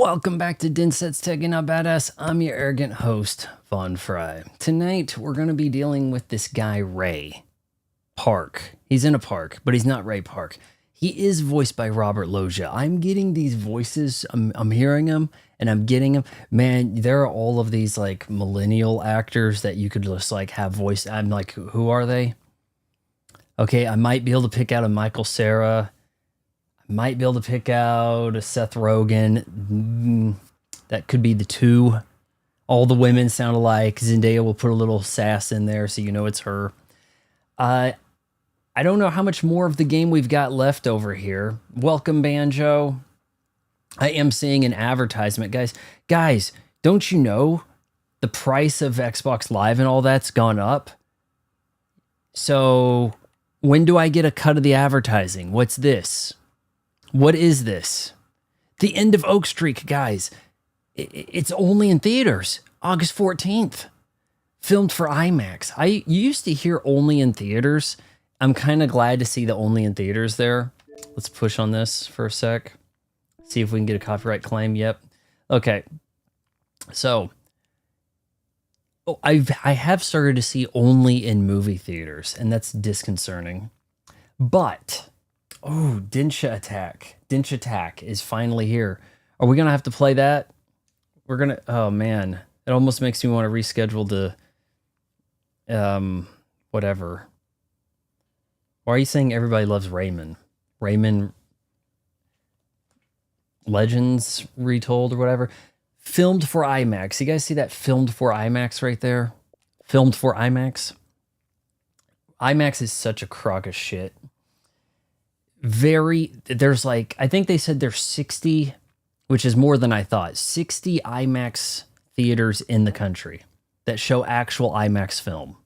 Welcome back to Dinset's Tech and Not Badass. I'm your arrogant host, Von Fry. Tonight, we're going to be dealing with this guy, Ray Park. He's in a park, but he's not Ray Park. He is voiced by Robert Loggia. I'm getting these voices, I'm hearing them, and I'm getting them. Man, there are all of these like millennial actors that you could just like have voice. I'm like, who are they? Okay, I might be able to pick out a Michael Cera. Might be able to pick out a Seth Rogen. That could be the two. All the women sound alike. Zendaya will put a little sass in there so you know it's her. I don't know how much more of the game we've got left over here. Welcome, Banjo. I am seeing an advertisement. Guys, don't you know the price of Xbox Live and all that's gone up? So when do I get a cut of the advertising? What's this? What is this? The End of Oak Street, guys. It's only in theaters. August 14th. Filmed for IMAX. You used to hear only in theaters. I'm kind of glad to see the only in theaters there. Let's push on this for a sec. See if we can get a copyright claim. Yep. Okay. So, I have started to see only in movie theaters, and that's disconcerting. But... oh, Densha Attack. Densha Attack is finally here. Are we going to have to play that? We're going to... oh, man. It almost makes me want to reschedule the... whatever. Why are you saying everybody loves Rayman? Rayman Legends Retold or whatever? Filmed for IMAX. You guys see that filmed for IMAX right there? Filmed for IMAX? IMAX is such a crock of shit. There's like, I think they said there's 60, which is more than I thought, 60 IMAX theaters in the country that show actual IMAX film.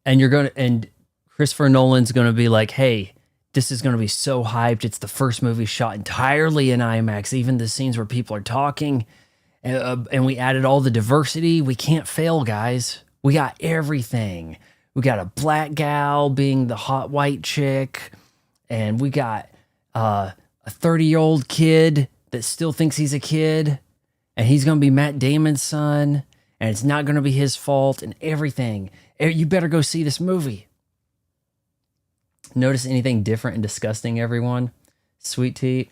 And Christopher Nolan's going to be like, hey, this is going to be so hyped. It's the first movie shot entirely in IMAX, even the scenes where people are talking. And we added all the diversity. We can't fail, guys. We got everything. We got a black gal being the hot white chick, and we got a 30-year-old kid that still thinks he's a kid, and he's going to be Matt Damon's son, and it's not going to be his fault, and everything. You better go see this movie. Notice anything different and disgusting, everyone? Sweet tea.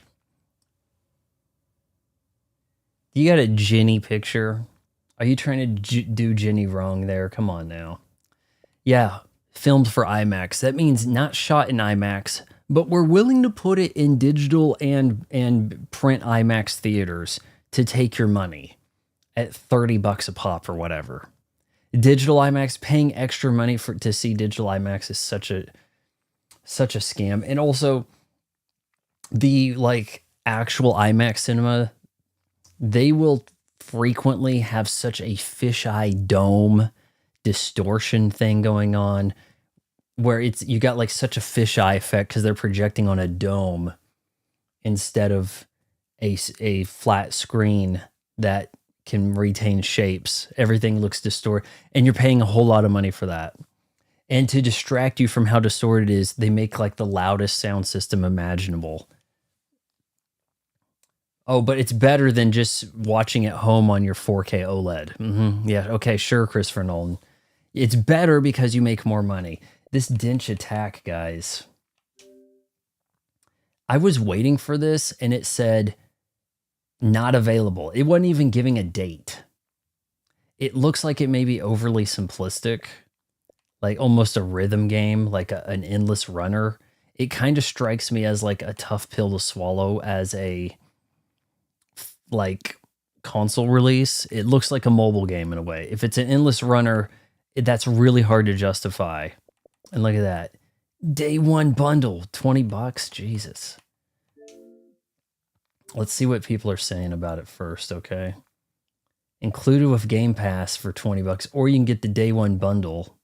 You got a Jenny picture? Are you trying to do Jenny wrong there? Come on now. Yeah, filmed for IMAX. That means not shot in IMAX, but we're willing to put it in digital and print IMAX theaters to take your money at $30 a pop or whatever. Digital IMAX, paying extra money to see digital IMAX is such a scam. And also the like actual IMAX cinema, they will frequently have such a fisheye dome distortion thing going on where you got like such a fisheye effect because they're projecting on a dome instead of a flat screen that can retain shapes. Everything looks distorted, and you're paying a whole lot of money for that. And to distract you from how distorted it is, they make like the loudest sound system imaginable. Oh, but it's better than just watching at home on your 4K OLED. Yeah, okay, sure, Christopher Nolan. It's better because you make more money. This Densha Attack, guys. I was waiting for this, and it said not available. It wasn't even giving a date. It looks like it may be overly simplistic, like almost a rhythm game, like an endless runner. It kind of strikes me as like a tough pill to swallow as a like console release. It looks like a mobile game in a way. If it's an endless runner, that's really hard to justify. And look at that. Day one bundle, $20. Jesus. Let's see what people are saying about it first, okay? Included with Game Pass for $20, or you can get the day one bundle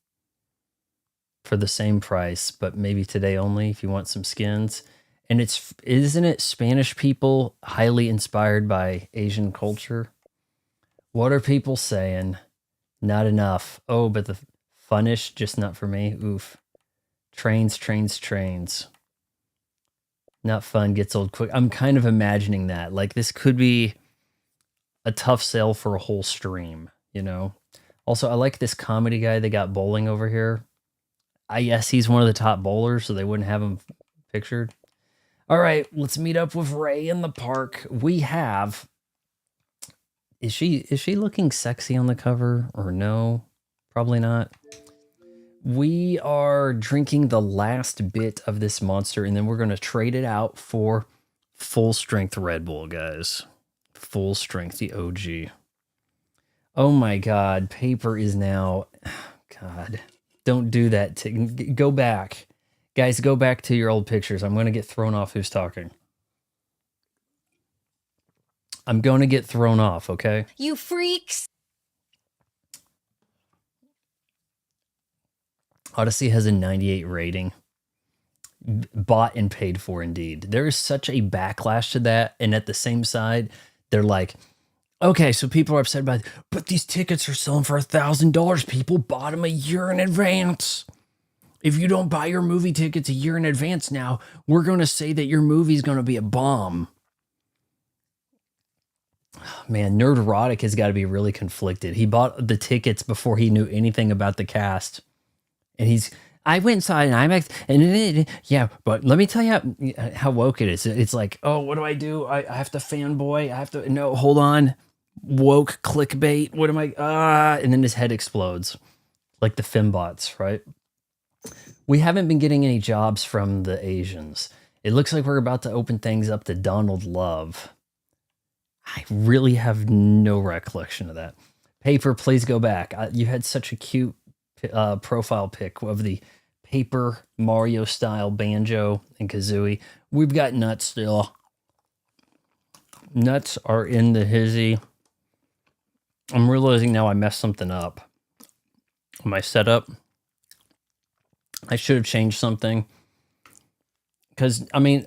for the same price, but maybe today only if you want some skins. And isn't it Spanish people highly inspired by Asian culture? What are people saying? Not enough. Oh, but the Funnish, just not for me. Oof. Trains. Not fun, gets old quick. I'm kind of imagining that. Like, this could be a tough sell for a whole stream, you know? Also, I like this comedy guy they got bowling over here. I guess he's one of the top bowlers, so they wouldn't have him pictured. All right, let's meet up with Ray in the park. We have... Is she looking sexy on the cover or no? Probably not. We are drinking the last bit of this monster, and then we're going to trade it out for full strength Red Bull, guys. Full strength, the OG. Oh my God, paper is now... God, don't do that. Go back. Guys, go back to your old pictures. I'm going to get thrown off who's talking. I'm going to get thrown off, okay? You freaks! Odyssey has a 98 rating. Bought and paid for, indeed. There is such a backlash to that, and at the same side, they're like, okay, so people are upset about it, but these tickets are selling for $1,000. People bought them a year in advance. If you don't buy your movie tickets a year in advance now, we're going to say that your movie's going to be a bomb. Man, Nerdrotic has got to be really conflicted. He bought the tickets before he knew anything about the cast. And I went and saw it in IMAX, and yeah, but let me tell you how woke it is. It's like, oh, what do? I have to fanboy. No, hold on. Woke clickbait. What am I? And then his head explodes. Like the fembots, right? We haven't been getting any jobs from the Asians. It looks like we're about to open things up to Donald Love. I really have no recollection of that. Paper, please go back. You had such a cute profile pic of the Paper Mario style Banjo and Kazooie. We've got nuts still. Nuts are in the hizzy. I'm realizing now I messed something up. My setup. I should have changed something. Because, I mean,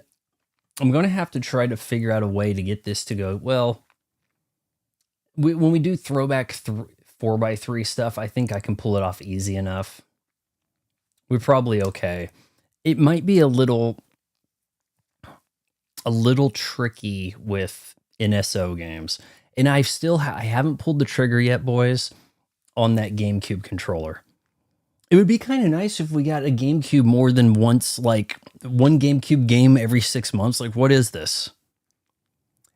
I'm going to have to try to figure out a way to get this to go, well, when we do throwback 4x3 stuff, I think I can pull it off easy enough. We're probably okay. It might be a little tricky with NSO games. And I haven't pulled the trigger yet, boys, on that GameCube controller. It would be kind of nice if we got a GameCube more than once, like one GameCube game every 6 months. Like, what is this?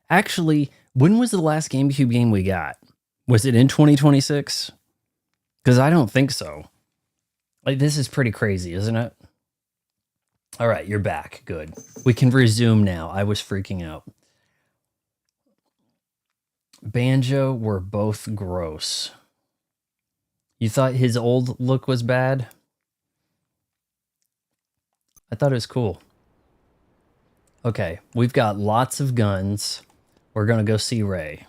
Actually, when was the last GameCube game we got? Was it in 2026? Because I don't think so. Like, this is pretty crazy, isn't it? All right, you're back. Good. We can resume now. I was freaking out. Banjo were both gross. You thought his old look was bad? I thought it was cool. Okay, we've got lots of guns. We're going to go see Ray.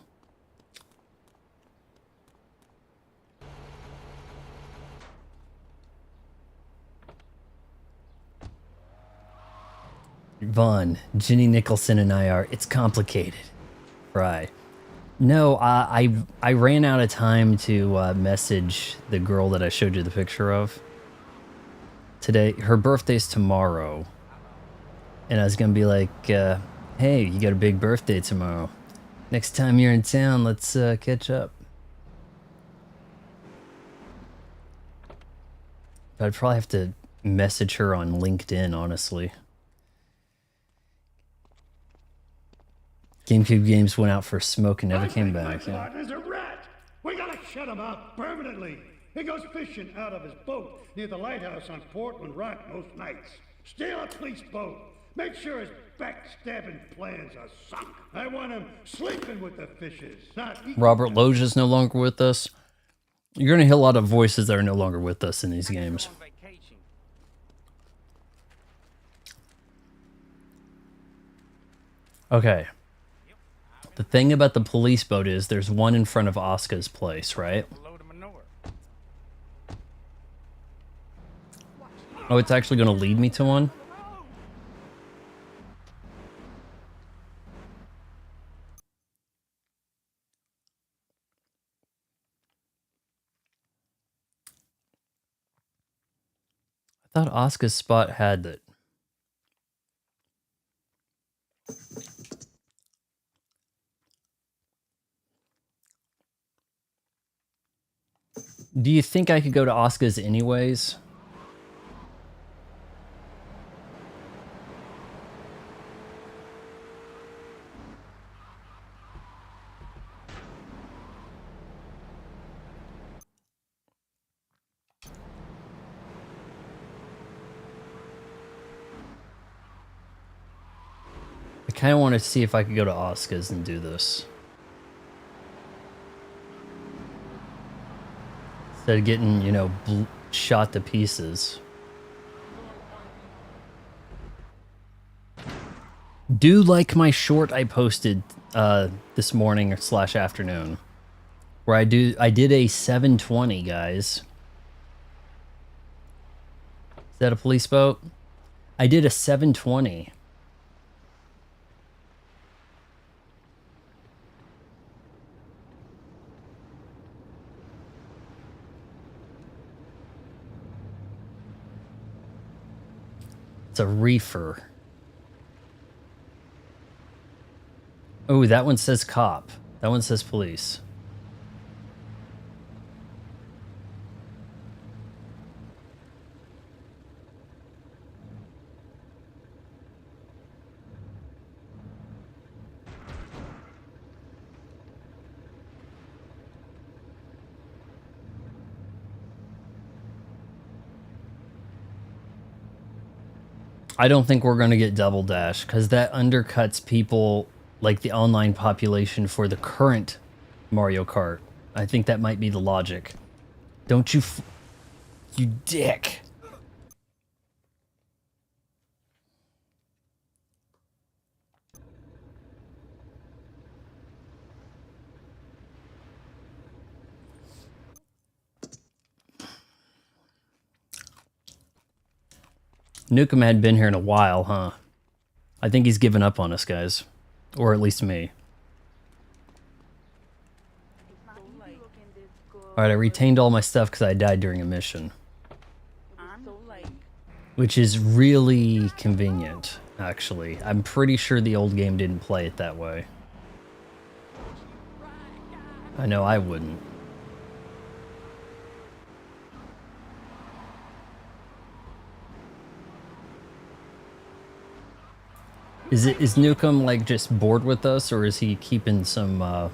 Vaughn, Ginny Nicholson and I are, it's complicated. Right. No, I ran out of time to message the girl that I showed you the picture of today. Her birthday's tomorrow. And I was going to be like, hey, you got a big birthday tomorrow. Next time you're in town, let's catch up. But I'd probably have to message her on LinkedIn, honestly. GameCube games went out for a smoke and never came back. My partner's a rat. We gotta shut him up permanently. He goes fishing out of his boat near the lighthouse on Portland Rock most nights. Steal a police boat. Make sure his backstabbing plans are sunk. I want him sleeping with the fishes, not eating Robert them. Loggia's no longer with us. You're going to hear a lot of voices that are no longer with us in these games. Okay. The thing about the police boat is there's one in front of Asuka's place, right? Oh, it's actually going to lead me to one? I thought Asuka's spot had that. Do you think I could go to Oscar's anyways? I kind of want to see if I could go to Oscar's and do this. Instead of getting, you know, shot to pieces. Do like my short I posted this morning / afternoon. Where I did a 720, guys. Is that a police boat? I did a 720. It's a reefer. Oh, that one says cop. That one says police. I don't think we're going to get Double Dash because that undercuts people like the online population for the current Mario Kart. I think that might be the logic. Don't you you dick. Nukem hadn't been here in a while, huh? I think he's given up on us, guys. Or at least me. Alright, I retained all my stuff because I died during a mission. Which is really convenient, actually. I'm pretty sure the old game didn't play it that way. I know I wouldn't. Is Nukem like just bored with us, or is he keeping some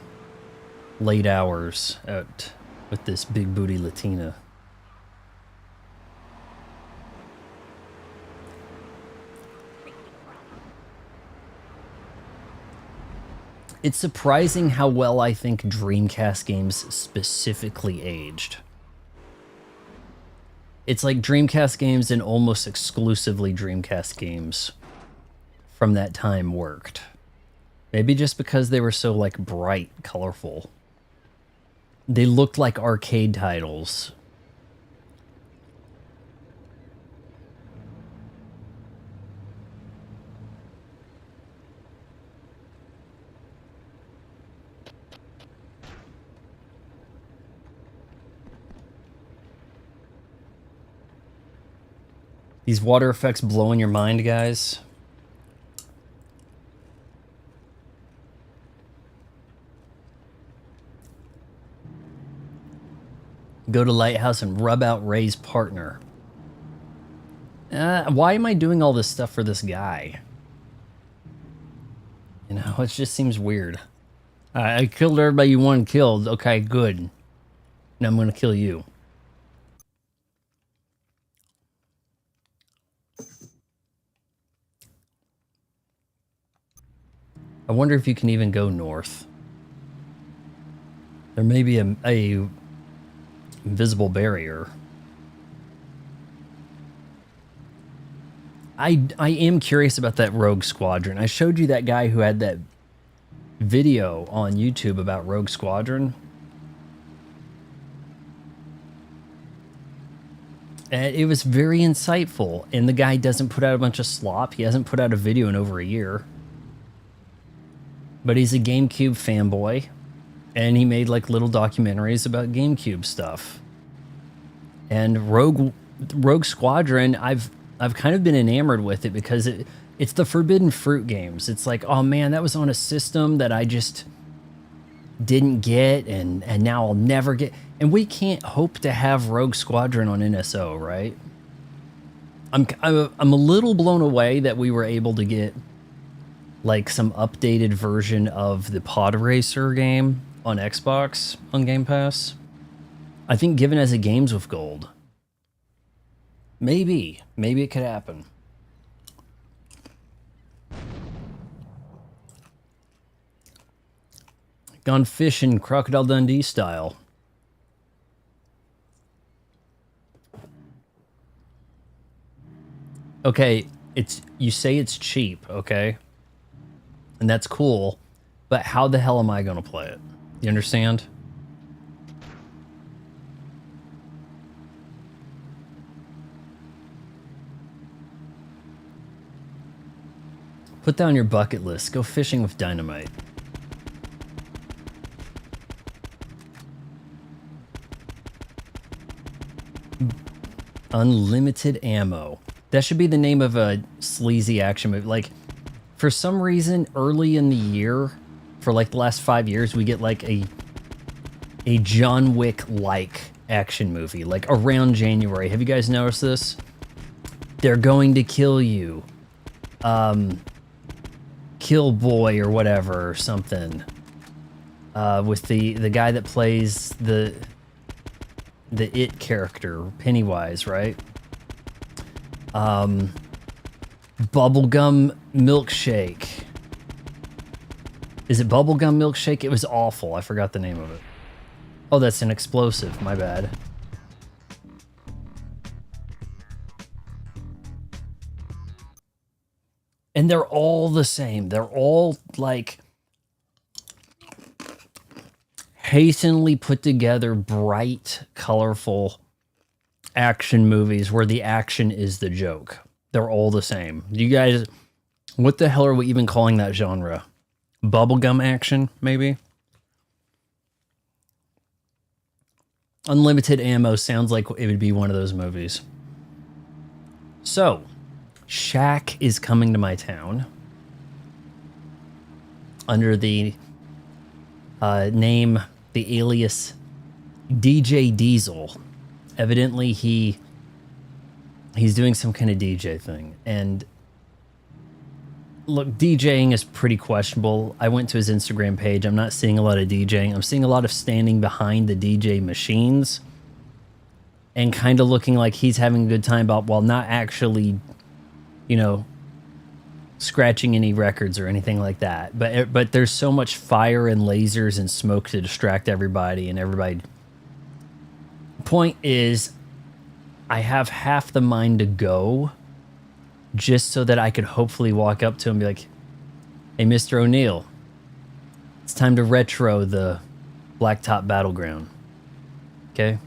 late hours out with this big booty Latina? It's surprising how well I think Dreamcast games specifically aged. It's like Dreamcast games and almost exclusively Dreamcast games from that time worked. Maybe just because they were so like bright, colorful. They looked like arcade titles. These water effects blowing your mind, guys. Go to Lighthouse and rub out Ray's partner. Why am I doing all this stuff for this guy? You know, it just seems weird. I killed everybody you wanted killed. Okay, good. Now I'm gonna kill you. I wonder if you can even go north. There may be a invisible barrier. I am curious about that Rogue Squadron. I showed you that guy who had that video on YouTube about Rogue Squadron. And it was very insightful. And the guy doesn't put out a bunch of slop. He hasn't put out a video in over a year. But he's a GameCube fanboy. And he made like little documentaries about GameCube stuff. And Rogue Squadron, I've kind of been enamored with it because it's the Forbidden Fruit games. It's like, oh man, that was on a system that didn't get, and now I'll never get. And we can't hope to have Rogue Squadron on NSO, right? I'm a little blown away that we were able to get like some updated version of the Pod Racer game on Xbox on Game Pass. I think given as a Games with Gold. Maybe it could happen. Gone fishing Crocodile Dundee style. Okay, you say it's cheap, okay? And that's cool, but how the hell am I going to play it? You understand? Put down your bucket list. Go fishing with dynamite. Unlimited ammo. That should be the name of a sleazy action movie. Like, for some reason, early in the year, for like the last 5 years, we get like a John Wick-like action movie, like around January. Have you guys noticed this? They're going to kill you. Kill Boy or whatever, or something. With the guy that plays the It character, Pennywise, right? Bubblegum Milkshake. Is it Bubblegum Milkshake? It was awful. I forgot the name of it. Oh, that's an explosive. My bad. And they're all the same. They're all like hastily put together, bright, colorful action movies where the action is the joke. They're all the same. You guys, what the hell are we even calling that genre? Bubblegum action, maybe? Unlimited Ammo sounds like it would be one of those movies. So, Shaq is coming to my town under the name, the alias DJ Diesel. Evidently, he's doing some kind of DJ thing. And look, DJing is pretty questionable. I went to his Instagram page. I'm not seeing a lot of DJing. I'm seeing a lot of standing behind the DJ machines and kind of looking like he's having a good time while not actually, you know, scratching any records or anything like that. But there's so much fire and lasers and smoke to distract everybody, and everybody. Point is, I have half the mind to go just so that I could hopefully walk up to him and be like, hey, Mr. O'Neill, it's time to retro the Blacktop Battleground. Okay?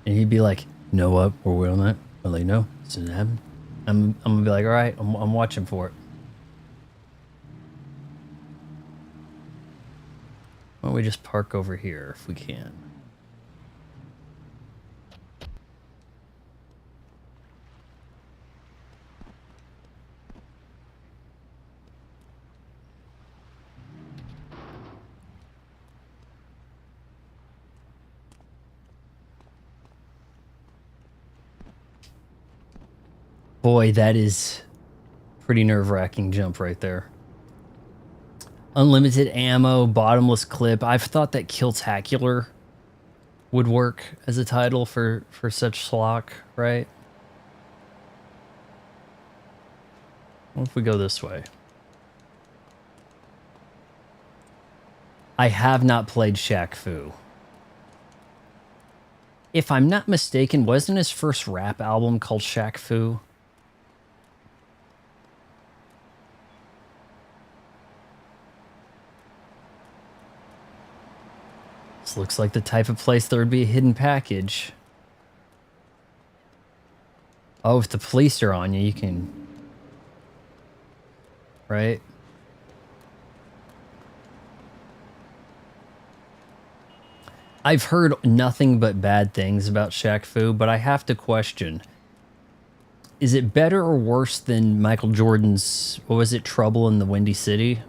And he'd be like, know what? We're on that. I'm like, no, it's gonna happen. I'm gonna be like, all right, I'm watching for it. Why don't we just park over here if we can? Boy, that is pretty nerve-wracking jump right there. Unlimited ammo, bottomless clip. I've thought that Killtacular would work as a title for such schlock, right? What if we go this way? I have not played Shaq Fu. If I'm not mistaken, wasn't his first rap album called Shaq Fu? This looks like the type of place there would be a hidden package. Oh, if the police are on you, you can... Right? I've heard nothing but bad things about Shaq Fu, but I have to question, is it better or worse than Michael Jordan's, what was it, Trouble in the Windy City?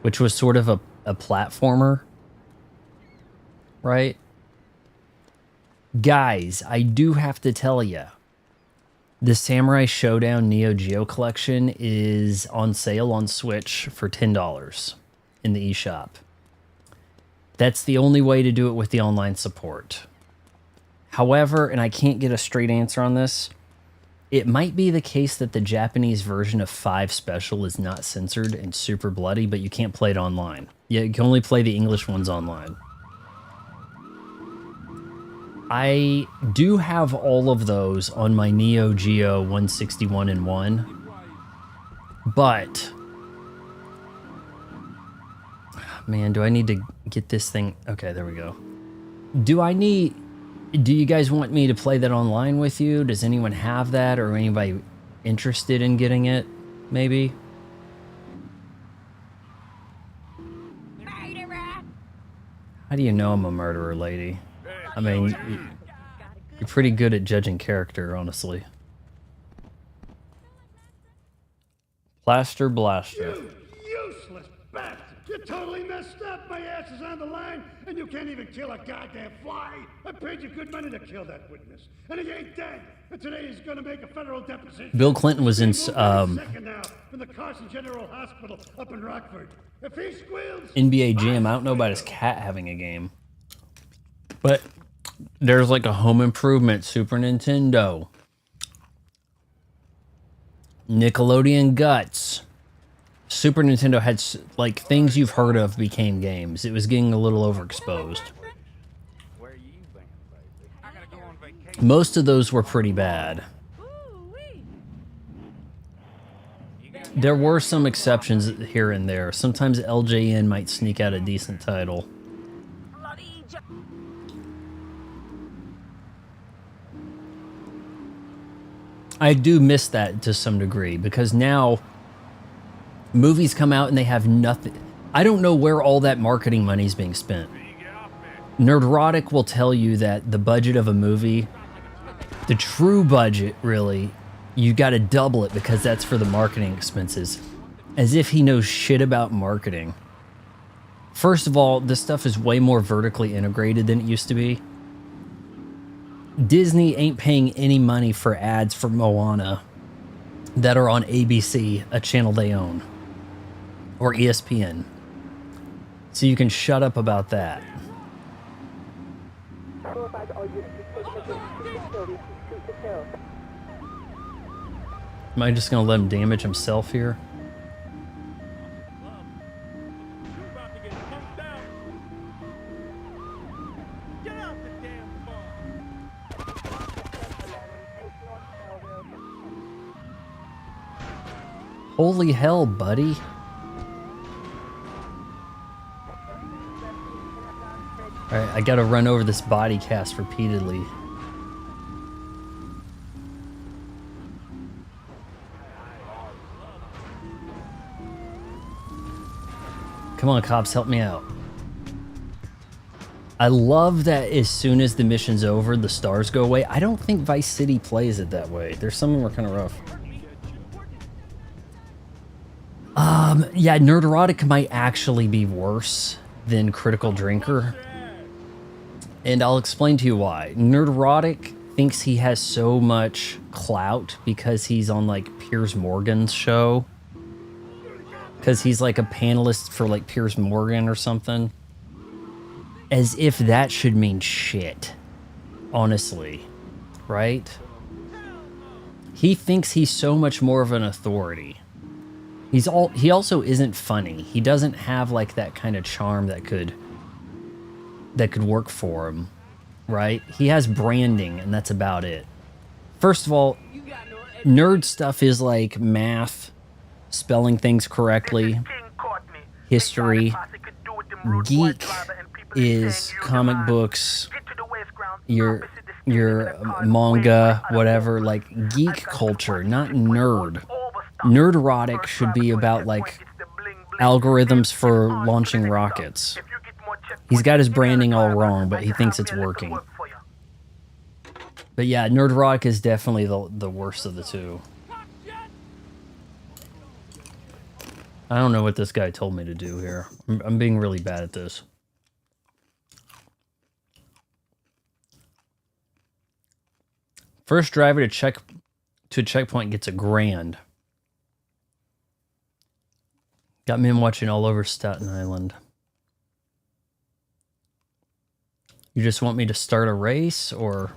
Which was sort of a a platformer, right? Guys, I do have to tell you, the Samurai Showdown Neo Geo collection is on sale on Switch for $10 in the eShop. That's the only way to do it with the online support. However, and I can't get a straight answer on this, it might be the case that the Japanese version of 5 Special is not censored and super bloody, but you can't play it online. Yeah, you can only play the English ones online. I do have all of those on my Neo Geo 161 and 1, but man, do I need to get this thing? Okay, there we go. Do you guys want me to play that online with you? Does anyone have that, or anybody interested in getting it? Maybe. How do you know I'm a murderer, lady? I mean, you're pretty good at judging character, honestly. Plaster Blaster. You useless bastard! You totally messed up! My ass is on the line, and you can't even kill a goddamn fly! I paid you good money to kill that witness, and he ain't dead! And today he's gonna make a federal deposition. Bill Clinton was in second now from the Carson General Hospital up in Rockford. If he squeals, NBA Jam. I don't know about his cat having a game, but there's like a Home Improvement Super Nintendo, Nickelodeon Guts. Super Nintendo had like things you've heard of became games. It was getting a little overexposed. Most of those were pretty bad. There were some exceptions here and there. Sometimes LJN might sneak out a decent title. I do miss that to some degree, because now movies come out and they have nothing. I don't know where all that marketing money is being spent. Nerdrotic will tell you that the budget of a movie, the true budget really, you got to double it because that's for the marketing expenses. As if he knows shit about marketing. First of all, this stuff is way more vertically integrated than it used to be. Disney ain't paying any money for ads for Moana that are on ABC, a channel they own, or ESPN. So you can shut up about that. Am I just gonna let him damage himself here? Holy hell, buddy. Alright, I gotta run over this body cast repeatedly. Come on, cops, help me out. I love that as soon as the mission's over, the stars go away. I don't think Vice City plays it that way. There's some of them are kind of rough. Yeah, Nerdrotic might actually be worse than Critical Drinker. And I'll explain to you why. Nerdrotic thinks he has so much clout because he's on like Piers Morgan's show. Because he's like a panelist for like Piers Morgan or something. As if that should mean shit. Honestly. Right? He thinks he's so much more of an authority. He also isn't funny. He doesn't have like that kind of charm that could work for him, right? He has branding and that's about it. First of all, nerd stuff is like math, spelling things correctly, history. Geek is comic books, your manga, whatever, like geek culture, not nerd. Nerdrotic should be about like algorithms for launching rockets. He's got his branding all wrong, but he thinks it's working. But yeah, Nerdrotic is definitely the worst of the two. I don't know what this guy told me to do here. I'm being really bad at this. First driver to a checkpoint gets $1,000. Got men watching all over Staten Island. You just want me to start a race, or?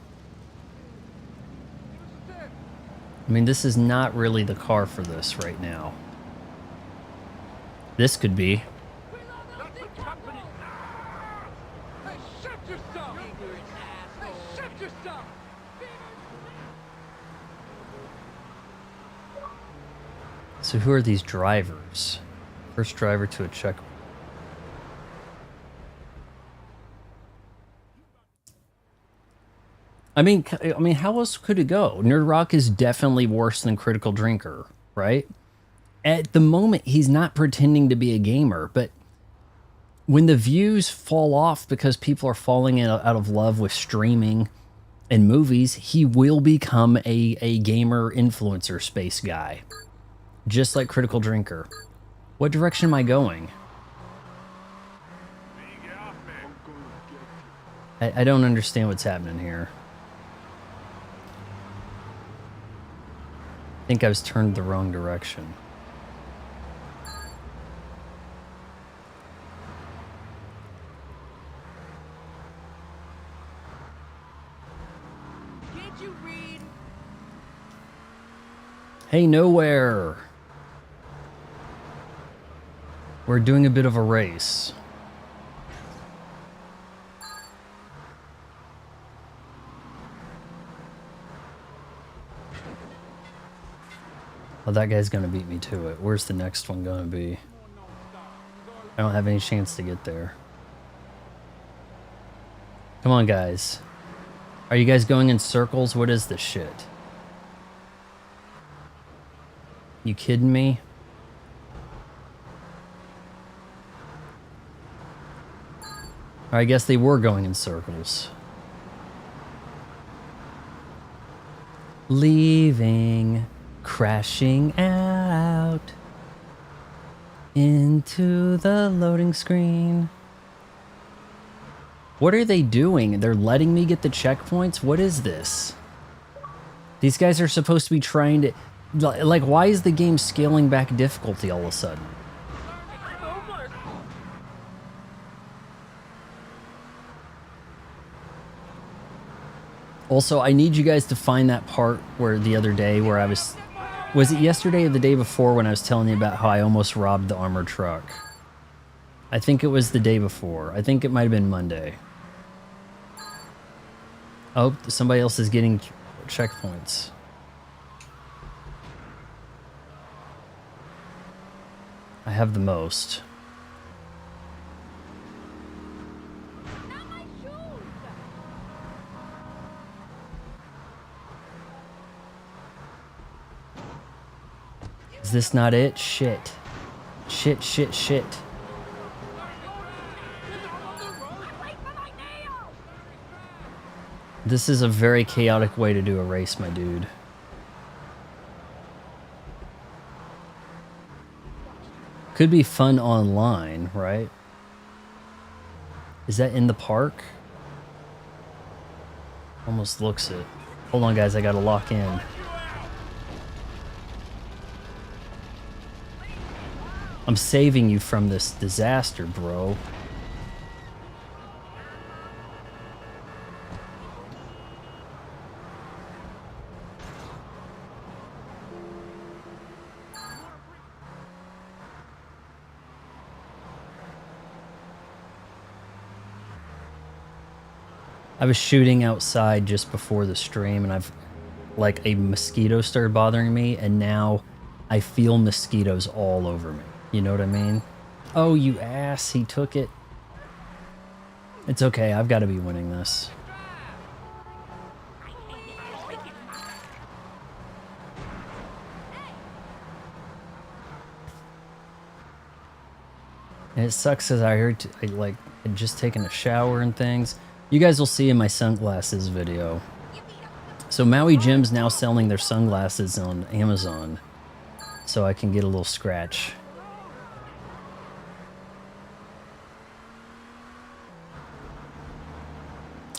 I mean, this is not really the car for this right now. This could be. So who are these drivers? First driver to a checkpoint. I mean, how else could it go? Nerd Rock is definitely worse than Critical Drinker, right? At the moment, he's not pretending to be a gamer, but when the views fall off because people are falling out of love with streaming and movies, he will become a gamer influencer space guy, just like Critical Drinker. What direction am I going? I don't understand what's happening here. I think I was turned the wrong direction. Can't you read? Hey, Nowhere! We're doing a bit of a race. Oh, that guy's gonna beat me to it. Where's the next one gonna be? I don't have any chance to get there. Come on, guys. Are you guys going in circles? What is this shit? You kidding me? I guess they were going in circles. Leaving, crashing out into the loading screen. What are they doing? They're letting me get the checkpoints? What is this? These guys are supposed to be trying to... Like, why is the game scaling back difficulty all of a sudden? Also, I need you guys to find that part where the other day where I was it yesterday or the day before when I was telling you about how I almost robbed the armored truck? I think it was the day before. I think it might have been Monday. Oh, somebody else is getting checkpoints. I have the most. Not my shoes! Is this not it? Shit. Shit, shit, shit. This is a very chaotic way to do a race, my dude. Could be fun online, right? Is that in the park? Almost looks it. Hold on, guys. I gotta lock in. I'm saving you from this disaster, bro. I was shooting outside just before the stream and like a mosquito started bothering me and now I feel mosquitoes all over me. You know what I mean? Oh, you ass, he took it. It's okay, I've got to be winning this. And it sucks because I had just taken a shower and things. You guys will see in my sunglasses video. So Maui Jim's now selling their sunglasses on Amazon. So I can get a little scratch.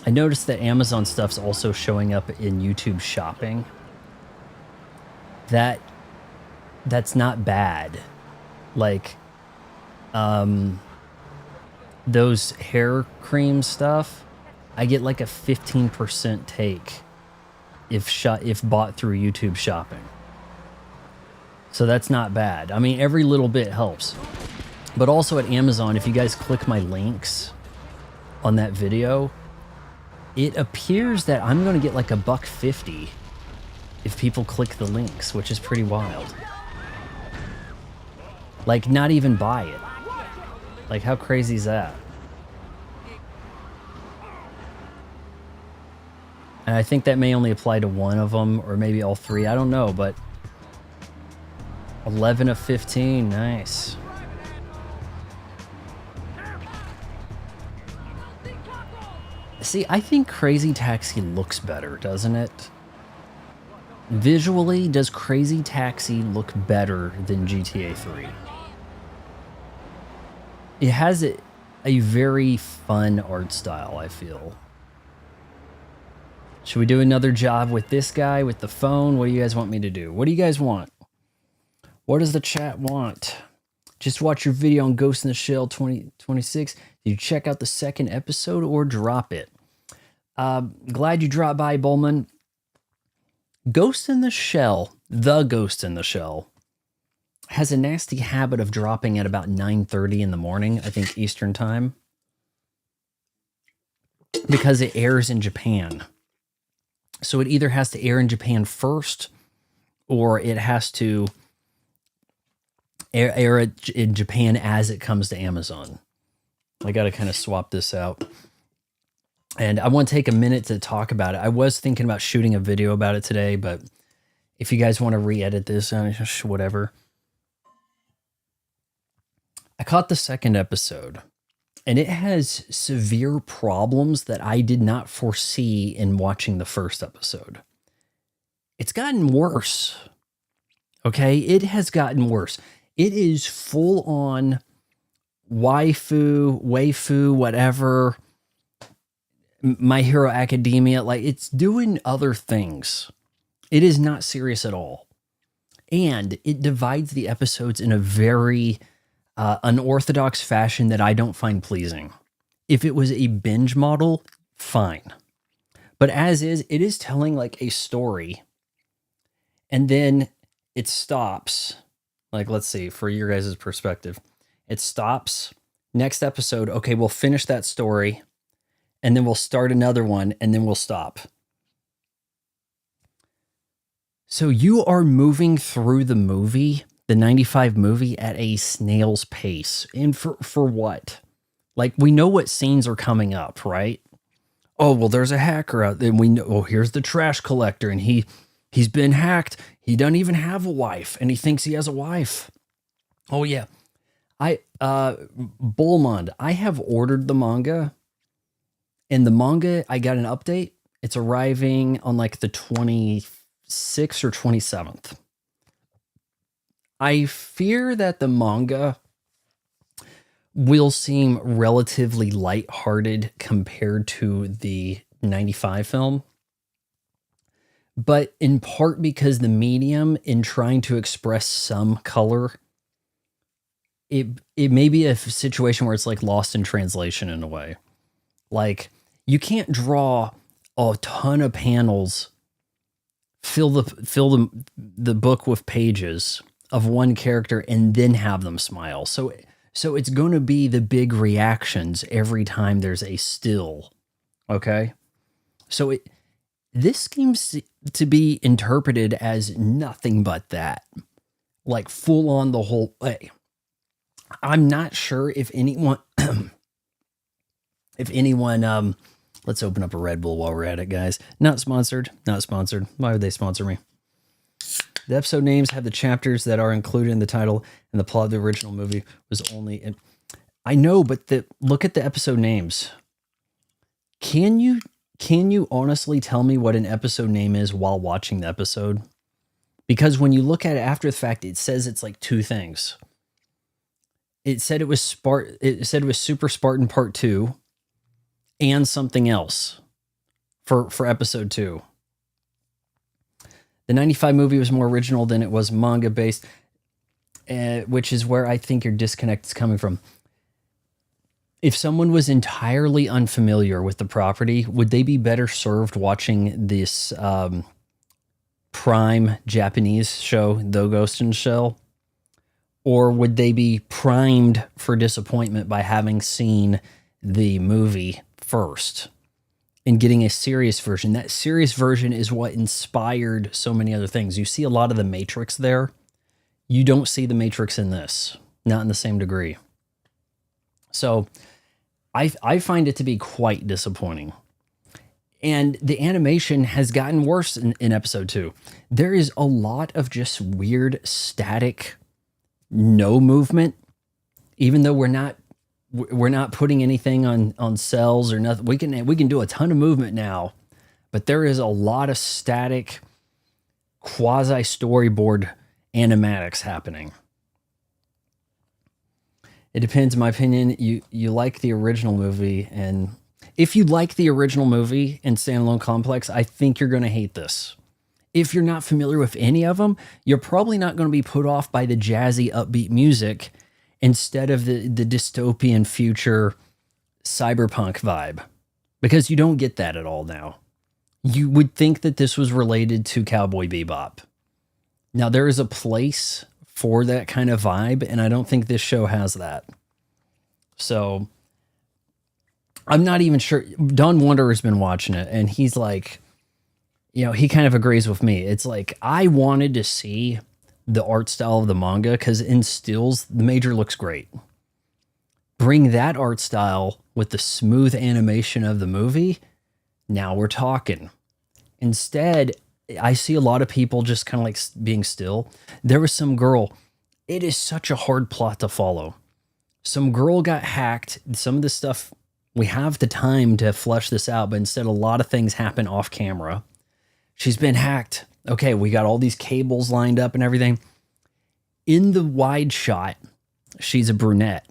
I noticed that Amazon stuff's also showing up in YouTube shopping. That's not bad. Like, those hair cream stuff, I get like a 15% take if bought through YouTube shopping. So that's not bad. I mean, every little bit helps. But also at Amazon, if you guys click my links on that video, it appears that I'm going to get like $1.50 if people click the links, which is pretty wild. Like, not even buy it. Like, how crazy is that? And I think that may only apply to one of them, or maybe all three. I don't know, but 11 of 15, nice. See, I think Crazy Taxi looks better, doesn't it? Visually, does Crazy Taxi look better than GTA 3? It has a very fun art style, I feel. Should we do another job with this guy with the phone? What do you guys want me to do? What do you guys want? What does the chat want? Just watch your video on Ghost in the Shell 2026. Did you check out the second episode or drop it? Glad you dropped by, Bowman. Ghost in the Shell, the Ghost in the Shell, has a nasty habit of dropping at about 9:30 in the morning, I think Eastern time, because it airs in Japan. So it either has to air in Japan first, or it has to air it in Japan as it comes to Amazon. I got to kind of swap this out. And I want to take a minute to talk about it. I was thinking about shooting a video about it today, but if you guys want to re-edit this, whatever. I caught the second episode, and it has severe problems that I did not foresee in watching the first episode. It's gotten worse. Okay? It has gotten worse. It is full on waifu, whatever, My Hero Academia. Like, it's doing other things. It is not serious at all. And it divides the episodes in a very unorthodox fashion that I don't find pleasing. If it was a binge model, fine. But as is, it is telling like a story. And then it stops. Like, let's see, for your guys' perspective. It stops. Next episode, okay, we'll finish that story. And then we'll start another one, and then we'll stop. So you are moving through the movie, the 95 movie, at a snail's pace. And for what? Like, we know what scenes are coming up, right? Oh, well, there's a hacker out there. And we know, oh, here's the trash collector, and he's been hacked. He doesn't even have a wife, and he thinks he has a wife. Oh, yeah. Bullmond, I have ordered the manga. And the manga, I got an update. It's arriving on like the 26th or 27th. I fear that the manga will seem relatively lighthearted compared to the 95 film. But in part because the medium, in trying to express some color, it may be a situation where it's like lost in translation in a way. Like, you can't draw a ton of panels, fill the book with pages of one character, and then have them smile. So it's going to be the big reactions every time there's a still. Okay? So this seems to be interpreted as nothing but that. Like, full on the whole way. I'm not sure if anyone... let's open up a Red Bull while we're at it, guys. Not sponsored. Why would they sponsor me? The episode names have the chapters that are included in the title, and the plot of the original movie was only... I know, but look at the episode names. Can you honestly tell me what an episode name is while watching the episode? Because when you look at it after the fact, it says it's like two things. It said it was Super Spartan Part 2 and something else. for episode 2. The 95 movie was more original than it was manga based, which is where I think your disconnect is coming from. If someone was entirely unfamiliar with the property, would they be better served watching this Prime Japanese show, The Ghost in the Shell? Or would they be primed for disappointment by having seen the movie first and getting a serious version? That serious version is what inspired so many other things. You see a lot of the Matrix there. You don't see the Matrix in this, not in the same degree. So I find it to be quite disappointing. And the animation has gotten worse in episode 2. There is a lot of just weird static, no movement, even though we're not putting anything on cells or nothing. We can do a ton of movement now, but there is a lot of static quasi storyboard animatics happening. It depends, in my opinion. You like the original movie, and if you like the original movie and Standalone Complex, I think you're going to hate this. If you're not familiar with any of them, you're probably not going to be put off by the jazzy, upbeat music instead of the dystopian future cyberpunk vibe, because you don't get that at all now. You would think that this was related to Cowboy Bebop. Now, there is a place for that kind of vibe, and I don't think this show has that. So I'm not even sure. Don Wanderer's been watching it, and he's like, he kind of agrees with me. It's like, I wanted to see the art style of the manga because in stills, the Major looks great. Bring that art style with the smooth animation of the movie. Now we're talking. Instead, I see a lot of people just kind of like being still. There was some girl. It is such a hard plot to follow. Some girl got hacked. Some of the stuff, we have the time to flesh this out, but instead a lot of things happen off camera. She's been hacked. Okay, we got all these cables lined up and everything. In the wide shot, she's a brunette.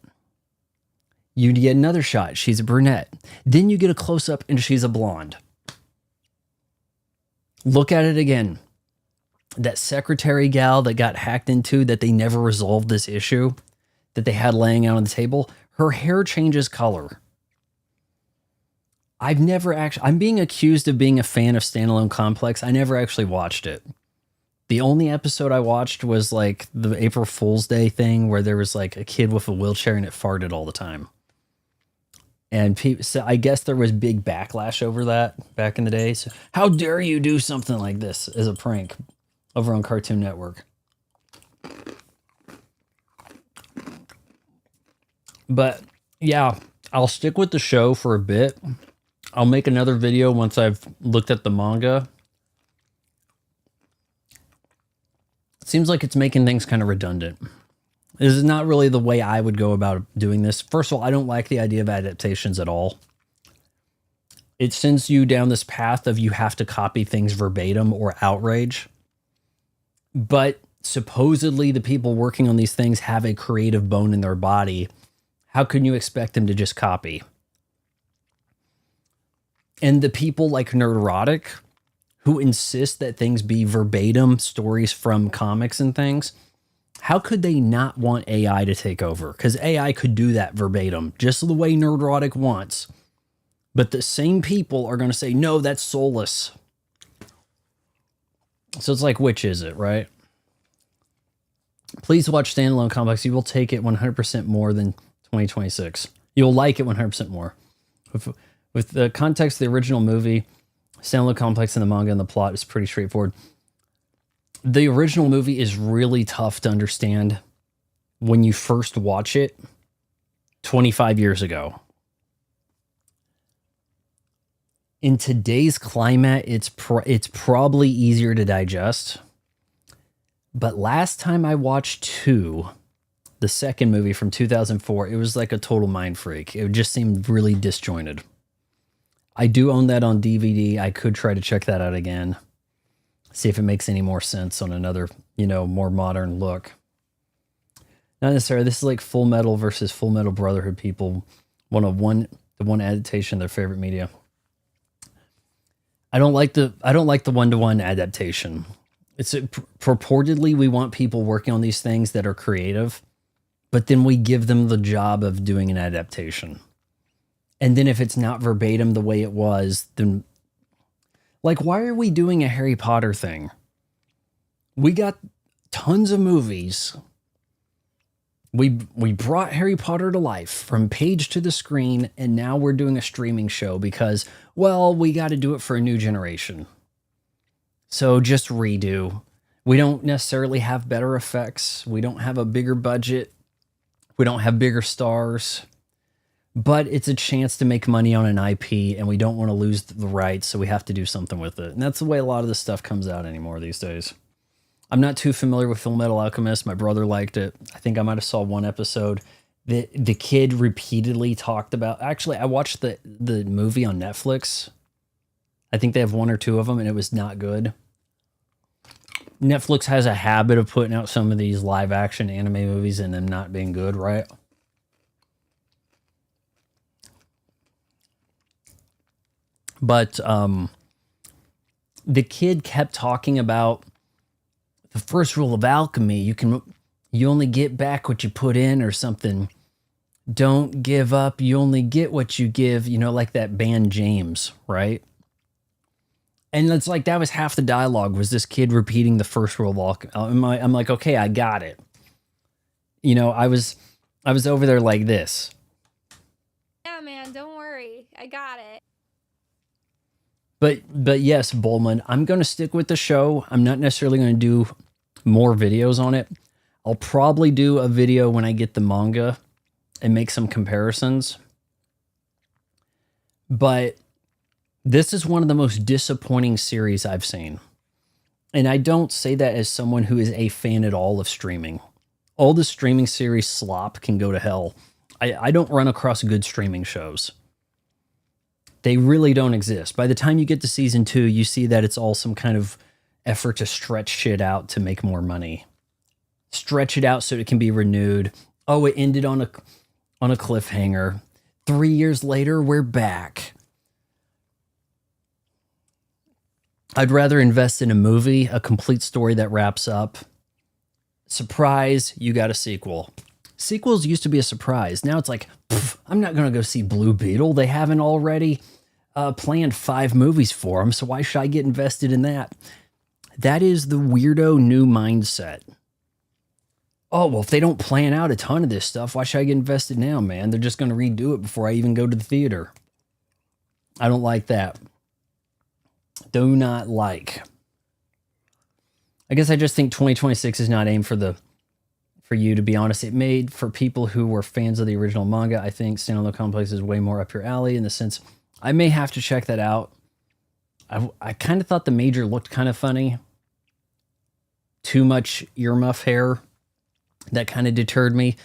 You get another shot, she's a brunette. Then you get a close-up and she's a blonde. Look at it again. That secretary gal that got hacked into, that they never resolved this issue that they had laying out on the table, her hair changes color. I'm being accused of being a fan of Standalone Complex. I never actually watched it. The only episode I watched was like the April Fool's Day thing where there was like a kid with a wheelchair and it farted all the time. And so I guess there was big backlash over that back in the day. So how dare you do something like this as a prank over on Cartoon Network? But yeah, I'll stick with the show for a bit. I'll make another video once I've looked at the manga. It seems like it's making things kind of redundant. This is not really the way I would go about doing this. First of all, I don't like the idea of adaptations at all. It sends you down this path of you have to copy things verbatim or outrage. But supposedly the people working on these things have a creative bone in their body. How can you expect them to just copy? And the people like Nerdrotic, who insist that things be verbatim stories from comics and things, how could they not want AI to take over? Because AI could do that verbatim, just the way Nerdrotic wants. But the same people are going to say, no, that's soulless. So it's like, which is it, right? Please watch Standalone Complex. You will take it 100% more than 2026. You'll like it 100% more. With the context of the original movie, Standalone Complex and the manga and the plot is pretty straightforward. The original movie is really tough to understand when you first watch it 25 years ago. In today's climate, it's probably easier to digest. But last time I watched 2, the second movie from 2004, it was like a total mind freak. It just seemed really disjointed. I do own that on DVD. I could try to check that out again. See if it makes any more sense on another, more modern look. Not necessarily. This is like Full Metal versus Full Metal Brotherhood people. The one adaptation of their favorite media. I don't like the one-to-one adaptation. It's purportedly we want people working on these things that are creative, but then we give them the job of doing an adaptation. And then if it's not verbatim the way it was, then like why are we doing a Harry Potter thing? We got tons of movies. We brought Harry Potter to life from page to the screen, and now we're doing a streaming show because, well, we got to do it for a new generation. So just redo. We don't necessarily have better effects. We don't have a bigger budget. We don't have bigger stars. But it's a chance to make money on an IP, and we don't want to lose the rights, so we have to do something with it. And that's the way a lot of this stuff comes out anymore these days. I'm not too familiar with Full Metal Alchemist. My brother liked it. I think I might have saw one episode. The kid repeatedly talked about... Actually, I watched the movie on Netflix. I think they have one or two of them, and it was not good. Netflix has a habit of putting out some of these live-action anime movies and them not being good, right? But the kid kept talking about the first rule of alchemy. You only get back what you put in or something. Don't give up. You only get what you give. You know, like that band James, right? And it's like that was half the dialogue was this kid repeating the first rule of alchemy. I'm like, okay, I got it. You know, I was over there like this. Yeah, man, don't worry. I got it. But yes, Bullman, I'm going to stick with the show. I'm not necessarily going to do more videos on it. I'll probably do a video when I get the manga and make some comparisons. But this is one of the most disappointing series I've seen. And I don't say that as someone who is a fan at all of streaming. All the streaming series slop can go to hell. I don't run across good streaming shows. They really don't exist. By the time you get to season 2, you see that it's all some kind of effort to stretch shit out to make more money. Stretch it out so it can be renewed. Oh, it ended on a cliffhanger. 3 years later, we're back. I'd rather invest in a movie, a complete story that wraps up. Surprise, you got a sequel. Sequels used to be a surprise. Now it's like, I'm not going to go see Blue Beetle. They haven't already planned 5 movies for them, so why should I get invested in that? That is the weirdo new mindset. Oh, well, if they don't plan out a ton of this stuff, why should I get invested now, man? They're just going to redo it before I even go to the theater. I don't like that. Do not like. I guess I just think 2026 is not aimed for you, to be honest. It made for people who were fans of the original manga. I think Standalone Complex is way more up your alley in the sense I may have to check that out. I kind of thought the Major looked kind of funny. Too much earmuff hair. That kind of deterred me.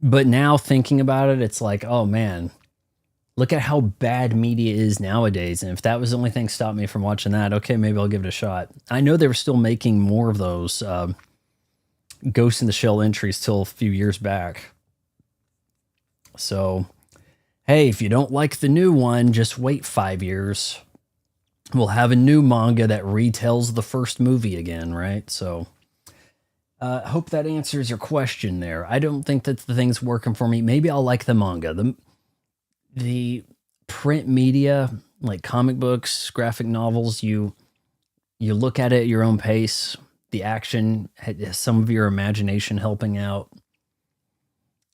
But now thinking about it, it's like, oh man, look at how bad media is nowadays. And if that was the only thing stopped me from watching that, okay, maybe I'll give it a shot. I know they were still making more of those Ghost in the Shell entries till a few years back. So, hey, if you don't like the new one, just wait 5 years. We'll have a new manga that retells the first movie again, right? So, hope that answers your question there. I don't think that the thing's working for me. Maybe I'll like the manga. The print media, like comic books, graphic novels, you look at it at your own pace. The action has some of your imagination helping out.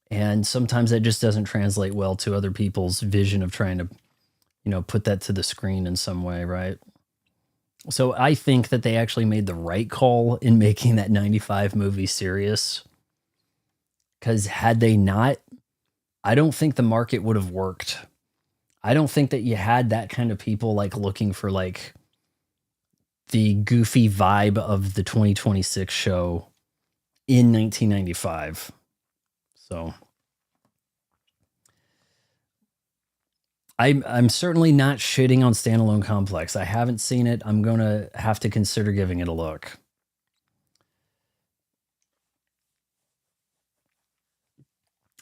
And sometimes that just doesn't translate well to other people's vision of trying to, put that to the screen in some way, right? So I think that they actually made the right call in making that 95 movie serious. Because had they not, I don't think the market would have worked. I don't think that you had that kind of people like looking for like the goofy vibe of the 2026 show in 1995. So I'm certainly not shitting on Standalone Complex. I haven't seen it. I'm going to have to consider giving it a look.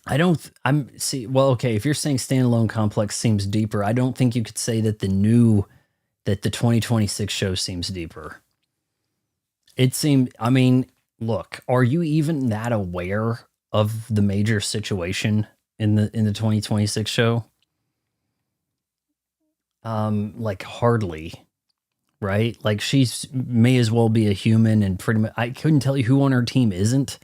If you're saying Standalone Complex seems deeper, I don't think you could say that the new that the 2026 show seems deeper. It seemed, I mean, look, are you even that aware of the major situation in the 2026 show? Like hardly, right? Like she's may as well be a human, and pretty much I couldn't tell you who on her team isn't.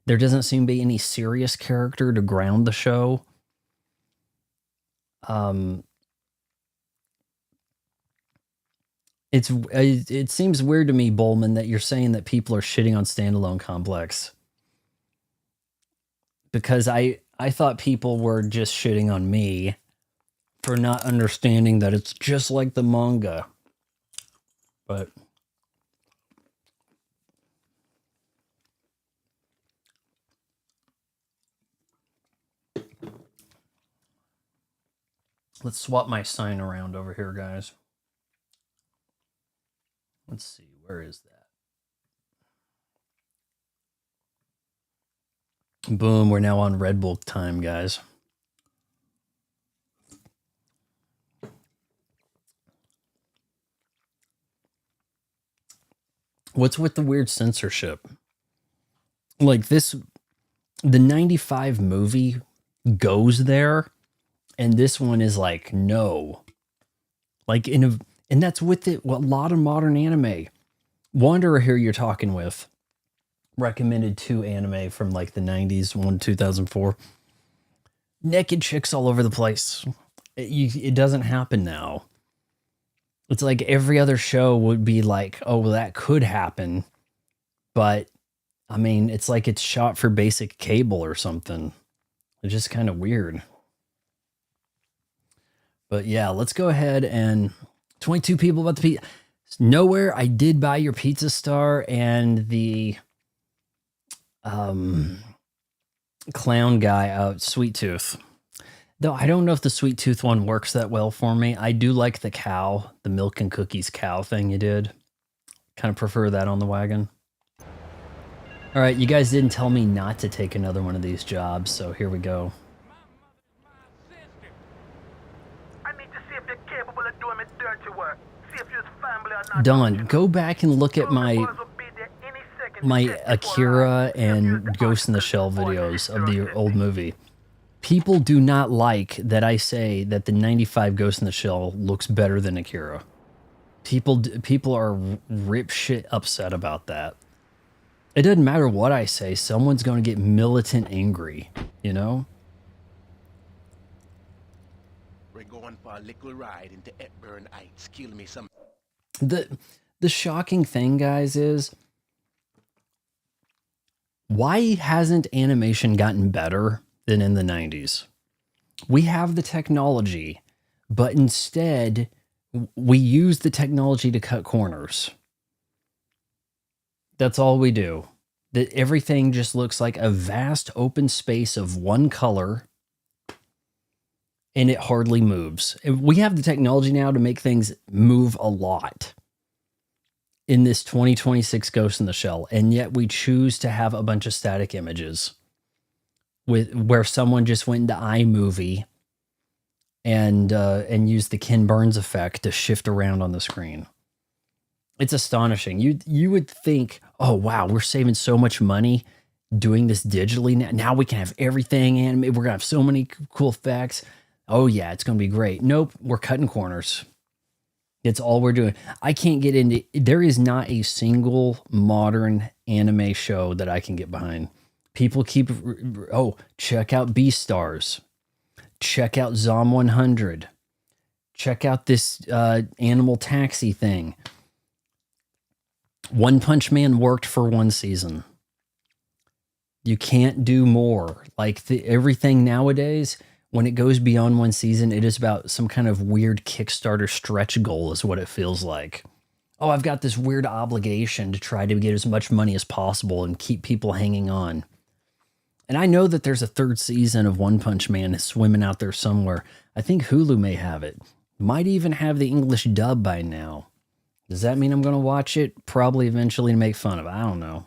There doesn't seem to be any serious character to ground the show. It seems weird to me, Bowman, that you're saying that people are shitting on Standalone Complex, because I thought people were just shitting on me for not understanding that it's just like the manga. But let's swap my sign around over here, guys. Let's see, where is that? Boom, we're now on Red Bull time, guys. What's with the weird censorship? Like this, the 95 movie goes there, and this one is like, no. Like and that's with it. Well, a lot of modern anime. Wanderer here you're talking with recommended 2 anime from like the 90s, one 2004. Naked chicks all over the place. It doesn't happen now. It's like every other show would be like, oh, well, that could happen. But, I mean, it's like it's shot for basic cable or something. It's just kind of weird. But yeah, let's go ahead and 22 people about the pizza. Nowhere, I did buy your Pizza Star and the clown guy out, Sweet Tooth. Though I don't know if the Sweet Tooth one works that well for me. I do like the cow, the milk and cookies cow thing you did. Kind of prefer that on the wagon. All right, you guys didn't tell me not to take another one of these jobs, so here we go. I need to see if you're capable of doing me dirty work. See if you're family or not. Don, go back and look at my Akira and Ghost in the Shell videos of the old movie. People do not like that I say that the 95 Ghost in the Shell looks better than Akira. People are rip shit upset about that. It doesn't matter what I say, someone's going to get militant angry, you know? We're going for a little ride into Epburn Heights. Kill me some. The shocking thing, guys, is why hasn't animation gotten better than in the 90s? We have the technology, but instead we use the technology to cut corners. That's all we do. That everything just looks like a vast open space of one color, and it hardly moves. We have the technology now to make things move a lot in this 2026 Ghost in the Shell, and yet we choose to have a bunch of static images where someone just went into iMovie and used the Ken Burns effect to shift around on the screen. It's astonishing. You would think, oh wow, we're saving so much money doing this digitally. Now we can have everything animated. We're gonna have so many cool effects. Oh yeah, it's gonna be great. Nope, we're cutting corners. It's all we're doing. I can't get into. There is not a single modern anime show that I can get behind. People keep, oh, check out Beastars. Check out Zom 100. Check out this Animal Taxi thing. One Punch Man worked for one season. You can't do more. Like everything nowadays, when it goes beyond one season, it is about some kind of weird Kickstarter stretch goal is what it feels like. Oh, I've got this weird obligation to try to get as much money as possible and keep people hanging on. And I know that there's a 3rd season of One Punch Man swimming out there somewhere. I think Hulu may have it. Might even have the English dub by now. Does that mean I'm going to watch it? Probably eventually to make fun of it. I don't know.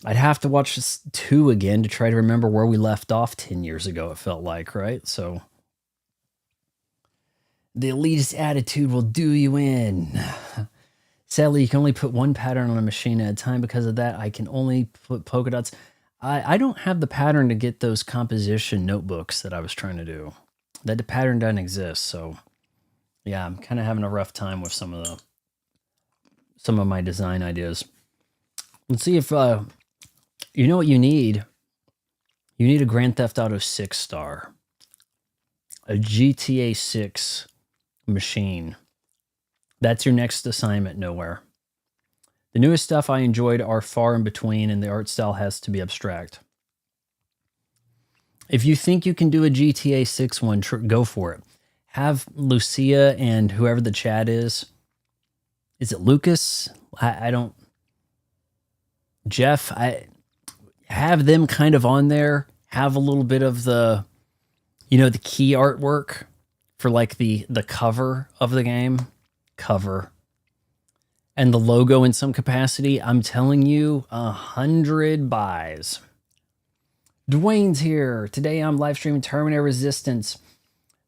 I'd have to watch 2 again to try to remember where we left off 10 years ago, it felt like, right? So, The elitist attitude will do you in. Sadly, you can only put one pattern on a machine at a time. Because of that, I can only put polka dots. I don't have the pattern to get those composition notebooks that I was trying to do. That pattern doesn't exist, so yeah, I'm kind of having a rough time with some of my design ideas. Let's see if you know what you need. You need a Grand Theft Auto 6 star, a GTA 6 machine. That's your next assignment. Nowhere. The newest stuff I enjoyed are far in between, and the art style has to be abstract. If you think you can do a GTA 6 one, go for it. Have Lucia and whoever the chat is it Lucas? I don't... Jeff, I have them kind of on there. Have a little bit of the, the key artwork for like the cover of the game. Cover. And the logo in some capacity. I'm telling you, 100 buys. Dwayne's here. Today I'm live streaming Terminator Resistance.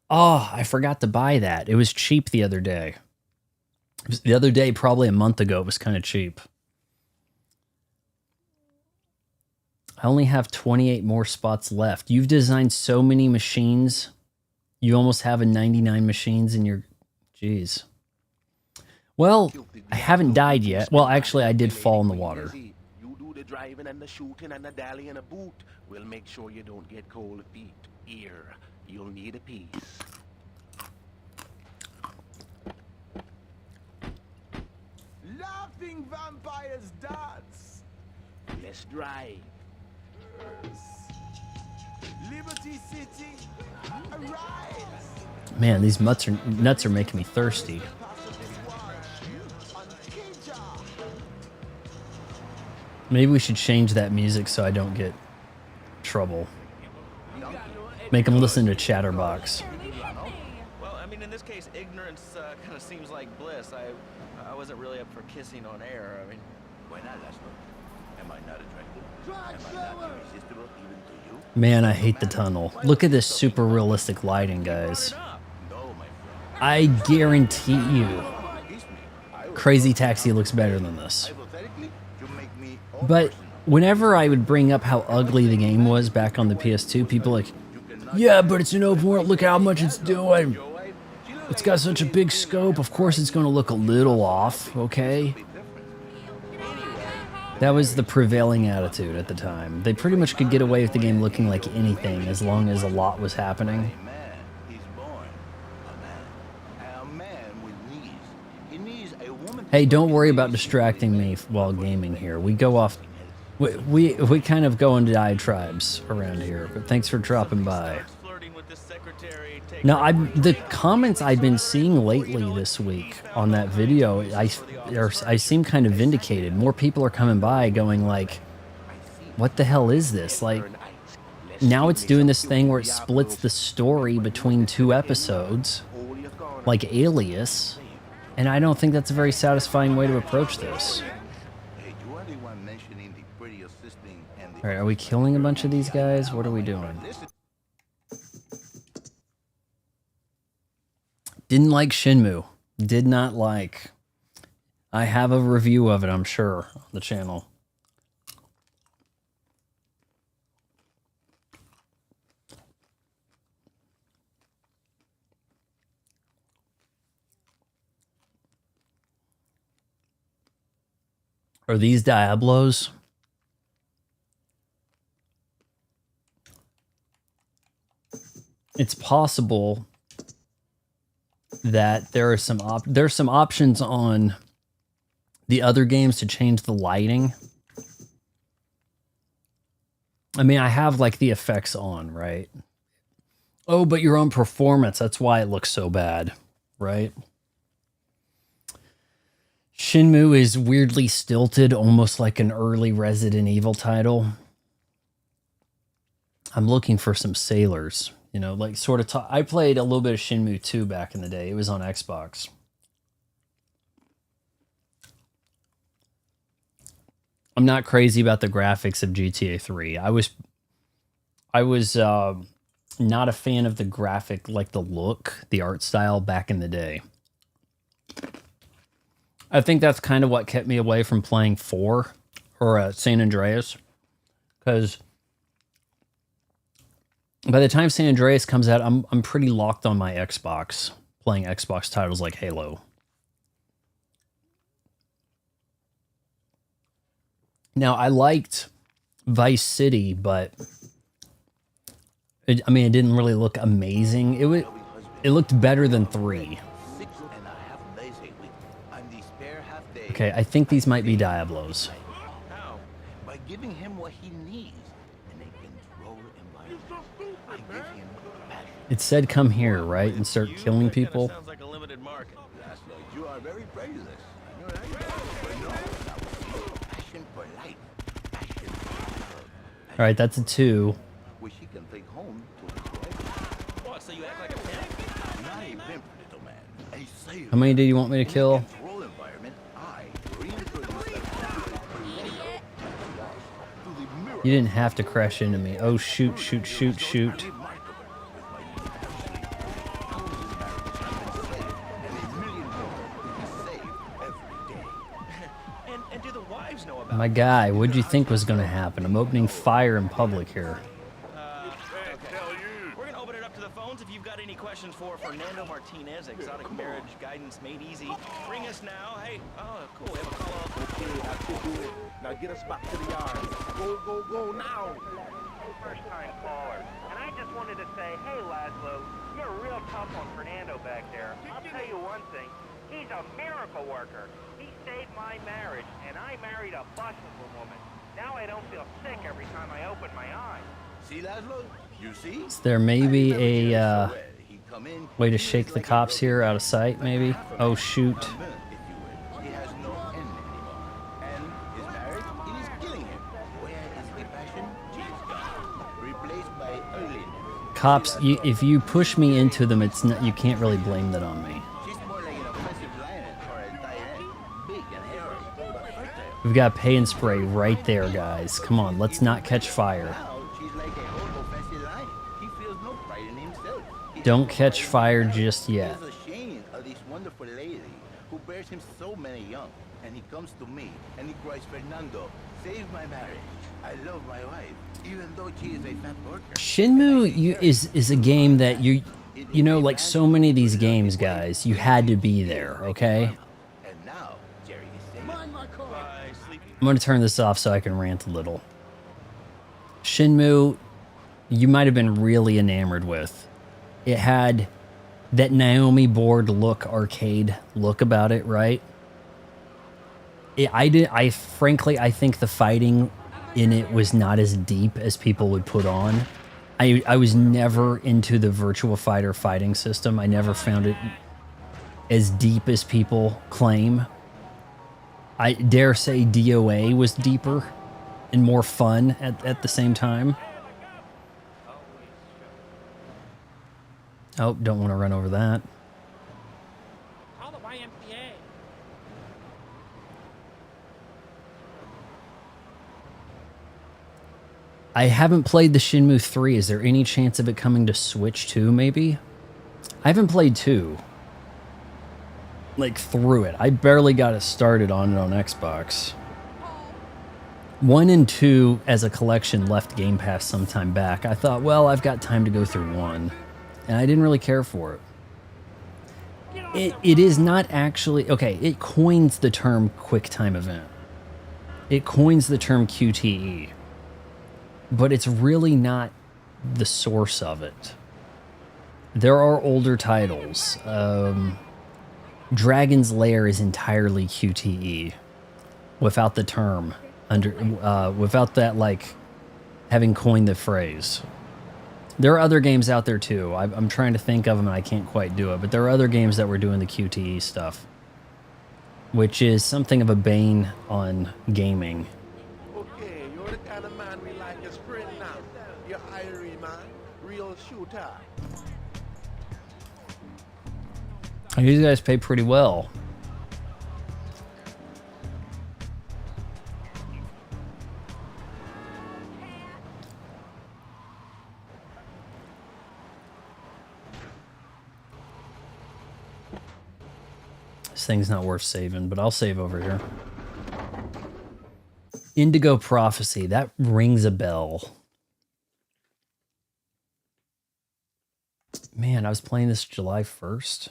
Oh, I forgot to buy that. It was cheap the other day. The other day, probably a month ago, it was kind of cheap. I only have 28 more spots left. You've designed so many machines. You almost have a 99 machines in your... Jeez. Well, I haven't died yet. Well, actually, I did fall in the water. You do the driving and the shooting and the dally in a boot. We'll make sure you don't get cold feet. Here, you'll need a piece. Laughing vampires dance. Let's drive. Liberty City, arise. Man, these nuts are making me thirsty. Maybe we should change that music so I don't get trouble. Make them listen to Chatterbox. Well, I mean, in this case, ignorance kind of seems like bliss. I wasn't really up for kissing on air. I mean, Why not, Laszlo? Am I not attractive? Am I not irresistible even to you? Man, I hate the tunnel. Look at this super realistic lighting, guys. No, my friend. I guarantee you, Crazy Taxi looks better than this. Hypothetically, you make me But whenever I would bring up how ugly the game was back on the PS2, people like, yeah, but it's an open world. Look how much it's doing. It's got such a big scope. Of course it's going to look a little off, okay? That was the prevailing attitude at the time. They pretty much could get away with the game looking like anything as long as a lot was happening. A man is born a man. A man with needs. He needs a woman. Hey, don't worry about distracting me while gaming here. We go off... We kind of go into diatribes around here, but thanks for dropping by. flirting with the secretary. Now, the comments I've been seeing lately this week on that video, I seem kind of vindicated. More people are coming by going like, what the hell is this? Like, now it's doing this thing where it splits the story between two episodes, like Alias, and I don't think that's a very satisfying way to approach this. All right, are we killing a bunch of these guys? What are we doing? Didn't like Shenmue. Did not like. I have a review of it, I'm sure, on the channel. Are these Diablos? It's possible that there are there's some options on the other games to change the lighting. I mean, I have like the effects on, right? Oh, but your own performance, that's why it looks so bad, right? Shenmue is weirdly stilted, almost like an early Resident Evil title. I'm looking for some sailors. You know, like sort of... I played a little bit of Shenmue 2 back in the day. It was on Xbox. I'm not crazy about the graphics of GTA 3. I was not a fan of the graphic, like the look, the art style back in the day. I think that's kind of what kept me away from playing 4 or San Andreas, because by the time San Andreas comes out, I'm pretty locked on my Xbox, playing Xbox titles like Halo. Now, I liked Vice City, but it didn't really look amazing. It looked better than 3. Okay, I think these might be Diablos. How? By giving him what he needs in a controlled environment. I give him passion. It said come here, right? And start killing people. Sounds like a limited market. Laszlo, you are very praiseless. I know that. But no, passion for life. Passion for love. All right, that's a 2. Which he can take home to his wife. What, so you act like a pimp? Not a pimp, little man. A sailor. How many do you want me to kill? Control environment. I reintroduce that to the mirror. You didn't have to crash into me. Oh, shoot, shoot, shoot, shoot. And do the wives know about My guy, what'd you think was going to happen? I'm opening fire in public here. We're gonna open it up to the phones. If you've got any questions for Fernando Martinez, Exotic Marriage Guidance Made Easy, ring us now. Hey, oh, cool, we have a call. Okay, I could do it. Now get us back to the yard. Go, go, go now. First time caller. And I just wanted to say, hey Laszlo, you're real tough on Fernando back there. I'll tell you one thing, he's a miracle worker. He saved my marriage, and I married a busted woman. Now I don't feel sick every time I open my eyes. See, Laszlo? You see? Is there maybe a way to shake the cops here out of sight, maybe? Oh, shoot. He has no end anymore. And his marriage, it is killing him. Where is the passion? She's gone. Replaced by ugliness. Cops, if you push me into them, it's not, you can't really blame that on me. She's more like an offensive lion or a lioness. Big and hairy, but fertile. We've got pay and spray right there, guys. Come on, let's not catch fire. Now she's like a whole offensive lion. He feels no pride in himself. Don't catch fire just yet. He is ashamed of this wonderful lady who bears him so many young. And he comes to me and he cries, Fernando, save my marriage. I love my wife, even though she is a fat worker. Shenmue is a game that you know, like so many of these games, guys, you had to be there, okay? And now Jerry is saying, Bye, sleepy. I'm going to turn this off so I can rant a little. Shenmue, you might have been really enamored with. It had that Naomi board look, arcade look about it, right? Frankly, I think the fighting in it was not as deep as people would put on. I was never into the Virtua Fighter fighting system. I never found it as deep as people claim. I dare say DOA was deeper and more fun at the same time. Oh, don't want to run over that. Call the YMCA. I haven't played the Shenmue 3. Is there any chance of it coming to Switch 2, maybe? I haven't played 2. Like, through it. I barely got it started on it on Xbox. 1 and 2, as a collection, left Game Pass some time back. I thought, well, I've got time to go through 1. And I didn't really care for it. It is not actually... Okay, it coins the term QuickTime Event. It coins the term QTE. But it's really not the source of it. There are older titles. Dragon's Lair is entirely QTE. Without the term. Without that, like, having coined the phrase. There are other games out there too. I'm trying to think of them and I can't quite do it. But there are other games that were doing the QTE stuff. Which is something of a bane on gaming. Okay, you're the kind of man we like as friend now. You're Irie, man. Real shooter. You guys pay pretty well. this thing's not worth saving, but I'll save over here. Indigo Prophecy. That rings a bell. Man, I was playing this July 1st.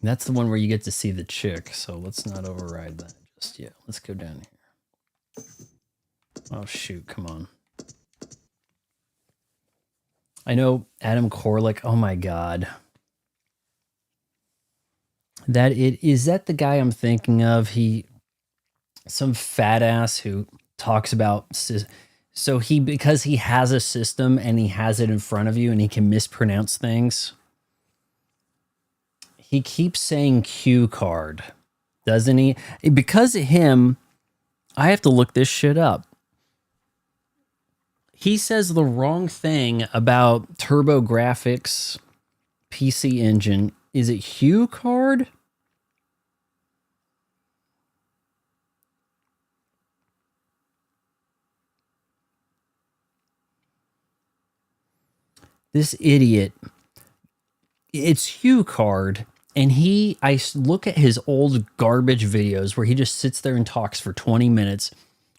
That's the one where you get to see the chick, so let's not override that just yet. Let's go down here. Oh, shoot, come on. I know Adam Korlick. Oh, my God. Is that the guy I'm thinking of? Some fat ass who talks about, so because he has a system and he has it in front of you and he can mispronounce things. He keeps saying cue card, doesn't he? Because of him, I have to look this shit up. He says the wrong thing about TurboGrafx PC Engine. Is it Hue Card? This idiot. It's Hue Card. And I look at his old garbage videos where he just sits there and talks for 20 minutes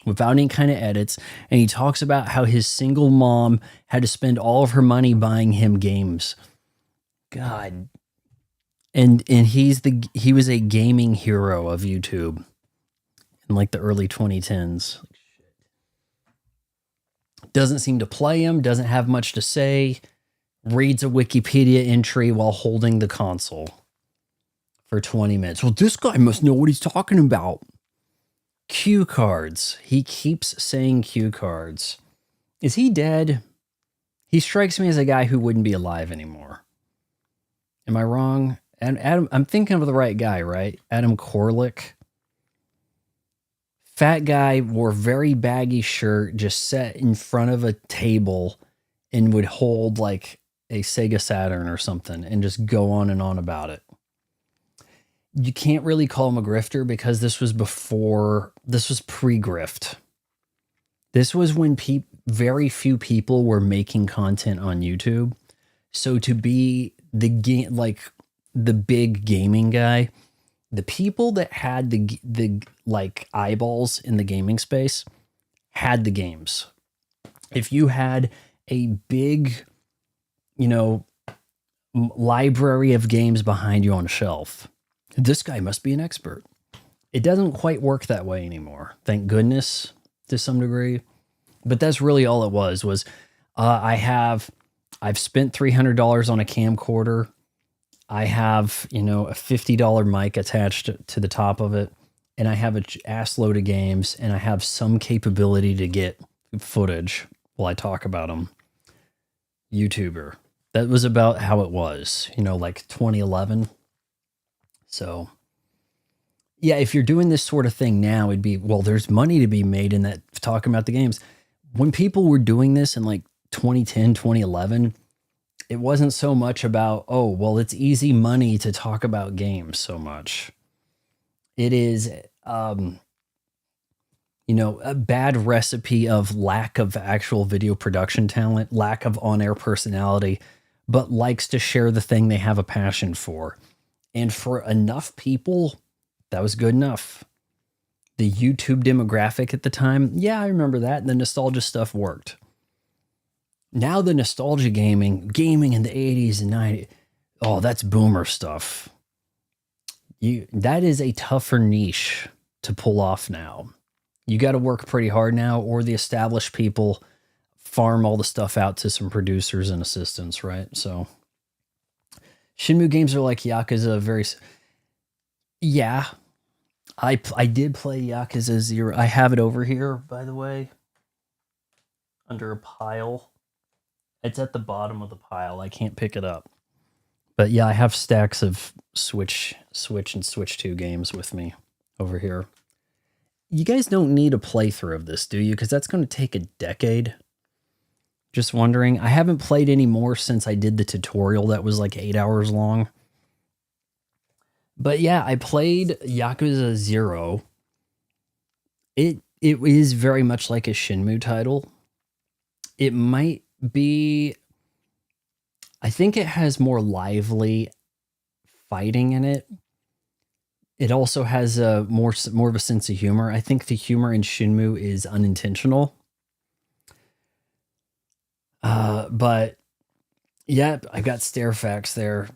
without any kind of edits. And he talks about how his single mom had to spend all of her money buying him games. God. And he was a gaming hero of YouTube in like the early 2010s. Doesn't seem to play him, doesn't have much to say, reads a Wikipedia entry while holding the console for 20 minutes. Well, this guy must know what he's talking about. Cue cards. He keeps saying cue cards. Is he dead? He strikes me as a guy who wouldn't be alive anymore. Am I wrong? And Adam, I'm thinking of the right guy, right? Adam Korlick. Fat guy, wore very baggy shirt, just sat in front of a table and would hold like a Sega Saturn or something and just go on and on about it. You can't really call him a grifter because this was pre-grift. This was when very few people were making content on YouTube. So to be the big gaming guy, the people that had the eyeballs in the gaming space had the games. If you had a big, library of games behind you on a shelf, this guy must be an expert. It doesn't quite work that way anymore. Thank goodness, to some degree. But that's really all it was I've spent $300 on a camcorder. I have, a $50 mic attached to the top of it. And I have an ass load of games. And I have some capability to get footage while I talk about them. YouTuber. That was about how it was, like 2011. So, yeah, if you're doing this sort of thing now, it'd be, well, there's money to be made in that talking about the games. When people were doing this in like 2010, 2011, it wasn't so much about, oh, well, it's easy money to talk about games so much. It is, a bad recipe of lack of actual video production talent, lack of on-air personality, but likes to share the thing they have a passion for. And for enough people, that was good enough. The YouTube demographic at the time, yeah, I remember that. And the nostalgia stuff worked. Now the nostalgia gaming in the 80s and 90s, oh, that's boomer stuff. That is a tougher niche to pull off now. You got to work pretty hard now, or the established people farm all the stuff out to some producers and assistants, right? So Shenmue games are like Yakuza, yeah. I did play Yakuza 0. I have it over here, by the way, under a pile. It's at the bottom of the pile. I can't pick it up. But yeah, I have stacks of Switch and Switch 2 games with me over here. You guys don't need a playthrough of this, do you? Because that's going to take a decade. Just wondering. I haven't played any more since I did the tutorial that was like 8 hours long. But yeah, I played Yakuza 0. It is very much like a Shenmue title. It might be... I think it has more lively fighting in it. It also has a more of a sense of humor. I think the humor in Shenmue is unintentional. But yeah, I got Stairfax there.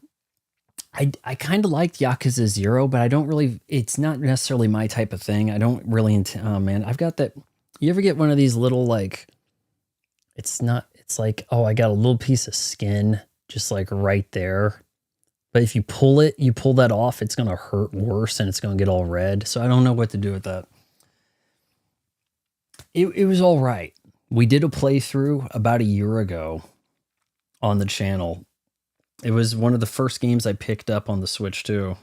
I kind of liked Yakuza 0, but I don't really, it's not necessarily my type of thing. I don't really, oh man, I've got that. You ever get one of these little, like, it's like, oh, I got a little piece of skin just like right there. But if you pull that off, it's going to hurt worse and it's going to get all red. So I don't know what to do with that. It was all right. We did a playthrough about a year ago on the channel. It was one of the first games I picked up on the Switch too.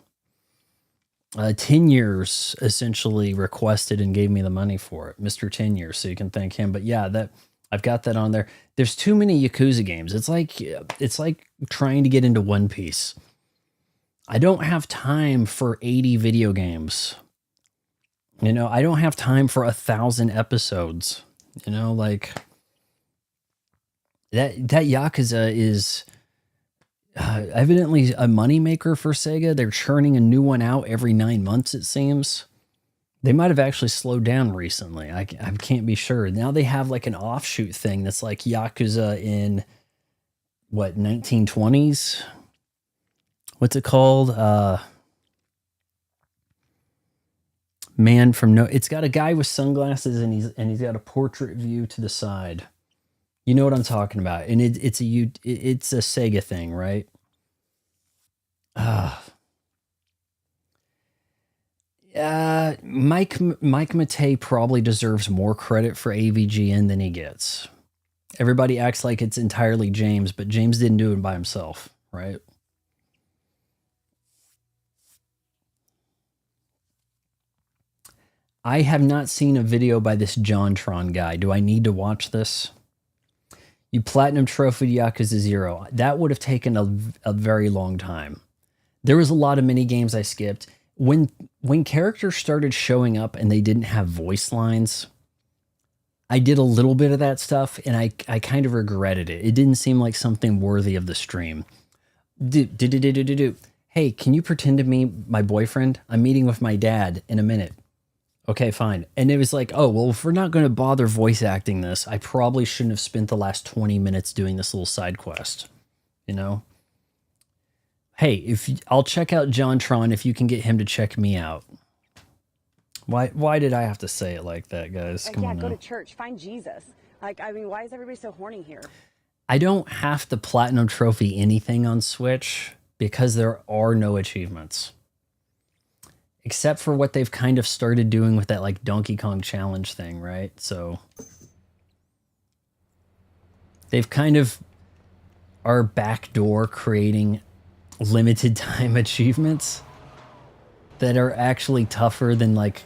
10 Years essentially requested and gave me the money for it. Mr. 10 Years, so you can thank him. But yeah, that I've got that on there. There's too many Yakuza games. It's like trying to get into One Piece. I don't have time for 80 video games. You know, I don't have time for 1,000 episodes. You know, like that Yakuza is evidently a moneymaker for Sega. They're churning a new one out every 9 months, it seems. They might have actually slowed down recently. I can't be sure. Now they have like an offshoot thing that's like Yakuza in, what, 1920s? What's it called? Man from No... It's got a guy with sunglasses and he's got a portrait view to the side. You know what I'm talking about. And it's a Sega thing, right? Mike Matei probably deserves more credit for AVGN than he gets. Everybody acts like it's entirely James, but James didn't do it by himself, right? I have not seen a video by this JonTron guy. Do I need to watch this? You platinum trophy Yakuza 0. That would have taken a very long time. There was a lot of mini games I skipped. When characters started showing up and they didn't have voice lines, I did a little bit of that stuff and I kind of regretted it. It didn't seem like something worthy of the stream. Hey, can you pretend to be my boyfriend? I'm meeting with my dad in a minute. Okay, fine. And it was like, oh, well, if we're not going to bother voice acting this, I probably shouldn't have spent the last 20 minutes doing this little side quest. You know? Hey, I'll check out JonTron if you can get him to check me out. Why did I have to say it like that, guys? Come on now. Go to church. Find Jesus. Like, I mean, why is everybody so horny here? I don't have to platinum trophy anything on Switch because there are no achievements. Except for what they've kind of started doing with that like Donkey Kong challenge thing, right? So they've kind of are backdoor creating limited time achievements that are actually tougher than like,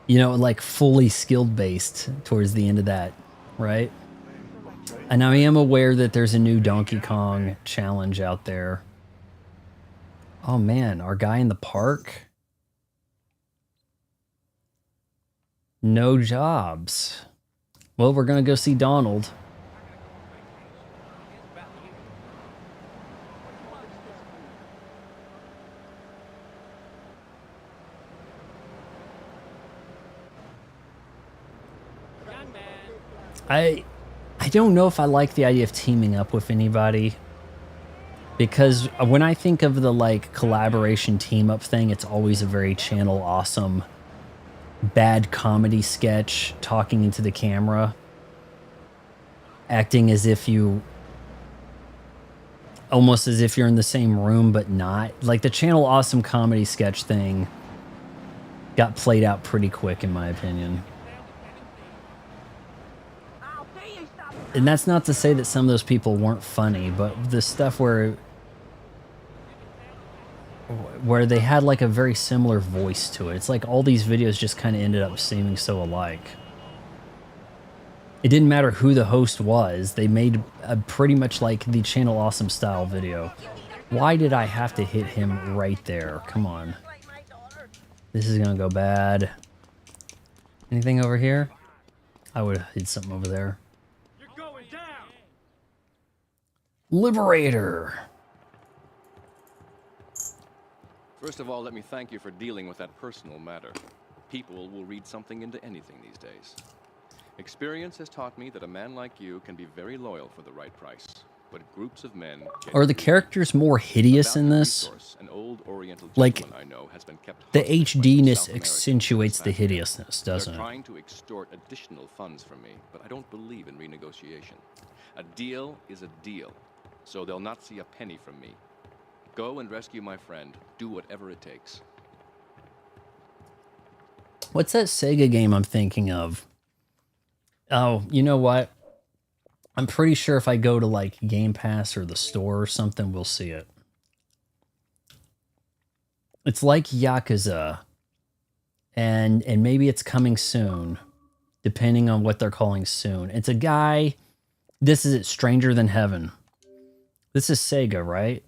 you know, like fully skilled based towards the end of that, right? And I am aware that there's a new Donkey Kong challenge out there. Oh man, our guy in the park? No jobs. Well, we're gonna go see Donald. I don't know if I like the idea of teaming up with anybody. Because when I think of the like collaboration team up thing, it's always a very Channel Awesome bad comedy sketch talking into the camera, acting as if you almost as if you're in the same room but not. Like the Channel Awesome comedy sketch thing got played out pretty quick in my opinion. And that's not to say that some of those people weren't funny, but the stuff where they had like a very similar voice to it. It's like all these videos just kind of ended up seeming so alike. It didn't matter who the host was. They made a pretty much like the Channel Awesome style video. Why did I have to hit him right there? Come on. This is gonna go bad. Anything over here? I would have hit something over there. Liberator. First of all, let me thank you for dealing with that personal matter. People will read something into anything these days. Experience has taught me that a man like you can be very loyal for the right price, but groups of men Are the characters more hideous in this? an old Oriental Like, gentleman I know has been kept the hostage by HDness South American accentuates the businessmen. hideousness, doesn't They're it? trying to extort additional funds from me, but I don't believe in renegotiation. A deal is a deal, so they'll not see a penny from me. Go and rescue my friend. Do whatever it takes. What's that Sega game I'm thinking of? Oh, you know what? I'm pretty sure if I go to like Game Pass or the store or something, we'll see it. It's like Yakuza, and maybe it's coming soon, depending on what they're calling soon. It's a guy. This is it, Stranger Than Heaven. This is Sega, right?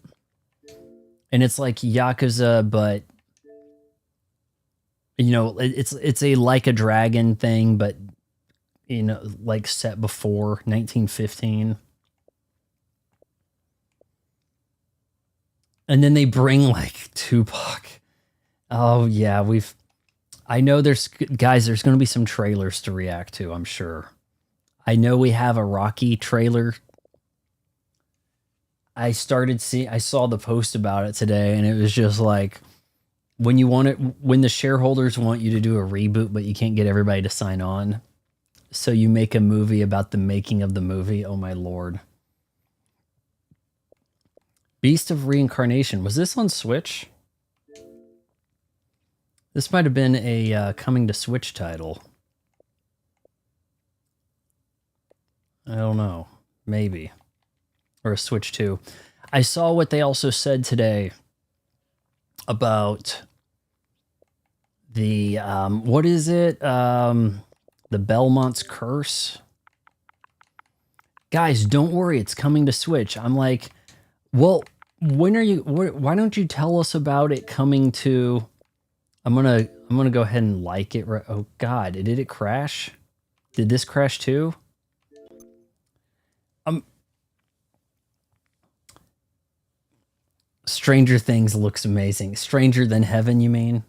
And it's like Yakuza, but you know, it's a like a dragon thing, but you know, like set before 1915. And then they bring like Tupac. Oh yeah, I know there's guys, there's going to be some trailers to react to, I'm sure. I know we have a Rocky trailer. I saw the post about it today, and it was just like, when the shareholders want you to do a reboot, but you can't get everybody to sign on, so you make a movie about the making of the movie. Oh my lord. Beast of Reincarnation. Was this on Switch? This might have been a coming to Switch title. I don't know. Maybe. Or a Switch 2. I saw what they also said today about the, what is it? The Belmont's Curse. Guys, don't worry. It's coming to Switch. I'm like, well, why don't you tell us about it coming to, I'm gonna go ahead and like it. Oh God, did it crash? Did this crash too? Stranger Things looks amazing. Stranger Than Heaven, you mean?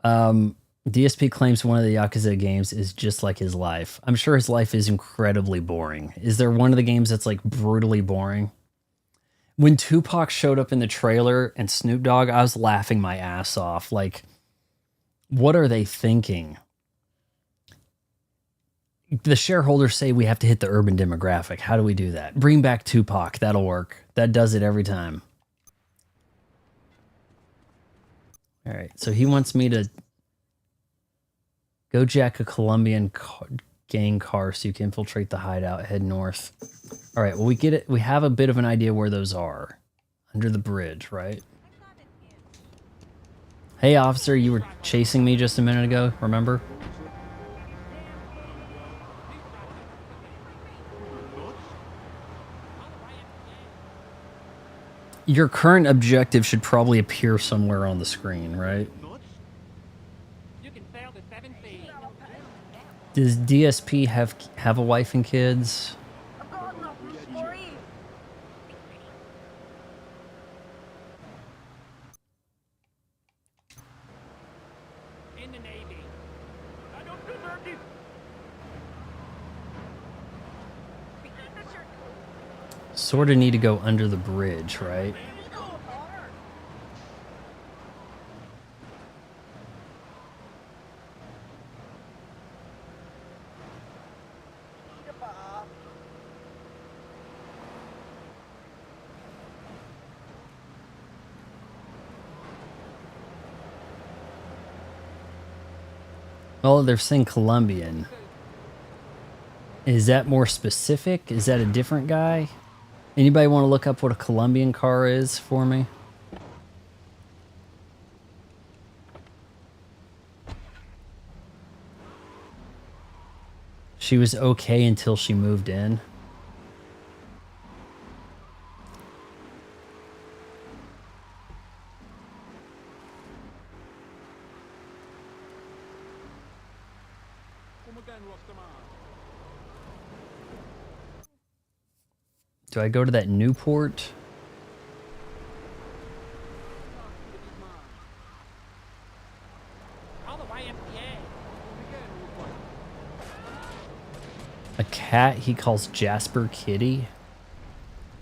DSP claims one of the Yakuza games is just like his life. I'm sure his life is incredibly boring. Is there one of the games that's like brutally boring? When Tupac showed up in the trailer and Snoop Dogg, I was laughing my ass off. Like, what are they thinking? The shareholders say we have to hit the urban demographic. How do we do that? Bring back Tupac. That'll work. That does it every time. All right. So he wants me to go jack a Colombian gang car so you can infiltrate the hideout, head north. All right. Well, we get it. We have a bit of an idea where those are. Under the bridge, right? Hey, officer, you were chasing me just a minute ago, remember? Your current objective should probably appear somewhere on the screen, right? You can fail to 7 feet. Does DSP have a wife and kids? In the Navy. I don't deserve you. Sort of need to go under the bridge, right? Oh, they're saying Colombian. Is that more specific? Is that a different guy? Anybody want to look up what a Colombian car is for me? She was okay until she moved in. Do I go to that Newport? A cat he calls Jasper Kitty?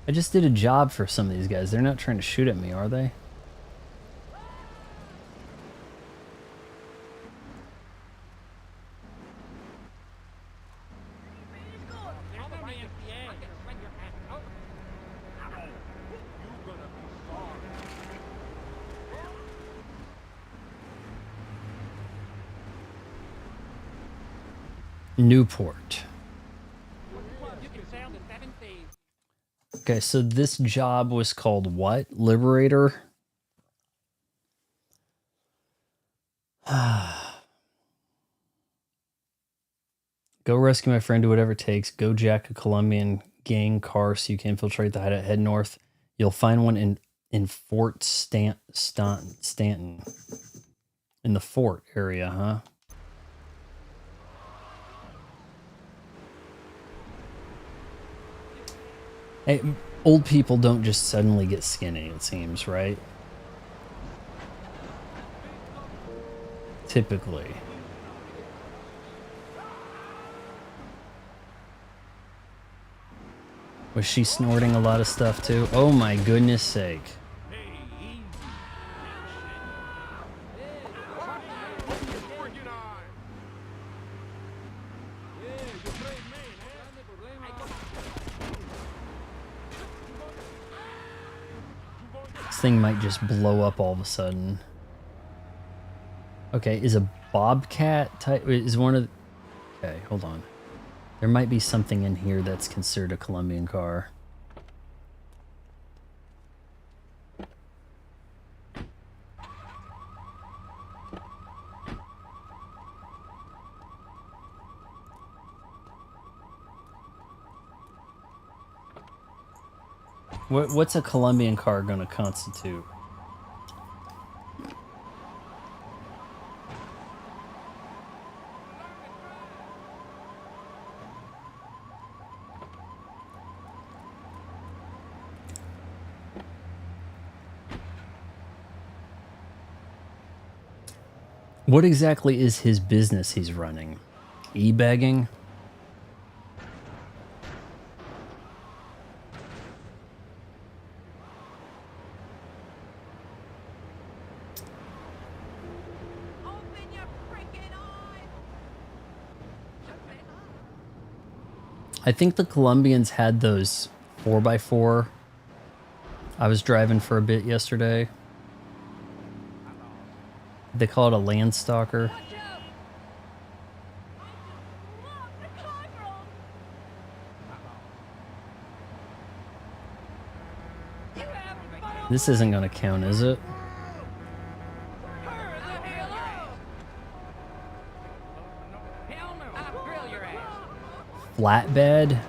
I just did a job for some of these guys. They're not trying to shoot at me, are they? Newport. Okay, so this job was called what? Liberator? Go rescue my friend, do whatever it takes. Go jack a Colombian gang car so you can infiltrate the hideout. Head north. You'll find one in Fort Stanton. In the fort area, huh? Hey, old people don't just suddenly get skinny, it seems, right? Typically. Was she snorting a lot of stuff too? Oh my goodness sake. This thing might just blow up all of a sudden. Okay, is a Bobcat type, is one of, okay, hold on. There might be something in here that's considered a Colombian car. What's a Colombian car going to constitute? What exactly is his business he's running? E-begging? I think the Colombians had those 4x4. I was driving for a bit yesterday. They call it a Landstalker. This isn't going to count, is it? Flatbed?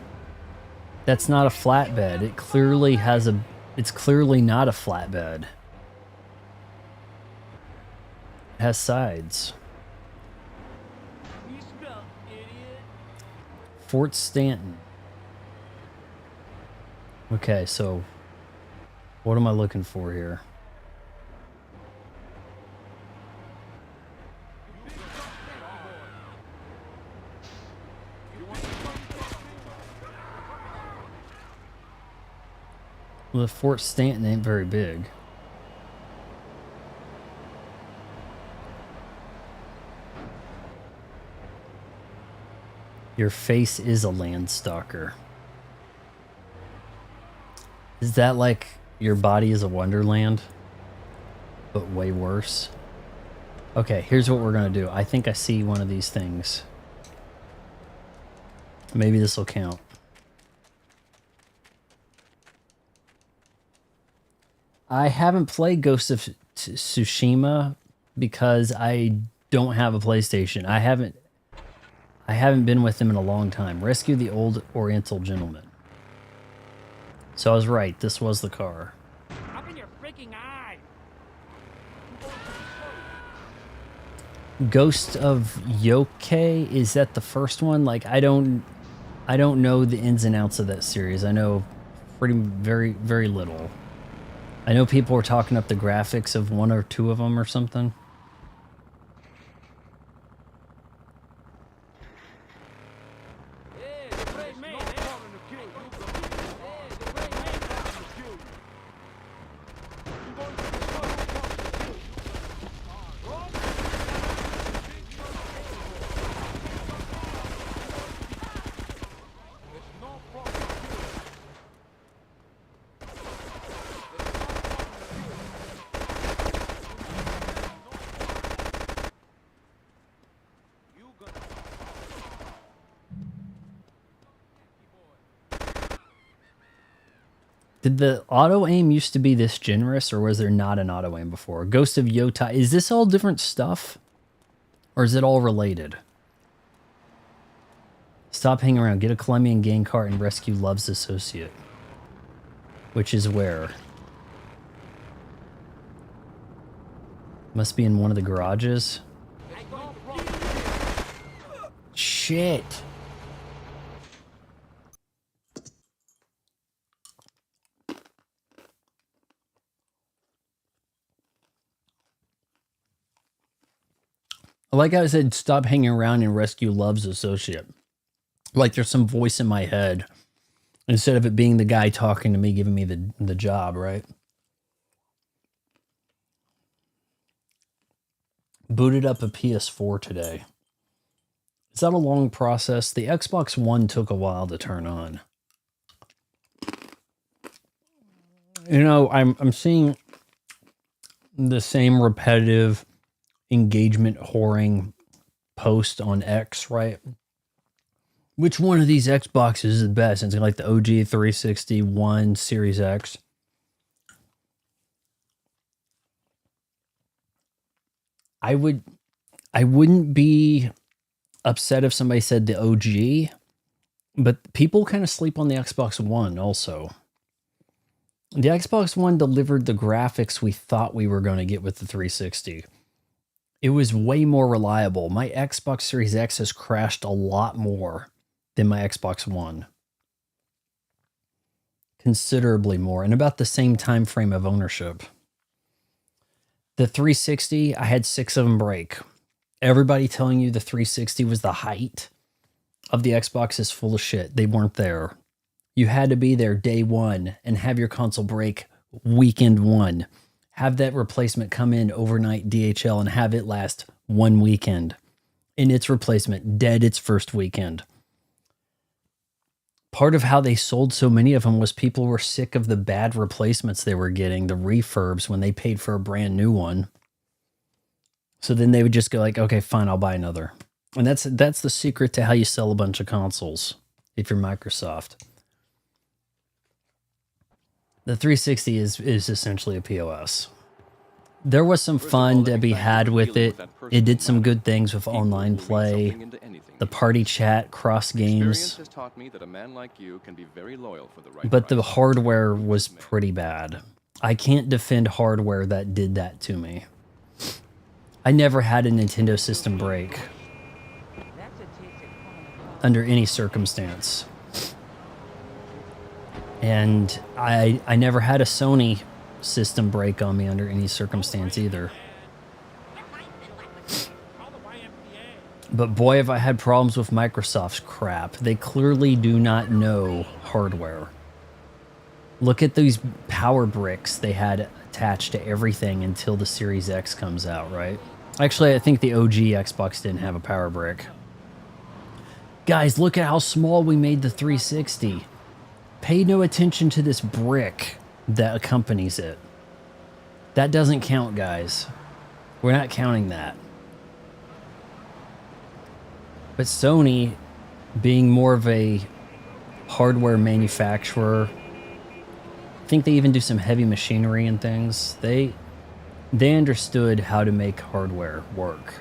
That's not a flatbed. It clearly has a... It's clearly not a flatbed. It has sides. Fort Stanton. Okay, so... What am I looking for here? Well, the Fort Stanton ain't very big. Your face is a Landstalker. Is that like your body is a Wonderland? But way worse? Okay, here's what we're gonna do. I think I see one of these things. Maybe this will count. I haven't played Ghost of Tsushima because I don't have a PlayStation. I haven't been with them in a long time. Rescue the old Oriental gentleman. So I was right. This was the car. Up in your freaking eye. Ghost of Yokai, is that the first one? Like I don't know the ins and outs of that series. I know very little. I know people were talking up the graphics of 1 or 2 of them or something. Did the auto aim used to be this generous, or was there not an auto aim before? Ghost of Yotai, is this all different stuff? Or is it all related? Stop hanging around, get a Colombian gang cart and rescue Love's associate. Which is where? Must be in one of the garages. Shit. Like I said, stop hanging around and rescue Love's associate. Like there's some voice in my head instead of it being the guy talking to me, giving me the job, right? Booted up a PS4 today. Is that a long process? The Xbox One took a while to turn on. You know, I'm seeing the same repetitive engagement whoring post on X, right? Which one of these Xboxes is the best? It's like the OG 360 One Series X. I wouldn't be upset if somebody said the OG, but people kind of sleep on the Xbox One also. The Xbox One delivered the graphics we thought we were going to get with the 360. It was way more reliable. My Xbox Series X has crashed a lot more than my Xbox One. Considerably more, and about the same time frame of ownership. The 360, I had 6 of them break. Everybody telling you the 360 was the height of the Xbox is full of shit. They weren't there. You had to be there day one and have your console break weekend one. Have that replacement come in overnight DHL and have it last 1 weekend. And its replacement dead its first weekend. Part of how they sold so many of them was people were sick of the bad replacements they were getting, the refurbs, when they paid for a brand new one. So then they would just go like, okay, fine, I'll buy another. And that's the secret to how you sell a bunch of consoles if you're Microsoft. The 360 is essentially a POS. There was some fun to be had with it. It did some good things with online play, the party chat, cross games. But the hardware was pretty bad. I can't defend hardware that did that to me. I never had a Nintendo system break under any circumstance. And I never had a Sony system break on me under any circumstance either. But boy, have I had problems with Microsoft's crap. They clearly do not know hardware. Look at these power bricks they had attached to everything until the Series X comes out, right? Actually, I think the OG Xbox didn't have a power brick. Guys, look at how small we made the 360. Pay no attention to this brick that accompanies it. That doesn't count, guys. We're not counting that. But Sony, being more of a hardware manufacturer, I think they even do some heavy machinery and things. They understood how to make hardware work.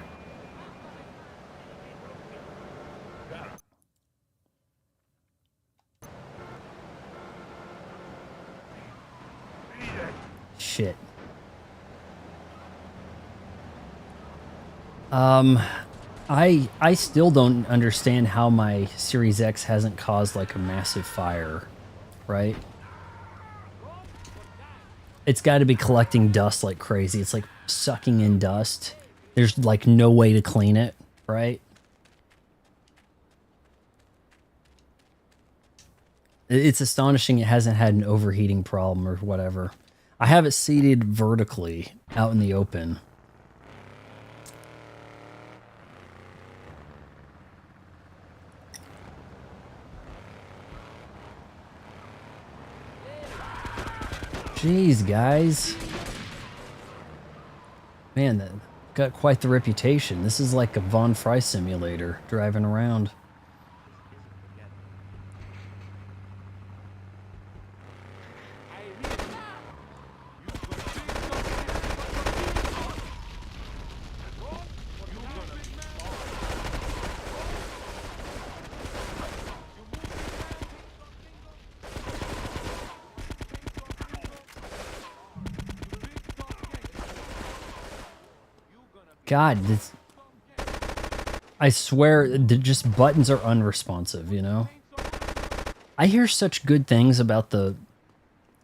Shit. I still don't understand how my Series X hasn't caused like a massive fire, right? It's got to be collecting dust like crazy. It's like sucking in dust. There's like no way to clean it, right? It's astonishing it hasn't had an overheating problem or whatever. I have it seated vertically out in the open. Jeez, guys. Man, that got quite the reputation. This is like a Von Fry simulator driving around. God, this, I swear, just buttons are unresponsive, you know? I hear such good things about the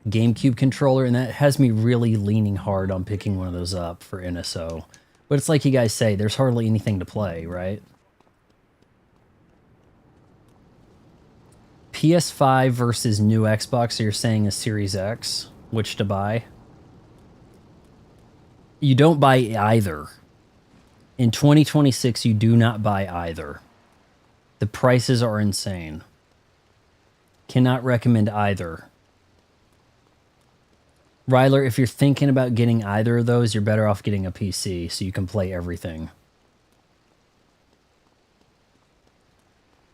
GameCube controller, and that has me really leaning hard on picking one of those up for NSO. But it's like you guys say, there's hardly anything to play, right? PS5 versus new Xbox, so you're saying a Series X, which to buy? You don't buy either. In 2026, you do not buy either. The prices are insane. Cannot recommend either. Ryler, if you're thinking about getting either of those, you're better off getting a PC so you can play everything.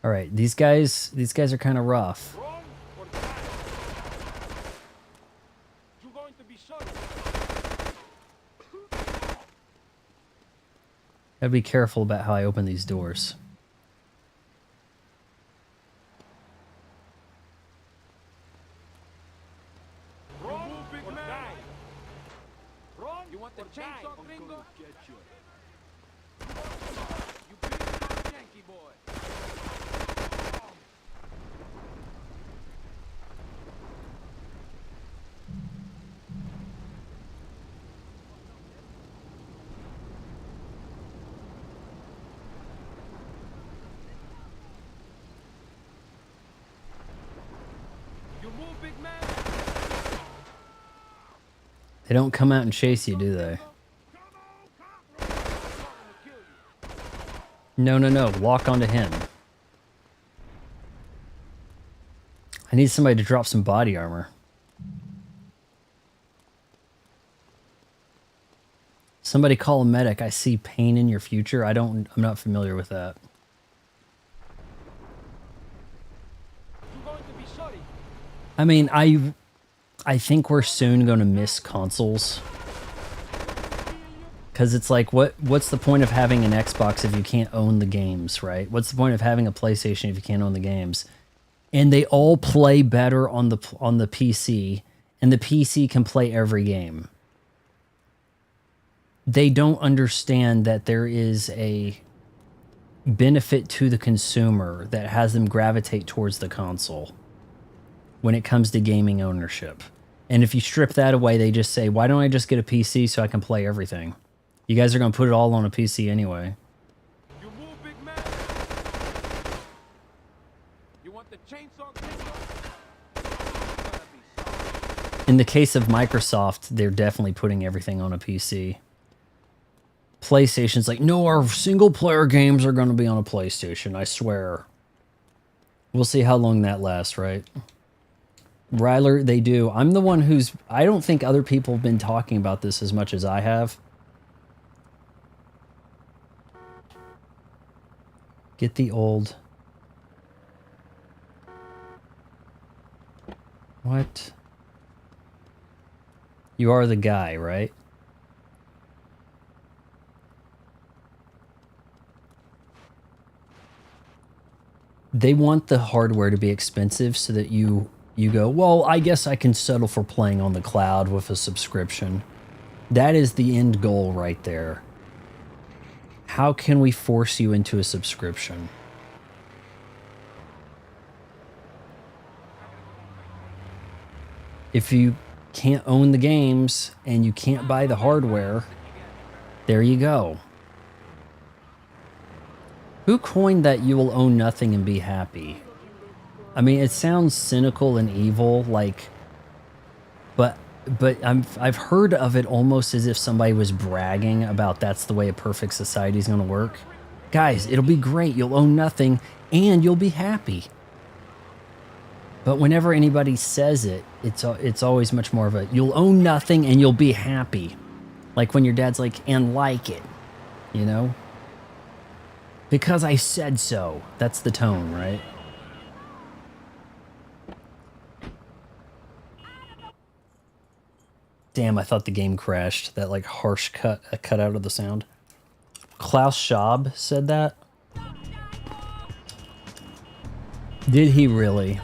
All right, these guys are kind of rough. Gotta be careful about how I open these doors. You want the chainsaw, gringo? You big Yankee boy. They don't come out and chase you, do they? No, no, no. Walk onto him. I need somebody to drop some body armor. Somebody call a medic. I see pain in your future. I'm not familiar with that. I mean, I think we're soon going to miss consoles. Because it's like, what's the point of having an Xbox if you can't own the games, right? What's the point of having a PlayStation if you can't own the games? And they all play better on the PC, and the PC can play every game. They don't understand that there is a benefit to the consumer that has them gravitate towards the console when it comes to gaming ownership. And if you strip that away, they just say, why don't I just get a PC so I can play everything? You guys are going to put it all on a PC anyway. You move, big man. You want the chainsaw, gringo? In the case of Microsoft, they're definitely putting everything on a PC. PlayStation's like, no, our single-player games are going to be on a PlayStation, I swear. We'll see how long that lasts, right? Ryler, they do. I'm the one who's... I don't think other people have been talking about this as much as I have. Get the old... What? You are the guy, right? They want the hardware to be expensive so that you go, well, I guess I can settle for playing on the cloud with a subscription. That is the end goal right there. How can we force you into a subscription? If you can't own the games and you can't buy the hardware, there you go. Who coined that you will own nothing and be happy? I mean, it sounds cynical and evil, like, but I've heard of it almost as if somebody was bragging about that's the way a perfect society is going to work. Guys, it'll be great. You'll own nothing and you'll be happy. But whenever anybody says it, it's always much more of a, you'll own nothing and you'll be happy. Like when your dad's like, and like it, you know? Because I said so. That's the tone, right? Damn, I thought the game crashed. That like harsh cut out of the sound. Klaus Schwab said that? Did he really?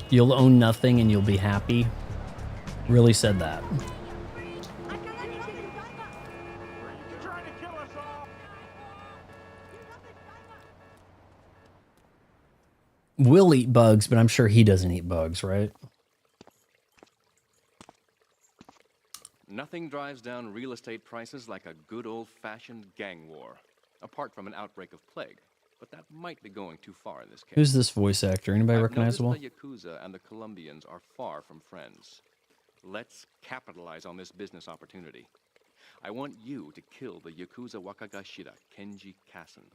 You'll own nothing and you'll be happy? Really said that. We'll eat bugs, but I'm sure he doesn't eat bugs, right? Nothing drives down real estate prices like a good old-fashioned gang war, apart from an outbreak of plague. But that might be going too far in this case. Who's this voice actor? Anybody I've recognizable? noticed the Yakuza and the Colombians are far from friends. Let's capitalize on this business opportunity. I want you to kill the Yakuza Wakagashira, Kenji Kassen.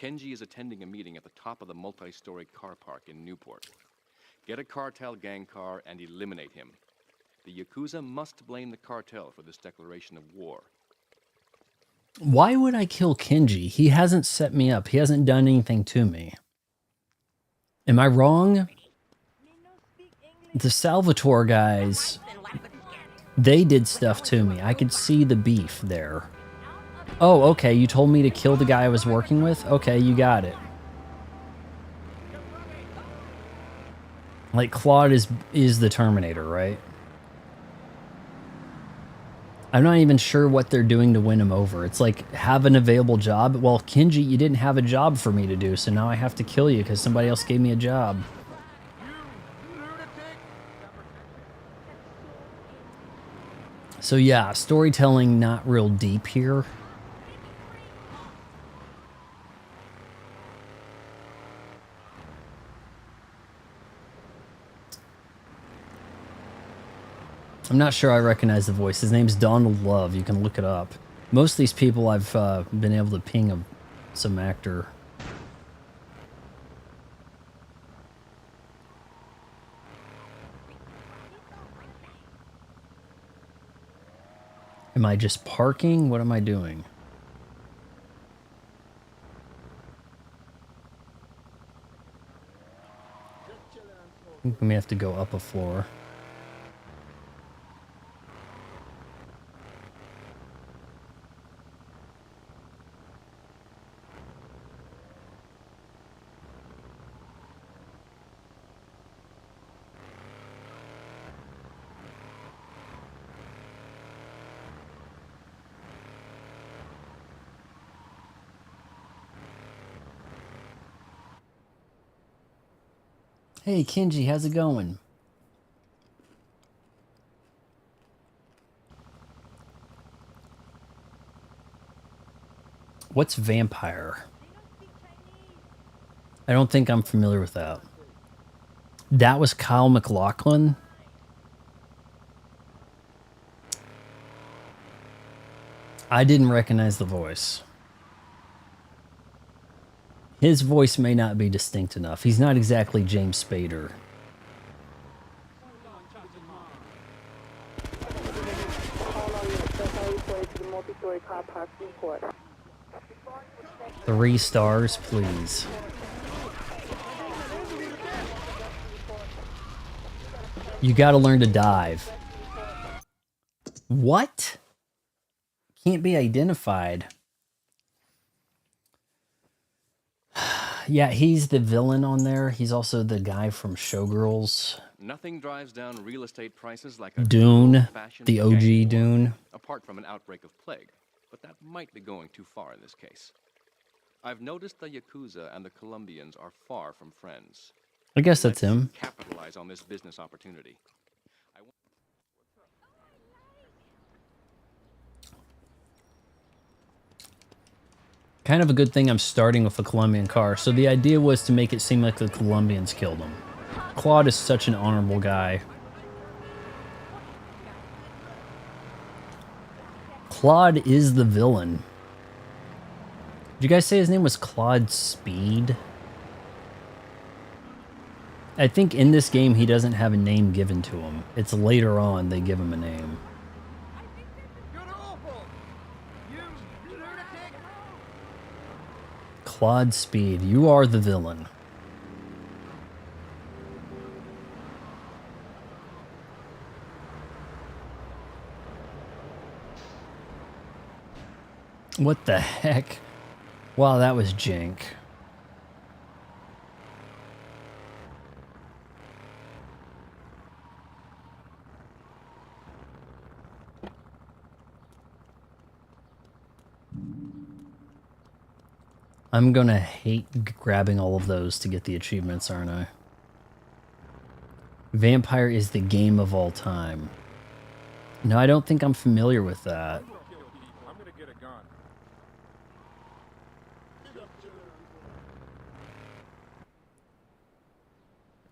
Kenji is attending a meeting at the top of the multi-story car park in Newport. Get a cartel gang car and eliminate him. The Yakuza must blame the cartel for this declaration of war. Why would I kill Kenji? He hasn't set me up. He hasn't done anything to me. Am I wrong? The Salvatore guys, they did stuff to me. I could see the beef there. Oh, okay, you told me to kill the guy I was working with? Okay, you got it. Like, Claude is the Terminator, right? I'm not even sure what they're doing to win him over. It's like, have an available job. Well, Kenji, you didn't have a job for me to do, so now I have to kill you because somebody else gave me a job. So yeah, storytelling not real deep here. I'm not sure I recognize the voice. His name's Donald Love. You can look it up. Most of these people I've been able to ping some actor. Am I just parking? What am I doing? I think we may have to go up a floor. Hey, Kenji, how's it going? What's vampire? I don't think I'm familiar with that. That was Kyle MacLachlan? I didn't recognize the voice. His voice may not be distinct enough. He's not exactly James Spader. Three stars, please. You gotta learn to dive. What? Can't be identified. Yeah, he's the villain on there. He's also the guy from Showgirls. Nothing drives down real estate prices like a Dune, the OG Dune. Apart from an outbreak of plague, but that might be going too far in this case. I've noticed the Yakuza and the Colombians are far from friends. I guess that's him. Capitalize on this business opportunity. Kind of a good thing I'm starting with a Colombian car. So the idea was to make it seem like the Colombians killed him. Claude is such an honorable guy. Claude is the villain. Did you guys say his name was Claude Speed? I think in this game he doesn't have a name given to him. It's later on they give him a name. Claude Speed, you are the villain. What the heck? Wow, that was jank. I'm gonna hate grabbing all of those to get the achievements, aren't I? Vampire is the game of all time. No, I don't think I'm familiar with that. I'm gonna get a gun.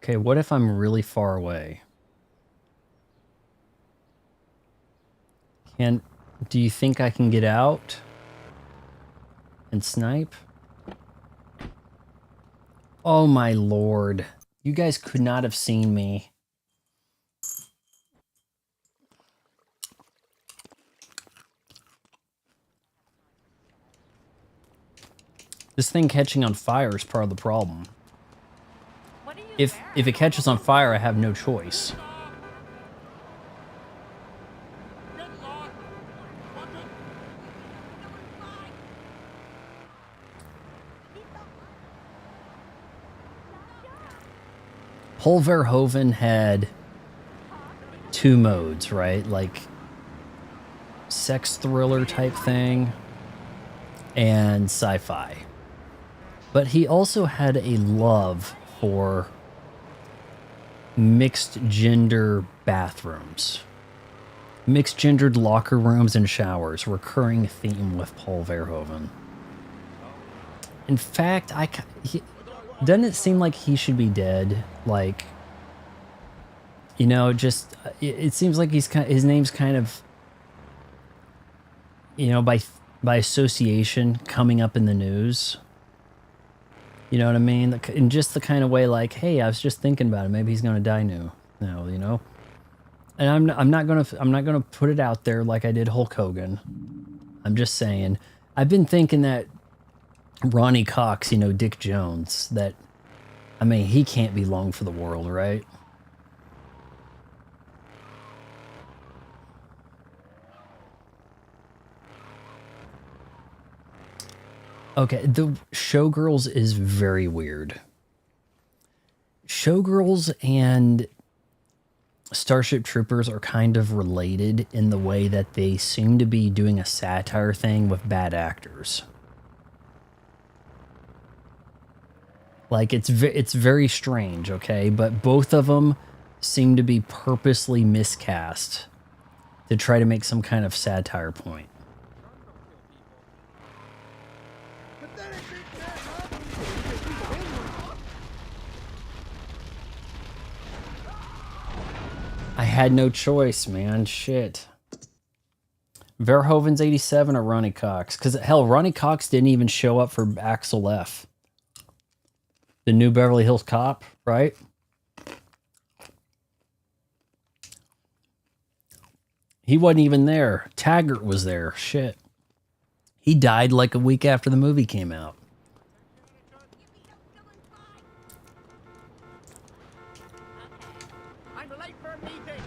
Okay, what if I'm really far away? Do you think I can get out and snipe? Oh my lord. You guys could not have seen me. This thing catching on fire is part of the problem. If it catches on fire, I have no choice. Paul Verhoeven had two modes, right? Like sex thriller type thing and sci-fi. But he also had a love for mixed gender bathrooms. Mixed gendered locker rooms and showers, recurring theme with Paul Verhoeven. In fact, doesn't it seem like he should be dead? Like, you know, just it seems like his name's kind of, you know, by association coming up in the news. You know what I mean? In just the kind of way, like, hey, I was just thinking about it. Maybe he's gonna die now, you know. And I'm not gonna put it out there like I did Hulk Hogan. I'm just saying. I've been thinking that Ronnie Cox, you know, Dick Jones, that, I mean, he can't be long for the world, right? Okay, the Showgirls is very weird. Showgirls and Starship Troopers are kind of related in the way that they seem to be doing a satire thing with bad actors. Like, it's very strange, okay? But both of them seem to be purposely miscast to try to make some kind of satire point. I had no choice, man. Shit. Verhoeven's 87 or Ronnie Cox? Because, hell, Ronnie Cox didn't even show up for Axel F. The new Beverly Hills Cop, right? He wasn't even there. Taggart was there. Shit. He died like a week after the movie came out. I'm late for a meeting.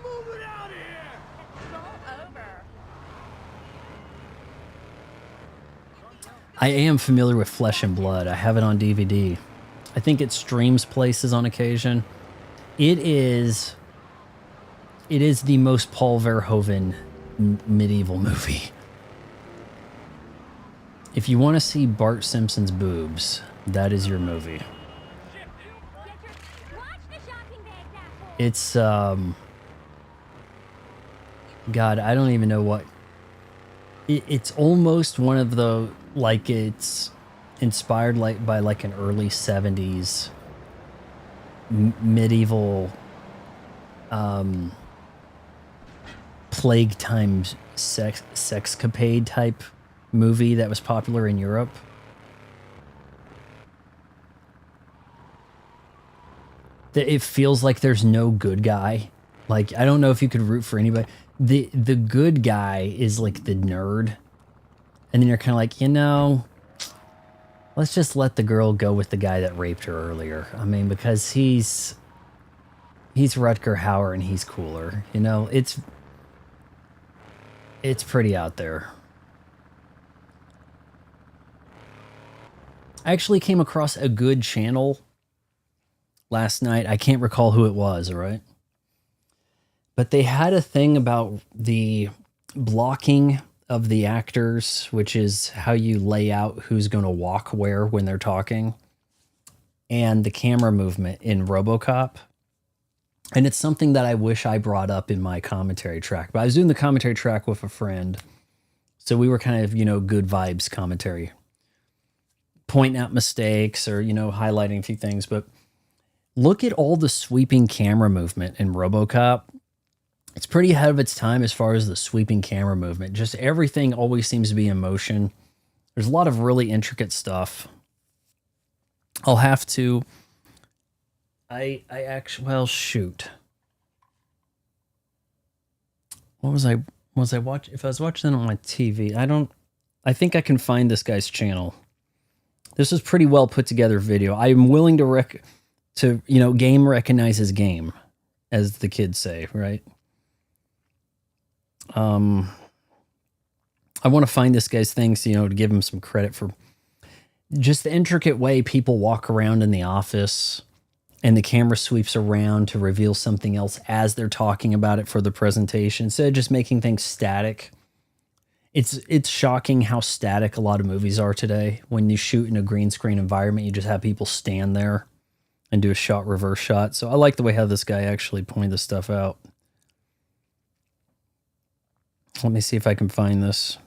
Move it out of here. It's all over. I am familiar with Flesh and Blood. I have it on DVD. I think it streams places on occasion. It is the most Paul Verhoeven medieval movie. If you want to see Bart Simpson's boobs, that is your movie. It's God, I don't even know what. It's almost one of like it's inspired by like an early 70s medieval plague times sexcapade type movie that was popular in Europe. That it feels like there's no good guy. Like, I don't know if you could root for anybody. The good guy is like the nerd. And then you're kind of like, you know, let's just let the girl go with the guy that raped her earlier. I mean, because he's Rutger Hauer and he's cooler. You know, it's pretty out there. I actually came across a good channel last night. I can't recall who it was, all right? But they had a thing about the blocking of the actors, which is how you lay out who's going to walk where when they're talking, and the camera movement in RoboCop. And it's something that I wish I brought up in my commentary track. But I was doing the commentary track with a friend, so we were kind of, you know, good vibes commentary, pointing out mistakes or, you know, highlighting a few things. But look at all the sweeping camera movement in RoboCop. It's pretty ahead of its time as far as the sweeping camera movement. Just everything always seems to be in motion. There's a lot of really intricate stuff. I'll have to... I actually... Well, shoot. What was I watching? If I was watching it on my TV, I think I can find this guy's channel. This is pretty well put together video. I am willing to you know, game recognizes game, as the kids say, right? I want to find this guy's things, you know, to give him some credit for just the intricate way people walk around in the office and the camera sweeps around to reveal something else as they're talking about it for the presentation, instead of just making things static. It's shocking how static a lot of movies are today. When you shoot in a green screen environment, you just have people stand there and do a shot reverse shot. So I like the way how this guy actually pointed this stuff out. Let me see if I can find this.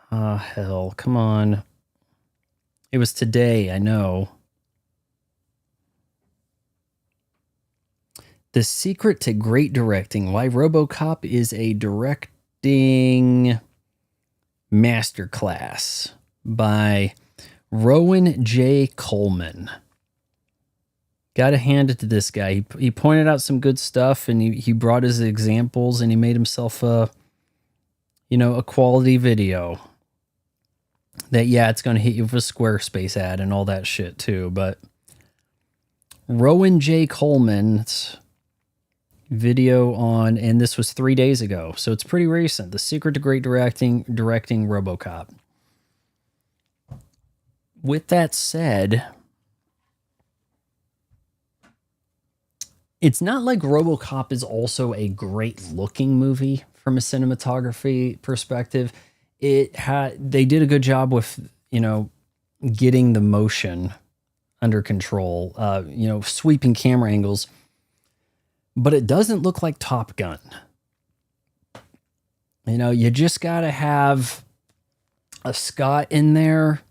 Ah, hell, come on. It was today, I know. The Secret to Great Directing. Why RoboCop is a directing masterclass by Rowan J. Coleman. Got to hand it to this guy. He pointed out some good stuff, and he brought his examples, and he made himself a quality video. That, yeah, it's going to hit you with a Squarespace ad and all that shit too. But Rowan J. Coleman's video on, and this was 3 days ago, so it's pretty recent. The Secret to Great Directing RoboCop. With that said, it's not like RoboCop is also a great looking movie from a cinematography perspective. They did a good job with, you know, getting the motion under control, sweeping camera angles, but it doesn't look like Top Gun. You know, you just got to have a Scott in there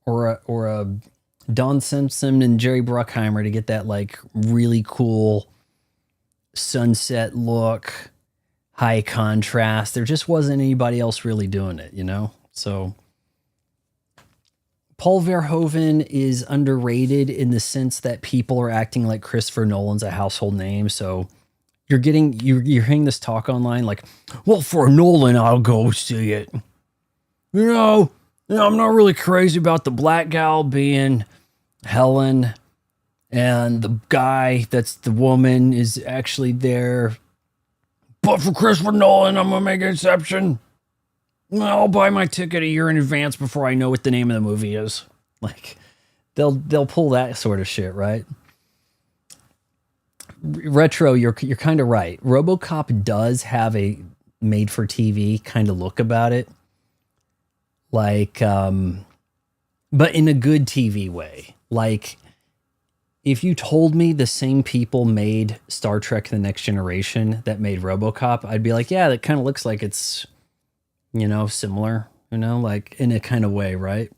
or a Don Simpson and Jerry Bruckheimer to get that like really cool sunset look, high contrast. There just wasn't anybody else really doing it, you know? So Paul Verhoeven is underrated in the sense that people are acting like Christopher Nolan's a household name. So you're hearing this talk online like, well, for Nolan, I'll go see it. You know, I'm not really crazy about the black gal being Helen, and the guy that's the woman is actually there. But for Christopher Nolan, I'm going to make an exception. I'll buy my ticket a year in advance before I know what the name of the movie is. Like, they'll pull that sort of shit, right? Retro, you're kind of right. RoboCop does have a made-for-TV kind of look about it. Like, but in a good TV way. Like, if you told me the same people made Star Trek The Next Generation that made RoboCop, I'd be like, yeah, that kind of looks like it's, similar, like in a kind of way, right?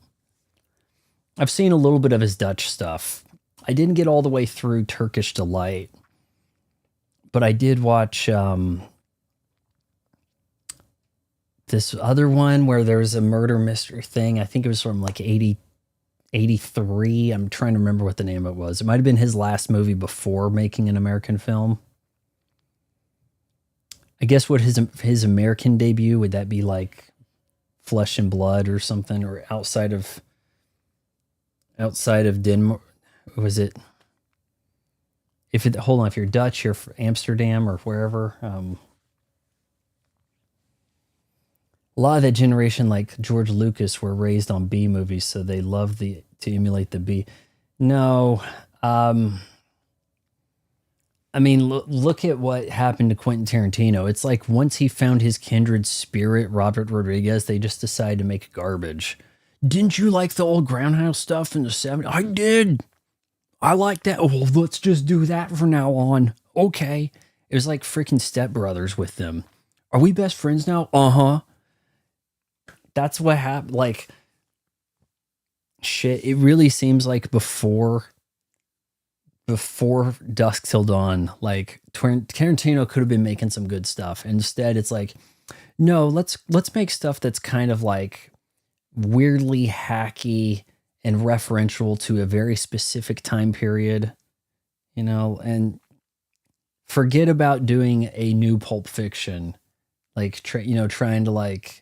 I've seen a little bit of his Dutch stuff. I didn't get all the way through Turkish Delight, but I did watch this other one where there was a murder mystery thing. I think it was from like 83. I'm trying to remember what the name of it was. It might have been his last movie before making an American film. I guess what his American debut, would that be like Flesh and Blood or something, or outside of Denmark? Was it? If you're Dutch, you're from Amsterdam or wherever. A lot of that generation, like George Lucas, were raised on B movies, so they love to emulate the B. No, I mean, look at what happened to Quentin Tarantino. It's like once he found his kindred spirit, Robert Rodriguez, they just decided to make garbage. Didn't you like the old Groundhouse stuff in the 70s? I did. I like that. Oh, well, let's just do that from now on. Okay. It was like freaking Step Brothers with them. Are we best friends now? Uh-huh. That's what happened. Like, shit, it really seems like before Dusk Till Dawn, like Tarantino could have been making some good stuff. Instead, it's like, no, let's make stuff that's kind of like weirdly hacky and referential to a very specific time period, and forget about doing a new Pulp Fiction, like, trying to like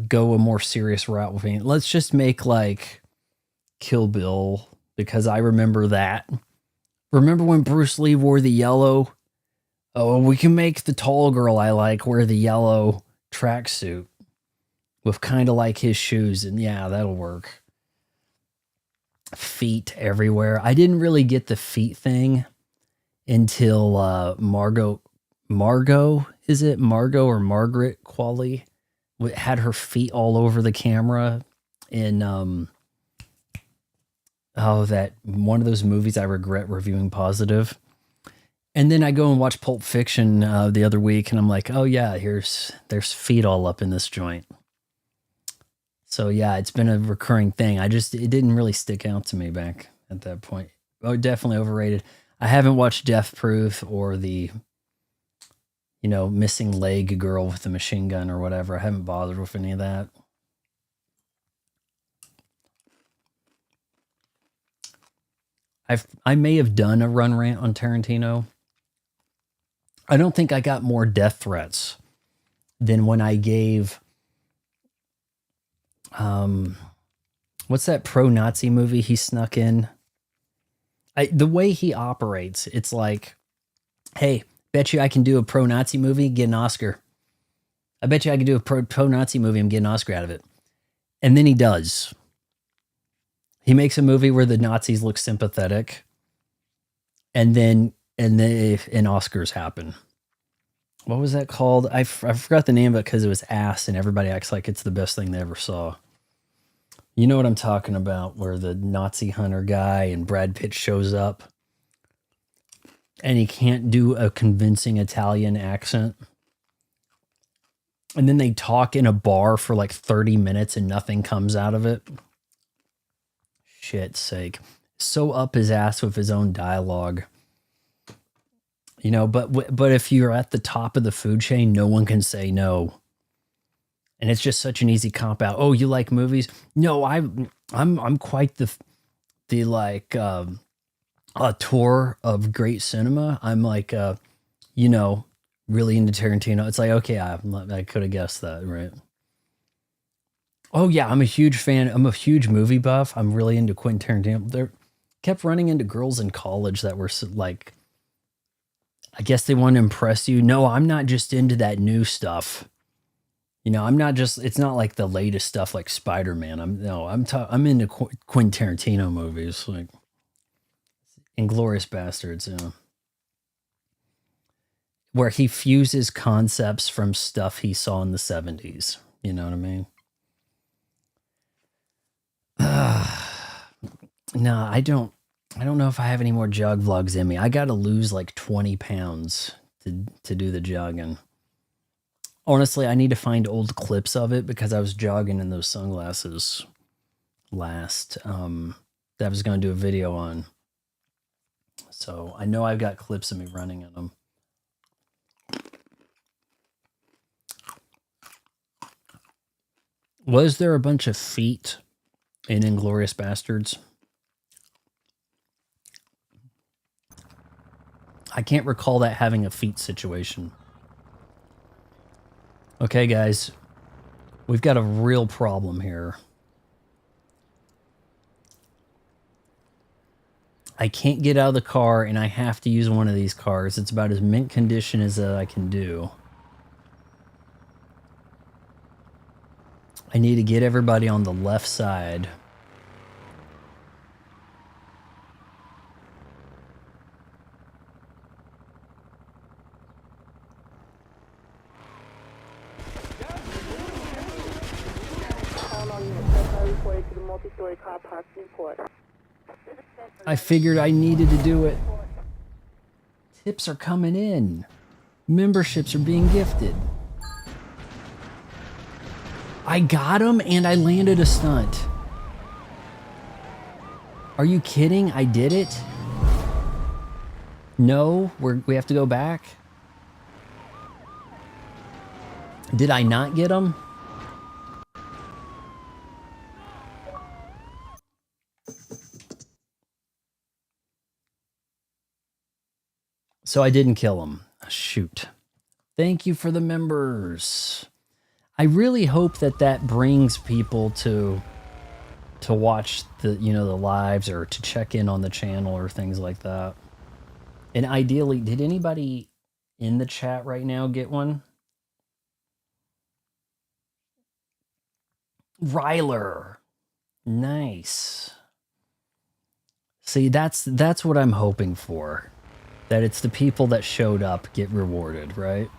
go a more serious route with it. Let's just make like Kill Bill, because I remember that. Remember when Bruce Lee wore the yellow? Oh, we can make the tall girl I like wear the yellow tracksuit with kind of like his shoes, and yeah, that'll work. Feet everywhere. I didn't really get the feet thing until Margot, is it Margot or Margaret Qualley had her feet all over the camera in that one of those movies I regret reviewing positive. And then I go and watch Pulp Fiction the other week, and I'm like, oh yeah, there's feet all up in this joint. So yeah, it's been a recurring thing. It didn't really stick out to me back at that point. Oh, definitely overrated. I haven't watched Death Proof or the, missing leg girl with the machine gun or whatever. I haven't bothered with any of that. I may have done a run rant on Tarantino. I don't think I got more death threats than when I gave, what's that pro-Nazi movie he snuck in? The way he operates, it's like, hey, bet you I can do a pro-Nazi movie, get an Oscar. I bet you I can do a pro-Nazi movie and get an Oscar out of it. And then he does. He makes a movie where the Nazis look sympathetic, and then Oscars happen. What was that called? I forgot the name of it because it was ass, and everybody acts like it's the best thing they ever saw. You know what I'm talking about, where the Nazi hunter guy and Brad Pitt shows up, and he can't do a convincing Italian accent. And then they talk in a bar for like 30 minutes and nothing comes out of it. Shit's sake. So up his ass with his own dialogue. But if you're at the top of the food chain, no one can say no. And it's just such an easy cop out. Oh, you like movies? No, I'm quite the like auteur of great cinema. I'm like really into Tarantino. It's like, okay, I could have guessed that, right? Oh yeah, I'm a huge fan. I'm a huge movie buff. I'm really into Quentin Tarantino. They kept running into girls in college that were like, I guess they want to impress you. No, I'm not just into that new stuff. I'm not just, it's not like the latest stuff like Spider-Man. I'm into Quentin Tarantino movies, like Inglourious Bastards, where he fuses concepts from stuff he saw in the 70s. You know what I mean? No, I don't. I don't know if I have any more jug vlogs in me. I got to lose like 20 pounds to do the jugging. Honestly, I need to find old clips of it because I was jogging in those sunglasses last that I was going to do a video on. So I know I've got clips of me running in them. Was there a bunch of feet in Inglourious Bastards? I can't recall that having a feet situation. Okay, guys, we've got a real problem here. I can't get out of the car and I have to use one of these cars. It's about as mint condition as I can do. I need to get everybody on the left side. I figured I needed to do it. Tips are coming in. Memberships are being gifted. I got him and I landed a stunt. Are you kidding? I did it? No, we have to go back. Did I not get him? So I didn't kill him. Shoot. Thank you for the members. I really hope that that brings people to watch the, you know, the lives or to check in on the channel or things like that. And ideally, did anybody in the chat right now get one? Ryler. Nice. See, that's what I'm hoping for. That it's the people that showed up get rewarded, right?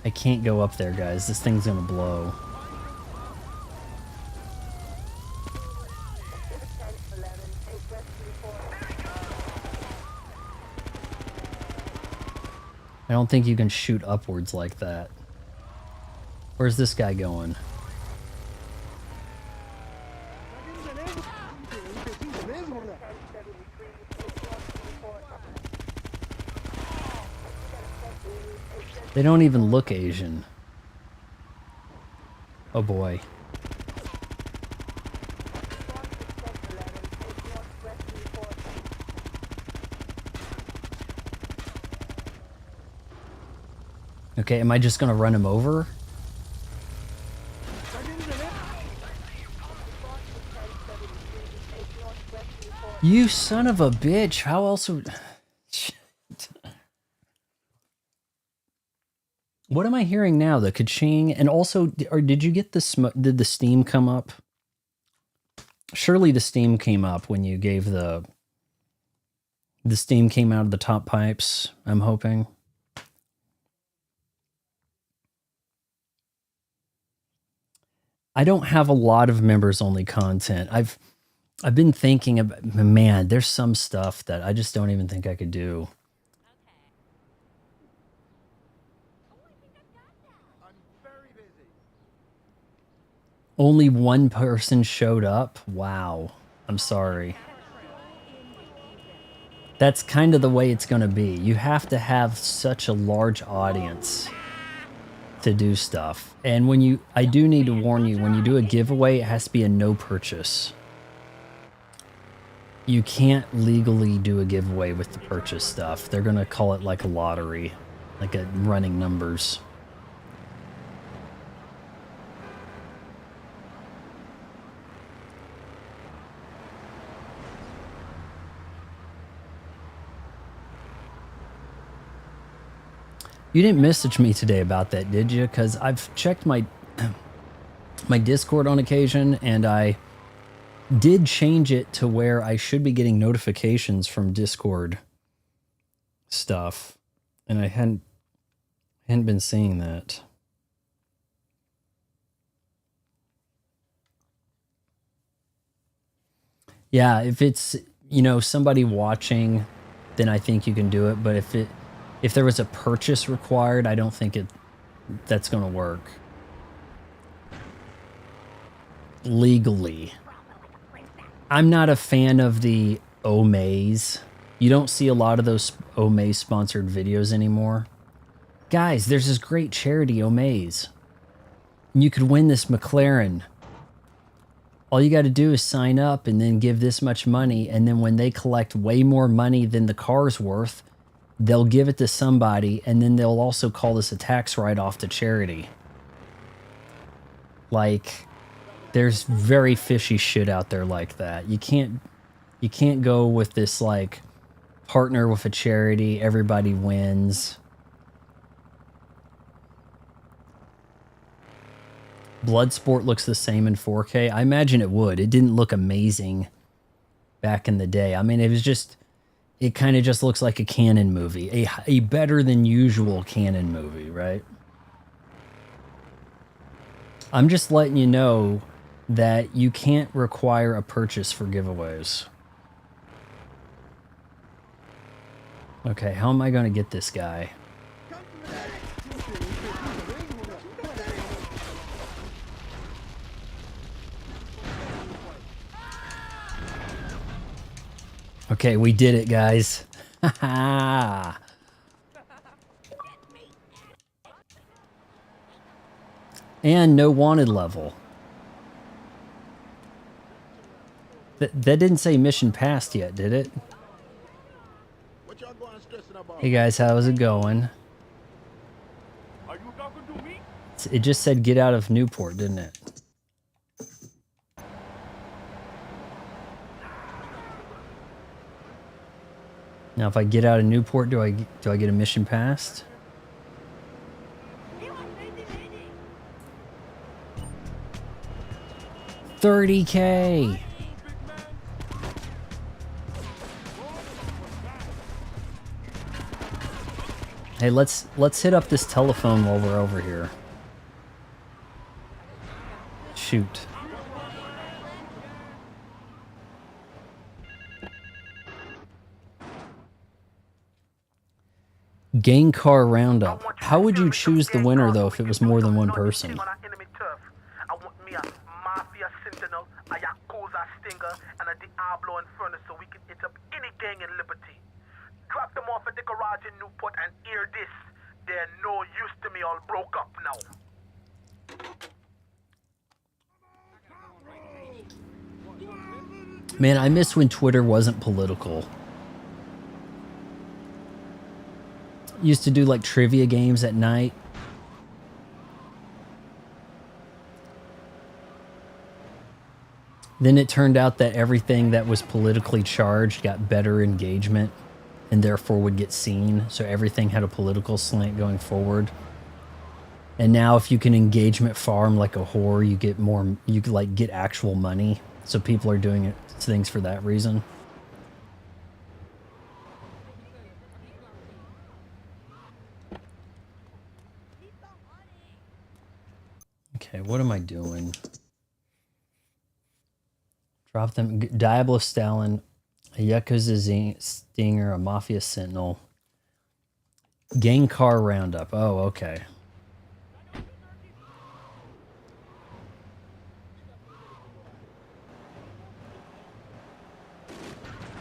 I can't go up there, guys. This thing's gonna blow. I don't think you can shoot upwards like that. Where's this guy going? They don't even look Asian. Oh boy. Okay, am I just gonna run him over? You son of a bitch. How else would... Shit. What am I hearing now? The ka-ching? And also, or did you get the smoke? Did the steam come up? Surely the steam came up when you gave the steam came out of the top pipes, I'm hoping. I don't have a lot of members only content. I've been thinking about, man, there's some stuff that I just don't even think I could do. Only one person showed up? Wow. I'm sorry. That's kind of the way it's going to be. You have to have such a large audience to do stuff. And when you, I do need to warn you, when you do a giveaway, it has to be a no purchase. You can't legally do a giveaway with the purchase stuff. They're going to call it like a lottery, like a running numbers. You didn't message me today about that, did you? Because I've checked my Discord on occasion, and I did change it to where I should be getting notifications from Discord stuff, and I hadn't hadn't been seeing that. Yeah, if it's, you know, somebody watching, then I think you can do it. But if there was a purchase required, I don't think that's going to work. Legally. I'm not a fan of the Omaze. You don't see a lot of those Omaze sponsored videos anymore. Guys, there's this great charity, Omaze. You could win this McLaren. All you got to do is sign up and then give this much money. And then when they collect way more money than the car's worth, they'll give it to somebody. And then they'll also call this a tax write-off to charity. Like, there's very fishy shit out there like that. You can't go with this, like, partner with a charity, everybody wins. Bloodsport looks the same in 4K. I imagine it would. It didn't look amazing back in the day. I mean, it kind of just looks like a Canon movie. A better than usual Canon movie, right? I'm just letting you know that you can't require a purchase for giveaways. Okay, how am I going to get this guy? Okay, we did it, guys. And no wanted level. That didn't say mission passed yet, did it? Hey guys, how's it going? It just said get out of Newport, didn't it? Now, if I get out of Newport, do I get a mission passed? $30K. Hey, let's hit up this telephone while we're over here. Shoot. Gang car roundup. How would you choose the winner though if it was more than one person? I want me a Mafia Sentinel, a Yakuza Stinger, and a Diablo Inferno so we can hit up any gang in Liberty. Drop them off at the garage in Newport and hear this. They're no use to me, all broke up now. Man, I miss when Twitter wasn't political. Used to do like trivia games at night. Then it turned out that everything that was politically charged got better engagement and therefore would get seen. So everything had a political slant going forward. And now if you can engagement farm like a whore, you get more, you could like get actual money. So people are doing it, things for that reason. Okay, what am I doing? Drop them. Diablo Stalin, a Yakuza Stinger, a Mafia Sentinel. Gang car roundup. Oh, okay.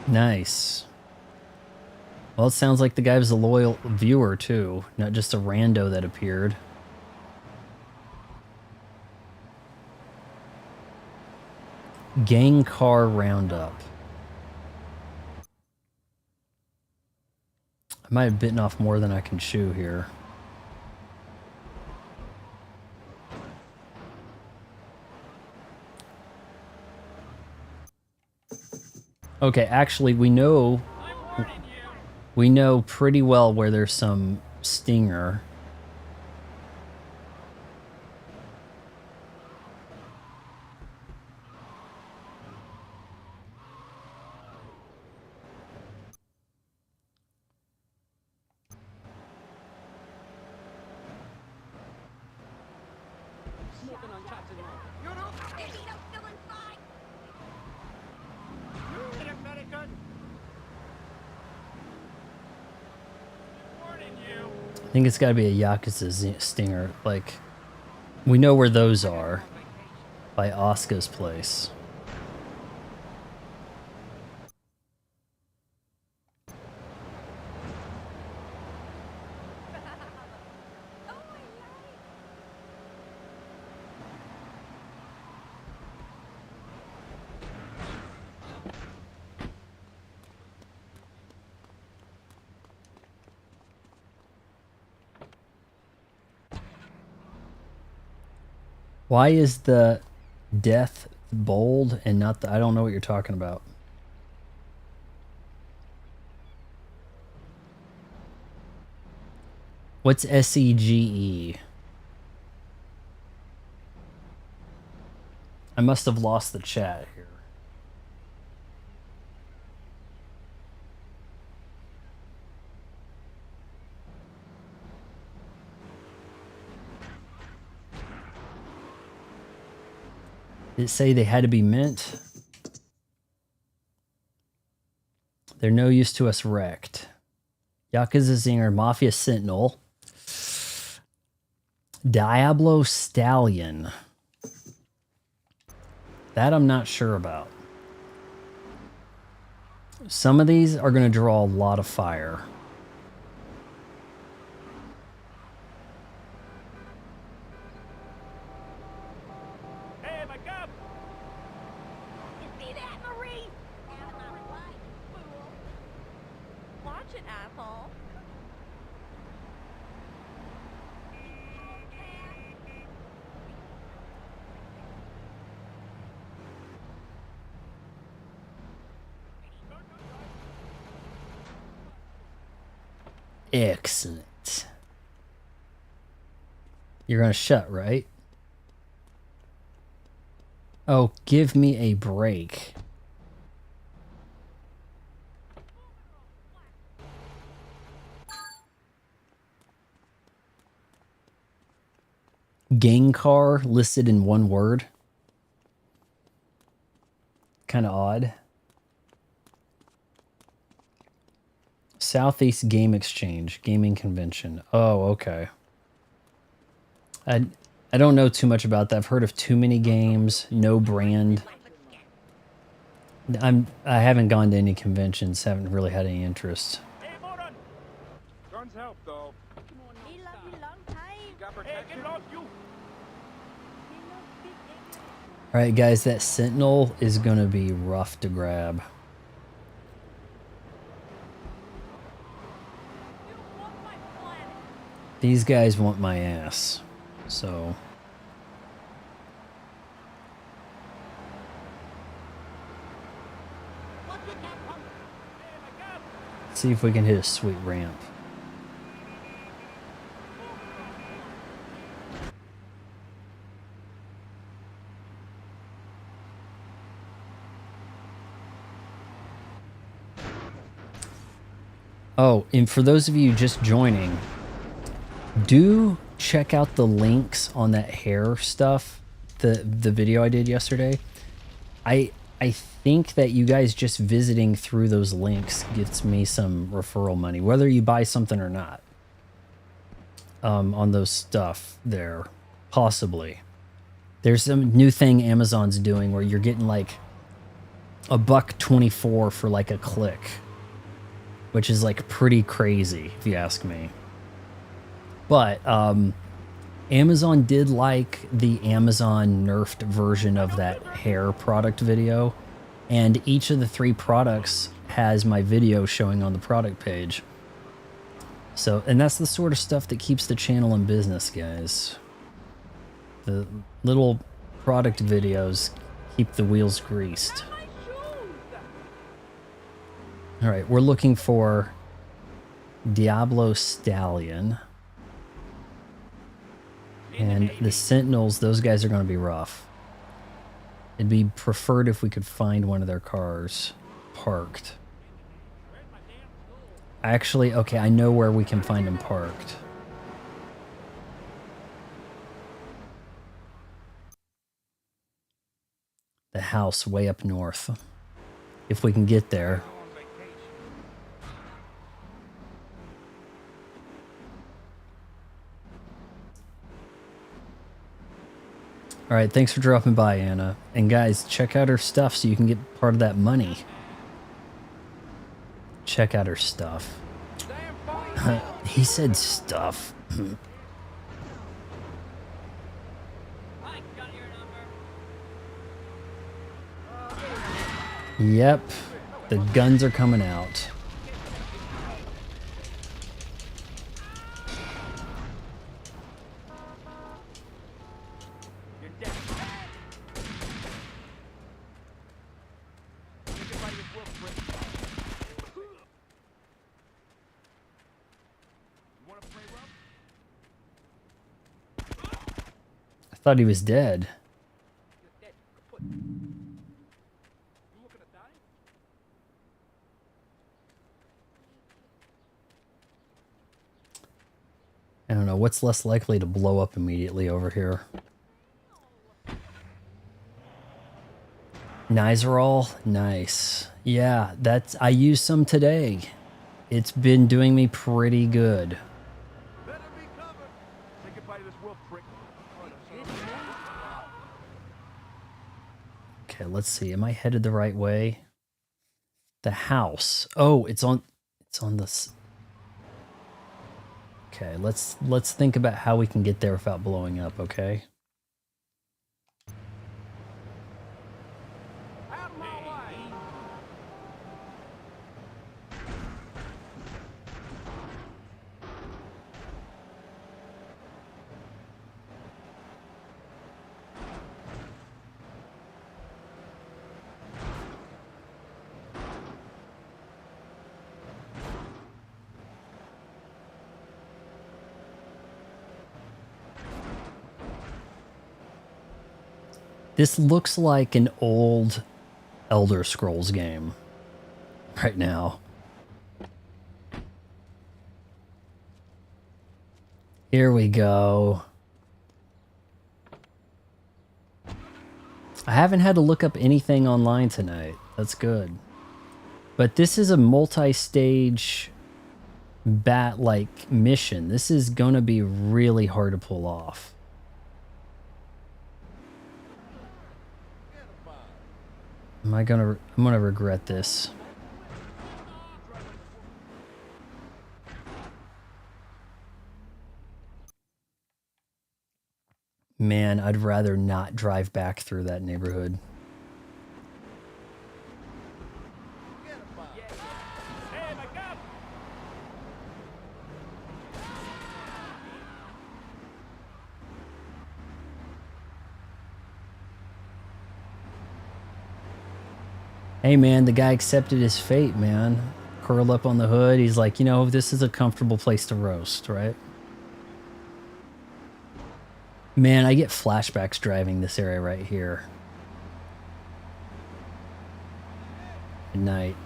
Nice. Well, it sounds like the guy was a loyal viewer too, not just a rando that appeared. Gang car roundup. I might have bitten off more than I can chew here. Okay, actually, we know pretty well where there's some stinger. I think it's got to be a Yakuza stinger. Like, we know where those are by Asuka's place. Why is the death bold and not the... I don't know what you're talking about. What's SEGE? I must have lost the chat here. Did it say they had to be mint? They're no use to us wrecked. Yakuza Zinger, Mafia Sentinel. Diablo Stallion. That I'm not sure about. Some of these are going to draw a lot of fire. Excellent. You're gonna shut, right? Oh, give me a break. Gengar listed in one word. Kind of odd. Southeast Game Exchange, gaming convention. Oh, okay. I don't know too much about that. I've heard of too many games, no brand. I haven't gone to any conventions, haven't really had any interest. Guns help, though. All right, guys, that Sentinel is gonna be rough to grab. These guys want my ass, so... see if we can hit a sweet ramp. Oh, and for those of you just joining, do check out the links on that hair stuff, the video I did yesterday. I think that you guys just visiting through those links gets me some referral money, whether you buy something or not. On those stuff there, possibly. There's some new thing Amazon's doing where you're getting like $1.24 for like a click, which is like pretty crazy if you ask me. But Amazon did like the Amazon nerfed version of that hair product video, and each of the 3 products has my video showing on the product page. So, and that's the sort of stuff that keeps the channel in business, guys. The little product videos keep the wheels greased. All right, we're looking for Diablo Stallion. And the Sentinels, those guys are going to be rough. It'd be preferred if we could find one of their cars parked. Actually, okay, I know where we can find them parked. The house way up north. If we can get there. All right, thanks for dropping by, Anna. And guys, check out her stuff so you can get part of that money. Check out her stuff. He said stuff. Yep, the guns are coming out. I thought he was dead. I don't know, what's less likely to blow up immediately over here? Nizoral? Nice. Yeah, I used some today. It's been doing me pretty good. Okay, let's see. Am I headed the right way? The house. Oh, it's on this. Okay, let's think about how we can get there without blowing up, okay? This looks like an old Elder Scrolls game right now. Here we go. I haven't had to look up anything online tonight. That's good. But this is a multi-stage bat-like mission. This is gonna be really hard to pull off. I'm gonna regret this. Man, I'd rather not drive back through that neighborhood. Hey man, the guy accepted his fate, man. Curled up on the hood. He's like, you know, this is a comfortable place to roast, right? Man, I get flashbacks driving this area right here. At night.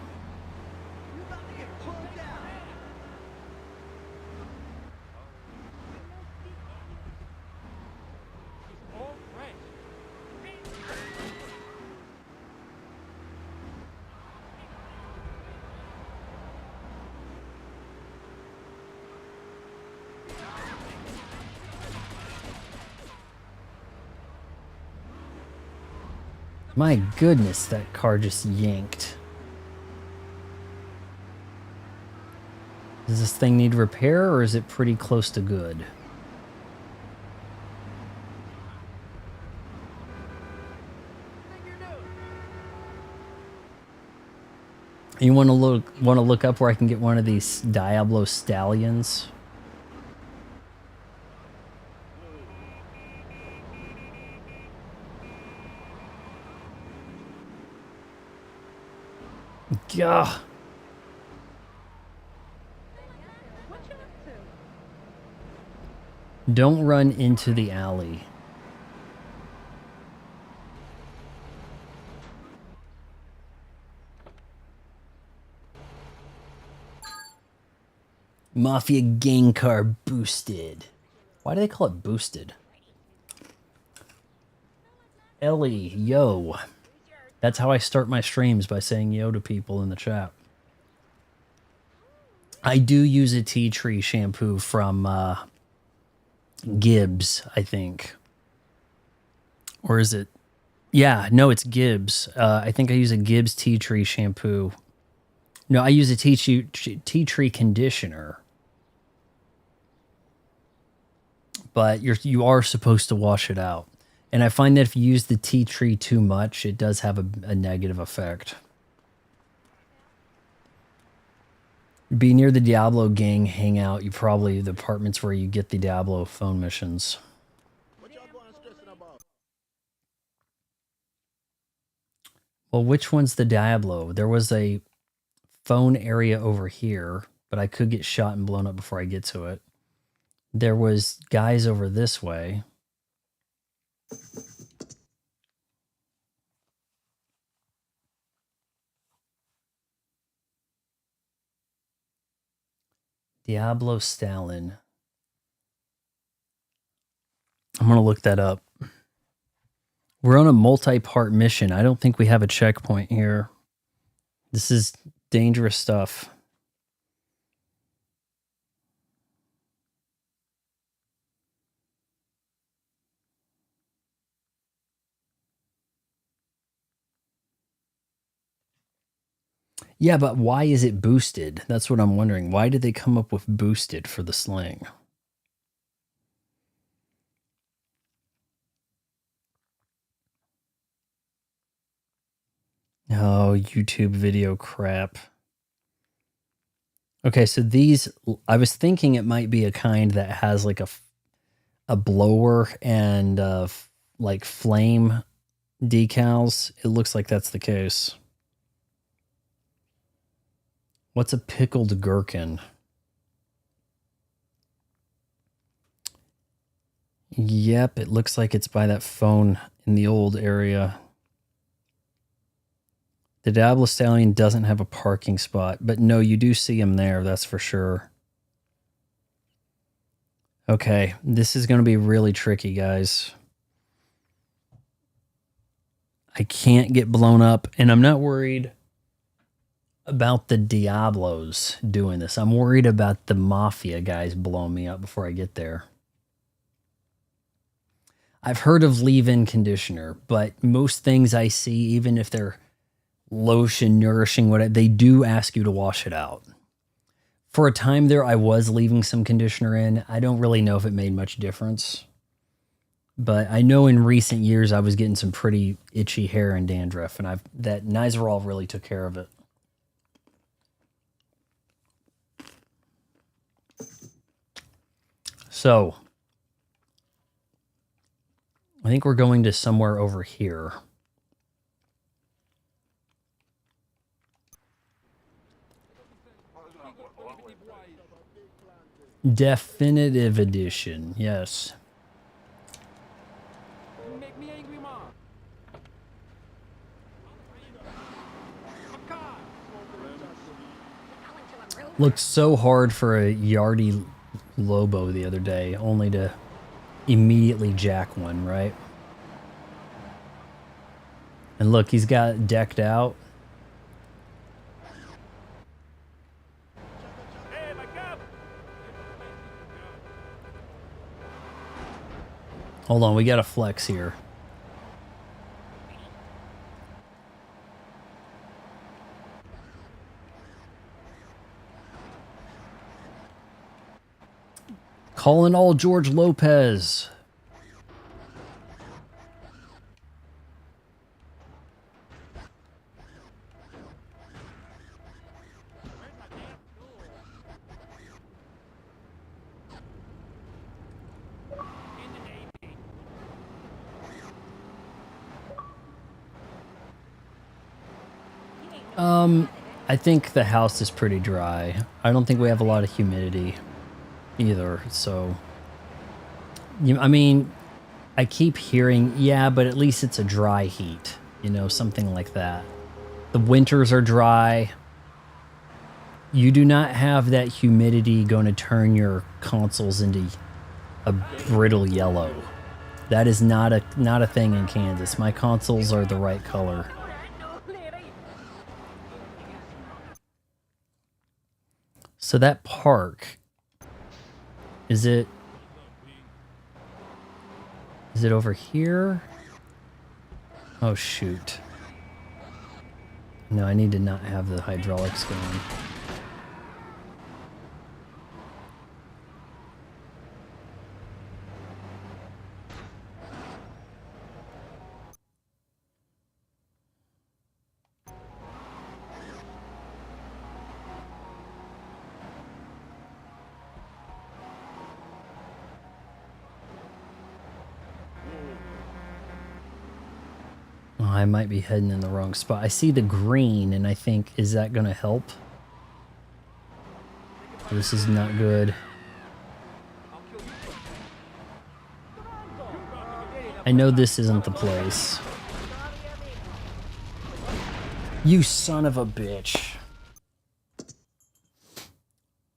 My goodness, that car just yanked. Does this thing need repair or is it pretty close to good? You want to look up where I can get one of these Diablo stallions? Gah. Don't run into the alley. Mafia gang car boosted. Why do they call it boosted? Ellie, yo. That's how I start my streams, by saying yo to people in the chat. I do use a tea tree shampoo from Gibbs, I think. Or is it? Yeah, no, it's Gibbs. I think I use a Gibbs tea tree shampoo. No, I use a tea tree conditioner. But you are supposed to wash it out. And I find that if you use the tea tree too much, it does have a negative effect. Be near the Diablo gang hangout. You probably the apartments where you get the Diablo phone missions. Well, which one's the Diablo? There was a phone area over here, but I could get shot and blown up before I get to it. There was guys over this way. Diablo Stalin. I'm going to look that up. We're on a multi-part mission. I don't think we have a checkpoint here. This is dangerous stuff. Yeah, but why is it boosted? That's what I'm wondering. Why did they come up with boosted for the sling? Oh, YouTube video crap. Okay, so these, I was thinking it might be a kind that has like a blower and like flame decals. It looks like that's the case. What's a pickled gherkin? Yep, it looks like it's by that phone in the old area. The Diablo Stallion doesn't have a parking spot, but no, you do see him there, that's for sure. Okay, this is going to be really tricky, guys. I can't get blown up, and I'm not worried about the Diablos doing this. I'm worried about the Mafia guys blowing me up before I get there. I've heard of leave-in conditioner, but most things I see, even if they're lotion, nourishing, whatever, they do ask you to wash it out. For a time there, I was leaving some conditioner in. I don't really know if it made much difference. But I know in recent years, I was getting some pretty itchy hair and dandruff, and that Nizoral really took care of it. So, I think we're going to somewhere over here. Definitive edition, yes. Make me angry, Mom. Looked so hard for a Yardy Lobo the other day, only to immediately jack one, right? And look, he's got decked out. Hold on, we got a flex here. Calling all George Lopez. I think the house is pretty dry. I don't think we have a lot of humidity either, so... I mean, I keep hearing, yeah, but at least it's a dry heat, you know, something like that. The winters are dry. You do not have that humidity going to turn your consoles into a brittle yellow. That is not a thing in Kansas. My consoles are the right color. So that park, is it over here? Oh shoot. No, I need to not have the hydraulics going. Oh, I might be heading in the wrong spot. I see the green and I think, is that going to help? This is not good. I know this isn't the place. You son of a bitch.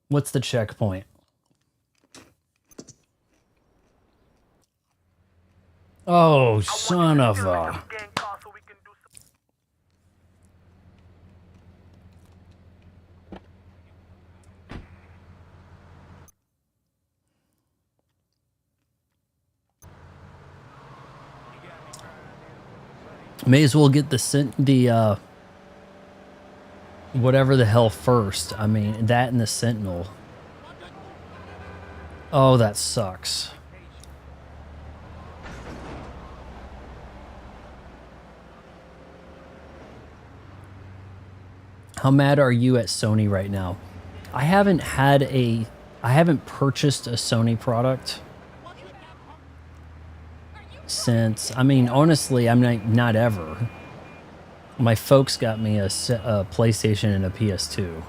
What's the checkpoint? Oh, son of a... May as well get the whatever the hell first. I mean, that and the Sentinel. Oh, that sucks. How mad are you at Sony right now? I haven't purchased a Sony product since, I mean, honestly, I'm not ever. My folks got me a PlayStation and a PS2.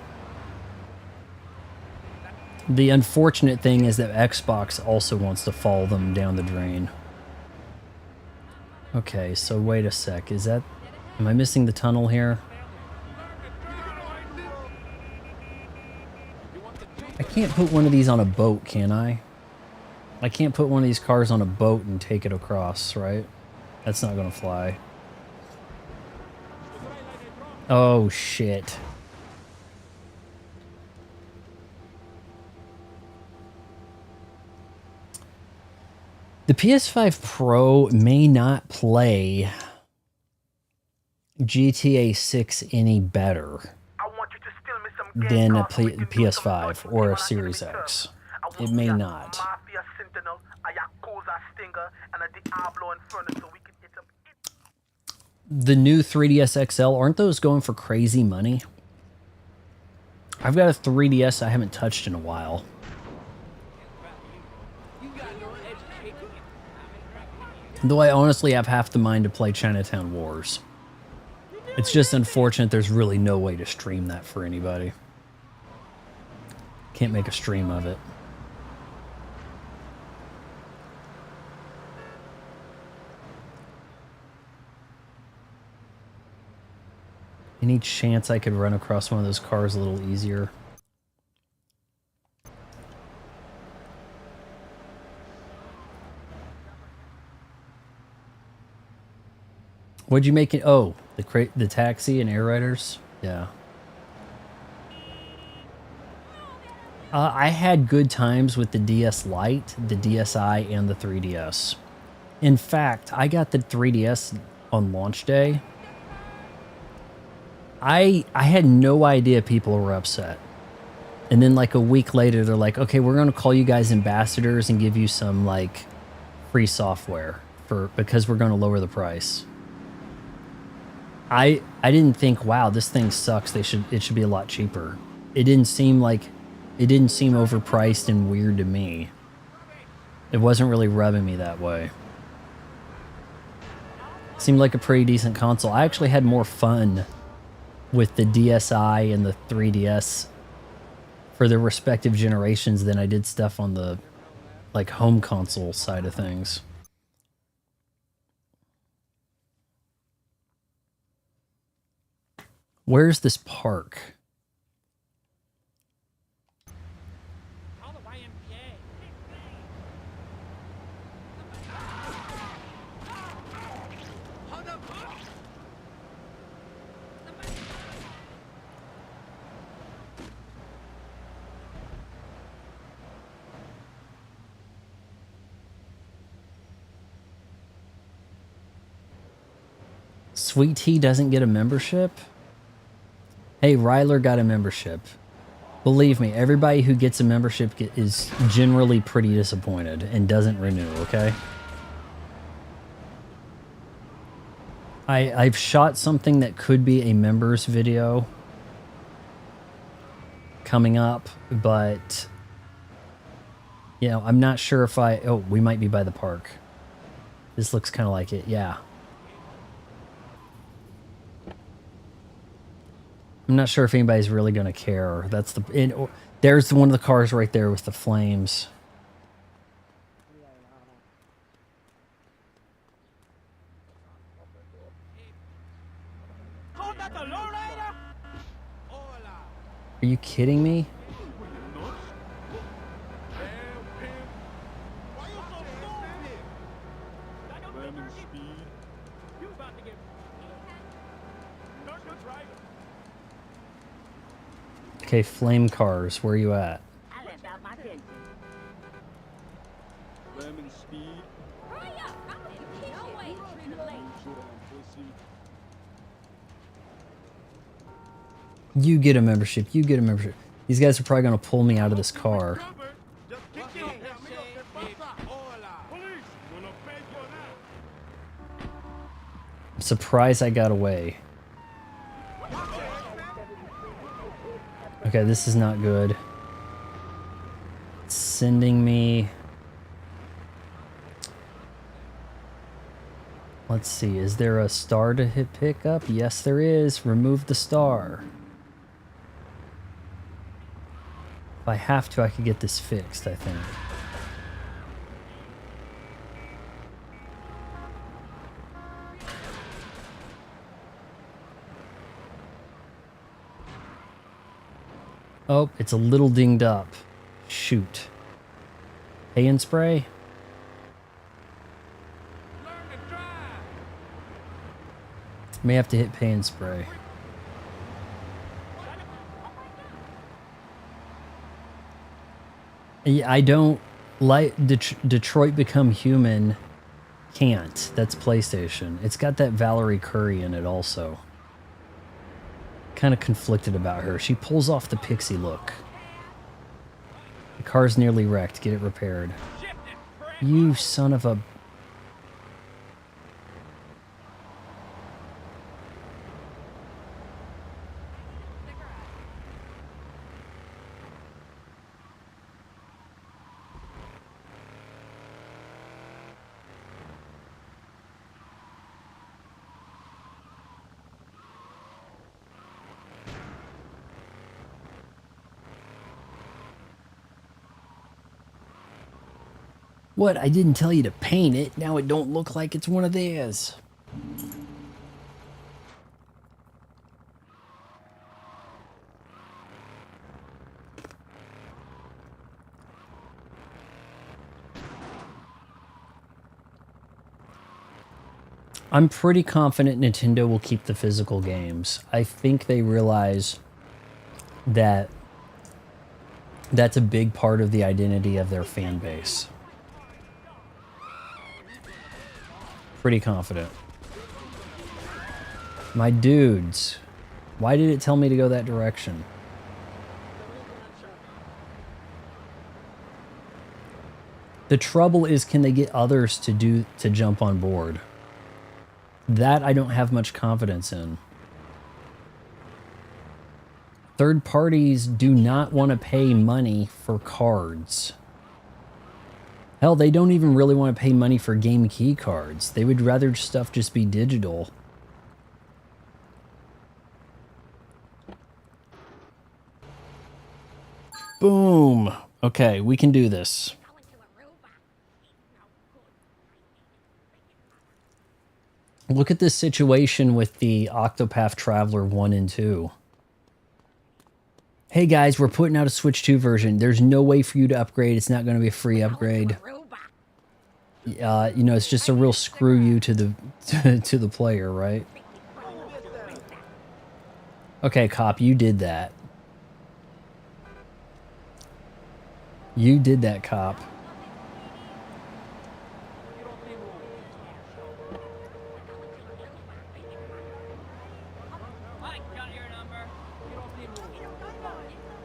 The unfortunate thing is that Xbox also wants to follow them down the drain. Okay, so wait a sec. Am I missing the tunnel here? I can't put one of these on a boat, can I? I can't put one of these cars on a boat and take it across, right? That's not gonna fly. Oh, shit. The PS5 Pro may not play GTA 6 any better than a PS5 or a Series X. It may not. The new 3DS XL, aren't those going for crazy money? I've got a 3DS I haven't touched in a while. Though I honestly have half the mind to play Chinatown Wars. It's just unfortunate there's really no way to stream that for anybody. Can't make a stream of it. Any chance I could run across one of those cars a little easier? What'd you make it? Oh, the taxi and Air Riders? Yeah. I had good times with the DS Lite, the DSi, and the 3DS. In fact, I got the 3DS on launch day. I had no idea people were upset. And then like a week later, they're like, okay, we're going to call you guys ambassadors and give you some like free software because we're going to lower the price. I didn't think, wow, this thing sucks. It should be a lot cheaper. It didn't seem overpriced and weird to me. It wasn't really rubbing me that way. It seemed like a pretty decent console. I actually had more fun with the DSi and the 3DS for their respective generations than I did stuff on the like home console side of things. Where's this park? Sweet Tea doesn't get a membership? Hey, Ryler got a membership. Believe me, everybody who gets a membership is generally pretty disappointed and doesn't renew, okay? I've shot something that could be a members video coming up, but you know, I'm not sure if oh, we might be by the park. This looks kind of like it, yeah. I'm not sure if anybody's really going to care. That's there's one of the cars right there with the flames. Are you kidding me? Okay, flame cars, where are you at? You get a membership, you get a membership. These guys are probably going to pull me out of this car. I'm surprised I got away. Okay, this is not good. It's sending me... Let's see, is there a star to pick up? Yes, there is. Remove the star. If I have to, I could get this fixed, I think. Oh, it's a little dinged up. Shoot. Hay and spray? May have to hit pay and spray. Yeah, I don't like Detroit Become Human. Can't. That's PlayStation. It's got that Valerie Curry in it also. Kind of conflicted about her. She pulls off the pixie look. The car's nearly wrecked. Get it repaired. You son of a... What? I didn't tell you to paint it. Now it don't look like it's one of theirs. I'm pretty confident Nintendo will keep the physical games. I think they realize that that's a big part of the identity of their fan base. Pretty confident. My dudes, why did it tell me to go that direction? The trouble is, can they get others to jump on board? That I don't have much confidence in. Third parties do not want to pay money for cards. Hell, they don't even really want to pay money for game key cards. They would rather stuff just be digital. Boom. Okay, we can do this. Look at this situation with the Octopath Traveler 1 and 2. Hey guys, we're putting out a Switch 2 version. There's no way for you to upgrade. It's not going to be a free upgrade. You know, it's just a real screw you to the player, right? Okay, cop, you did that. You did that, cop.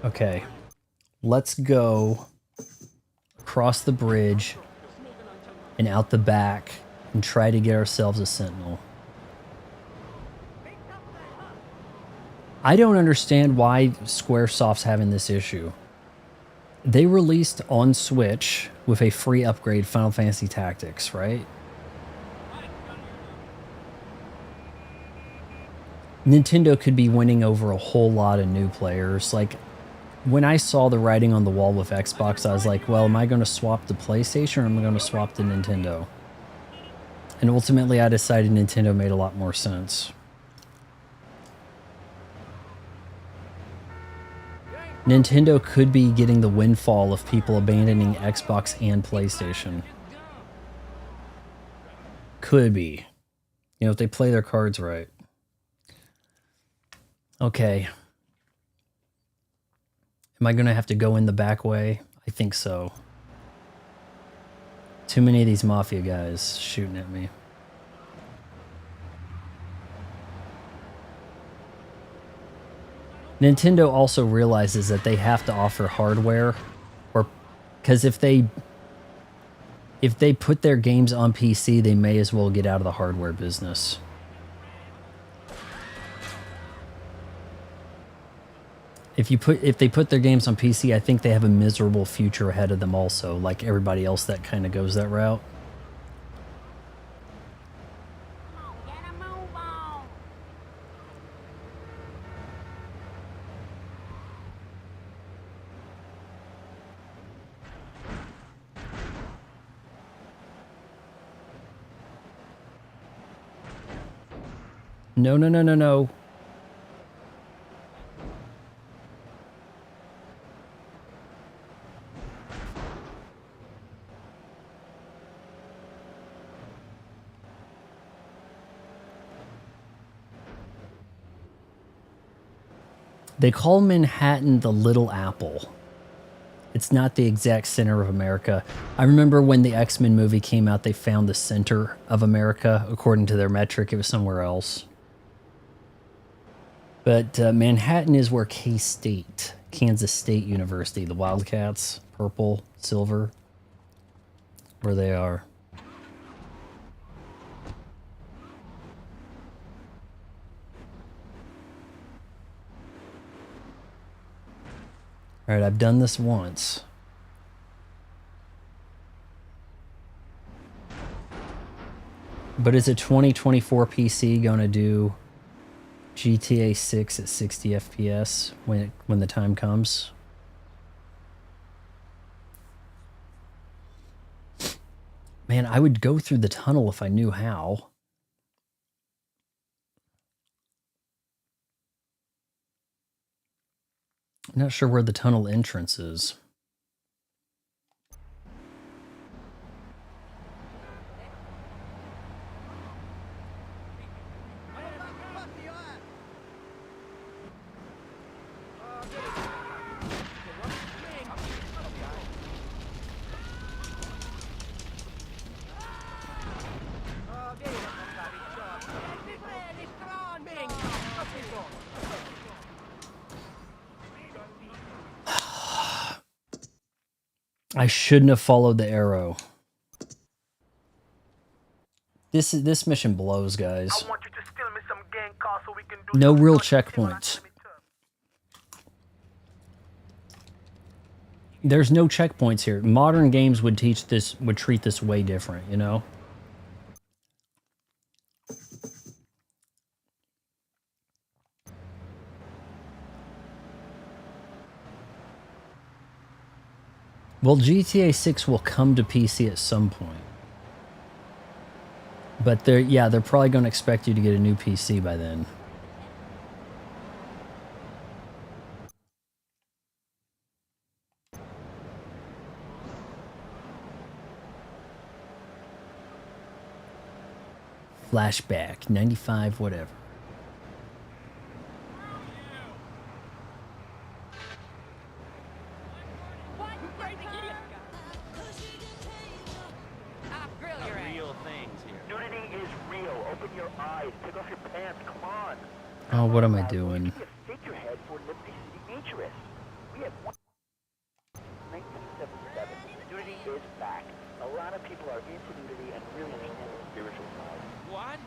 Okay. Let's go across the bridge and out the back and try to get ourselves a Sentinel. I don't understand why Squaresoft's having this issue. They released on Switch with a free upgrade Final Fantasy Tactics, right? Nintendo could be winning over a whole lot of new players. Like, when I saw the writing on the wall with Xbox, I was like, well, am I going to swap the PlayStation or am I going to swap the Nintendo? And ultimately, I decided Nintendo made a lot more sense. Nintendo could be getting the windfall of people abandoning Xbox and PlayStation. Could be. You know, if they play their cards right. Okay. Am I going to have to go in the back way? I think so. Too many of these Mafia guys shooting at me. Nintendo also realizes that they have to offer hardware, or because if they put their games on PC, they may as well get out of the hardware business. If they put their games on PC, I think they have a miserable future ahead of them also, like everybody else that kind of goes that route. No, no, no, no, no. They call Manhattan the Little Apple. It's not the exact center of America. I remember when the X-Men movie came out, they found the center of America. According to their metric, it was somewhere else. But Manhattan is where K-State, Kansas State University, the Wildcats, purple, silver, where they are. All right, I've done this once. But is a 2024 PC going to do GTA 6 at 60 FPS when the time comes? Man, I would go through the tunnel if I knew how. I'm not sure where the tunnel entrance is. I shouldn't have followed the arrow. This mission blows, guys. I want you to steal me some gang cars so we can do No some real fun shit when I checkpoints. see me turn. There's no checkpoints here. Modern games would treat this way different, you know? Well, GTA 6 will come to PC at some point. But they're probably going to expect you to get a new PC by then. Flashback, 95, whatever. Real things here. Nudity is real. Open your eyes. Take off your pants. Come on. Oh, what am I doing? Be a figurehead for Liberty City Naturist. We have 1977. Nudity is back. A lot of people are into nudity and really understand the spiritual side. What?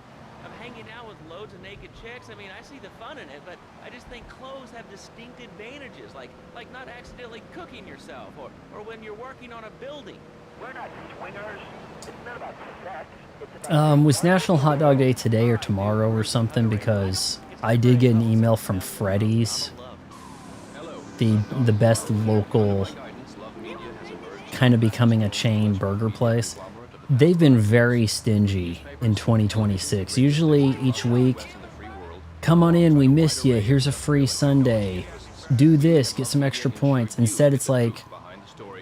I'm hanging out with loads of naked chicks. I mean, I see the fun in it, but I just think clothes have distinct advantages, like not accidentally cooking yourself, or when you're working on a building. We're not swingers. It's not about sex. It's about Was National Hot Dog Day today or tomorrow or something? Because I did get an email from Freddy's, the best local, kind of becoming a chain burger place. They've been very stingy in 2026. Usually each week, come on in, we miss you, here's a free sundae, do this, get some extra points. Instead it's like,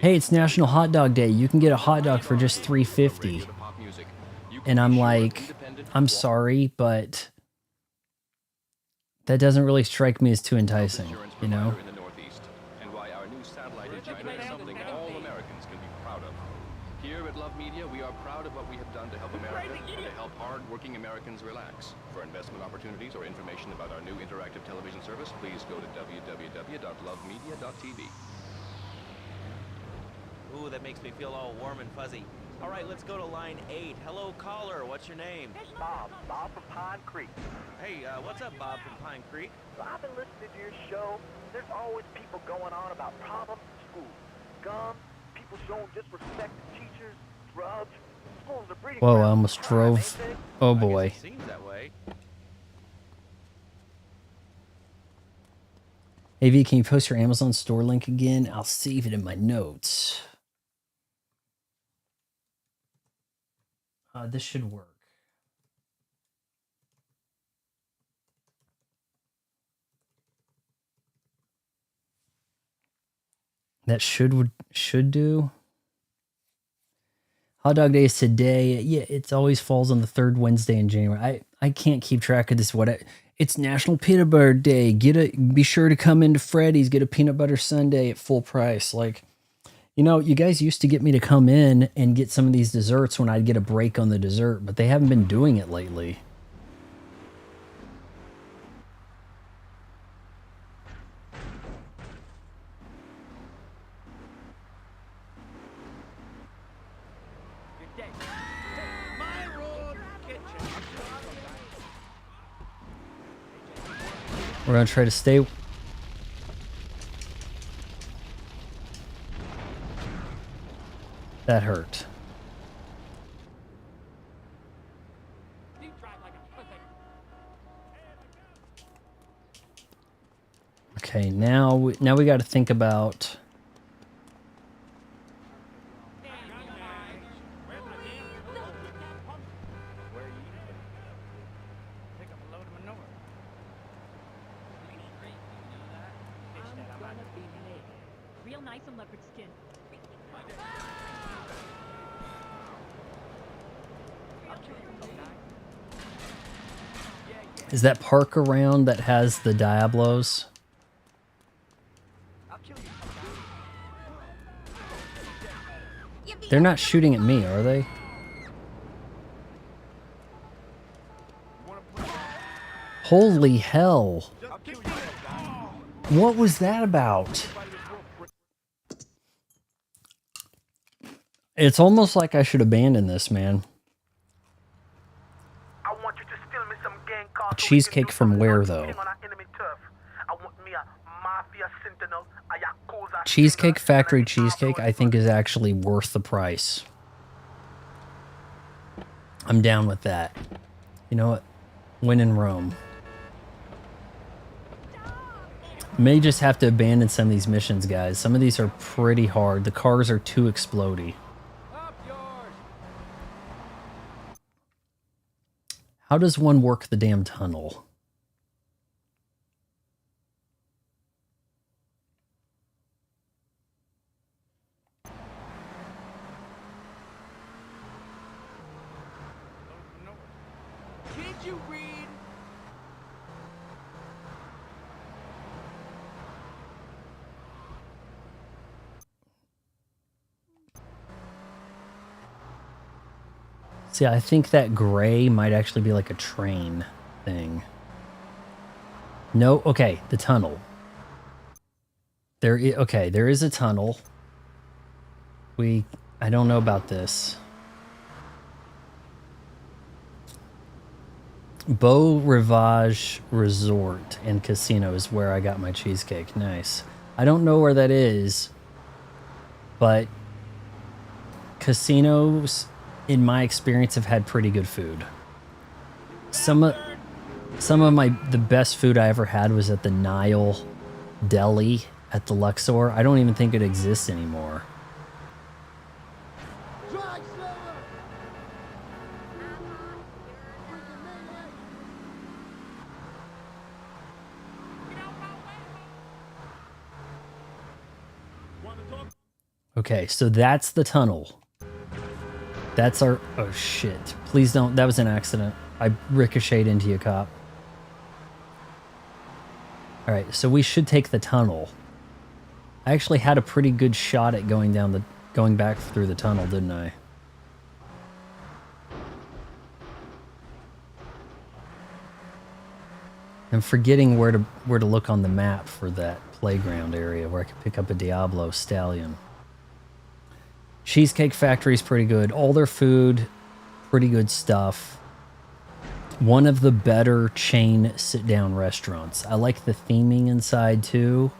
hey, it's National Hot Dog Day, you can get a hot dog for just $3.50. And I'm like, I'm sorry, but that doesn't really strike me as too enticing, you know? And why our new satellite is something all Americans can be proud of. Here at Love Media, we are proud of what we have done to help America and to help hard-working Americans relax. For investment opportunities or information about our new interactive television service, please go to www.lovemedia.tv. Ooh, that makes me feel all warm and fuzzy. All right, let's go to line 8. Hello, caller. What's your name? Bob from Pine Creek. Hey, what's up, Bob from Pine Creek? So I've been listening to your show. There's always people going on about problems in school. Guns, people showing disrespect to teachers, drugs. Schools are breeding Whoa, I grounds almost for crime, drove. ain't they? Oh boy. Seems that way. AV, can you post your Amazon store link again? I'll save it in my notes. This should work. That should do. Hot Dog Day is today. Yeah, it always falls on the third Wednesday in January. I can't keep track of this. It's National Peanut Butter Day. Be sure to come into Freddy's, get a peanut butter sundae at full price. Like, you know, you guys used to get me to come in and get some of these desserts when I'd get a break on the dessert, but they haven't been doing it lately. We're going to try to stay... That hurt. Okay, now we got to think about... Real nice and leopard skin. Is that park around that has the Diablos? They're not shooting at me, are they? Holy hell. What was that about? It's almost like I should abandon this, man. I want you to steal me some gang cars. A cheesecake from where, though? On our enemy turf. I want me a mafia sentinel, a yakuza Cheesecake Factory cheesecake, I think, is actually worth the price. I'm down with that. You know what? When in Rome. May just have to abandon some of these missions, guys. Some of these are pretty hard. The cars are too explodey. How does one work the damn tunnel? Can't you read? See, I think that gray might actually be like a train thing. No, okay, the tunnel. Okay, there is a tunnel. I don't know about this. Beau Rivage Resort and Casino is where I got my cheesecake. Nice. I don't know where that is, but casinos, in my experience, have had pretty good food. Some of the best food I ever had was at the Nile Deli at the Luxor. I don't even think it exists anymore. Okay, so that's the tunnel. That's our... Oh, shit. Please don't... That was an accident. I ricocheted into you, cop. Alright, so we should take the tunnel. I actually had a pretty good shot at going back through the tunnel, didn't I? I'm forgetting where to look on the map for that playground area where I could pick up a Diablo Stallion. Cheesecake Factory's pretty good. All their food, pretty good stuff. One of the better chain sit-down restaurants. I like the theming inside too.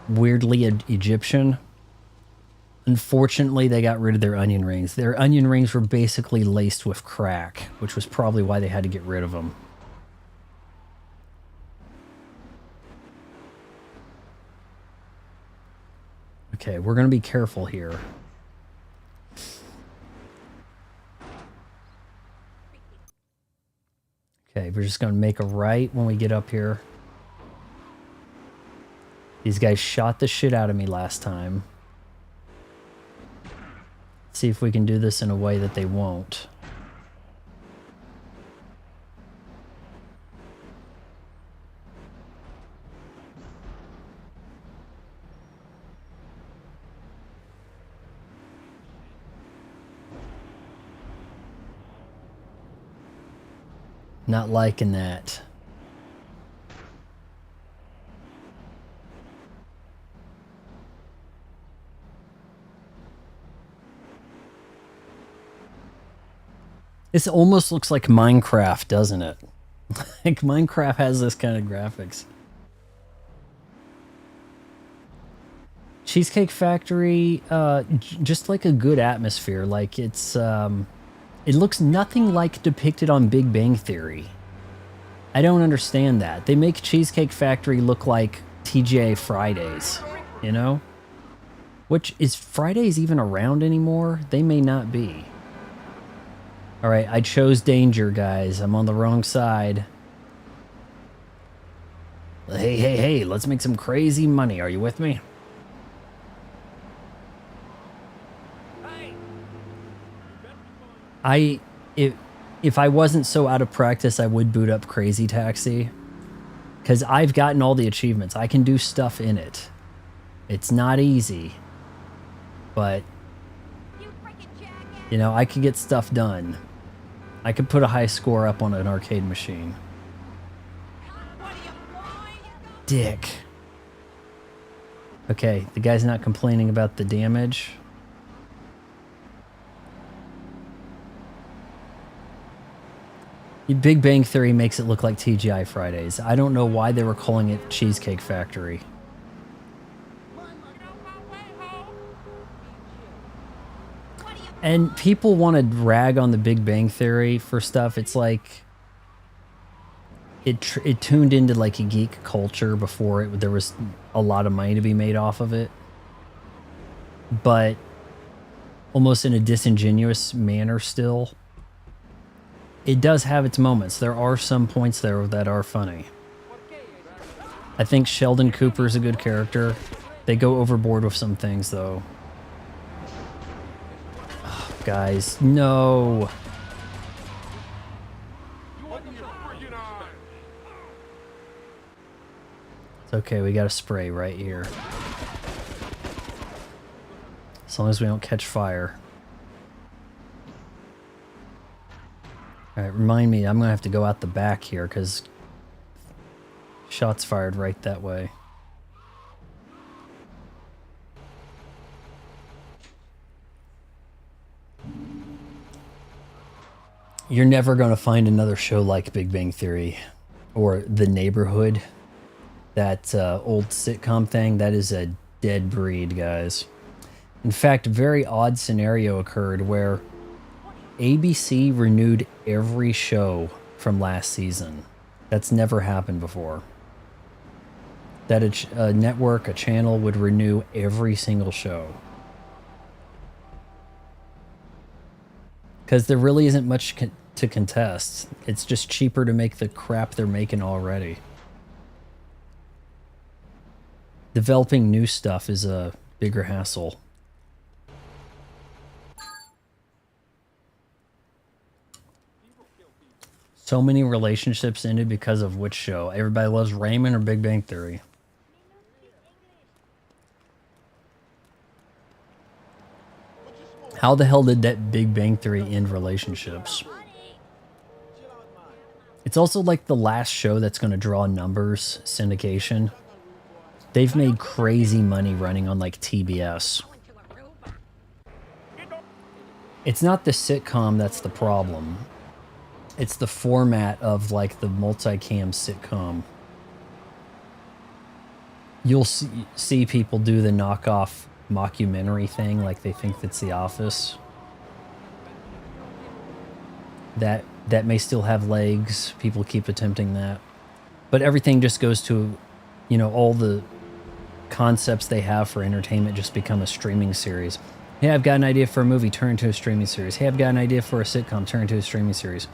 Weirdly Egyptian. Unfortunately, they got rid of their onion rings. Their onion rings were basically laced with crack, which was probably why they had to get rid of them. Okay, we're going to be careful here. Okay, we're just going to make a right when we get up here. These guys shot the shit out of me last time. See if we can do this in a way that they won't. Not liking that. This almost looks like Minecraft, doesn't it? Like Minecraft has this kind of graphics. Cheesecake Factory, just like a good atmosphere. Like it's, it looks nothing like depicted on Big Bang Theory. I don't understand that. They make Cheesecake Factory look like TGI Fridays, you know? Which, is Fridays even around anymore? They may not be. Alright, I chose danger, guys. I'm on the wrong side. Hey, hey, hey, let's make some crazy money. Are you with me? If I wasn't so out of practice, I would boot up Crazy Taxi. Because I've gotten all the achievements. I can do stuff in it. It's not easy. But, you know, I could get stuff done. I could put a high score up on an arcade machine. Dick. Okay, the guy's not complaining about the damage. Big Bang Theory makes it look like TGI Fridays. I don't know why they were calling it Cheesecake Factory. And people want to rag on the Big Bang Theory for stuff. It's like it tuned into like a geek culture before there was a lot of money to be made off of it. But almost in a disingenuous manner still. It does have its moments. There are some points there that are funny. I think Sheldon Cooper's a good character. They go overboard with some things, though. Oh, guys, no. It's okay, we got a spray right here. As long as we don't catch fire. Alright, remind me, I'm going to have to go out the back here, because shots fired right that way. You're never going to find another show like Big Bang Theory or The Neighborhood. That old sitcom thing, that is a dead breed, guys. In fact, a very odd scenario occurred where ABC renewed every show from last season. That's never happened before. That a network, a channel would renew every single show. Because there really isn't much to contest. It's just cheaper to make the crap they're making already. Developing new stuff is a bigger hassle. So many relationships ended because of which show? Everybody Loves Raymond or Big Bang Theory? How the hell did that Big Bang Theory end relationships? It's also like the last show that's going to draw numbers, syndication. They've made crazy money running on like TBS. It's not the sitcom that's the problem. It's the format of like the multicam sitcom. You'll see people do the knockoff mockumentary thing like they think that's The Office. That may still have legs. People keep attempting that. But everything just goes to, you know, all the concepts they have for entertainment just become a streaming series. Hey, I've got an idea for a movie, turn into a streaming series. Hey, I've got an idea for a sitcom, turn into a streaming series.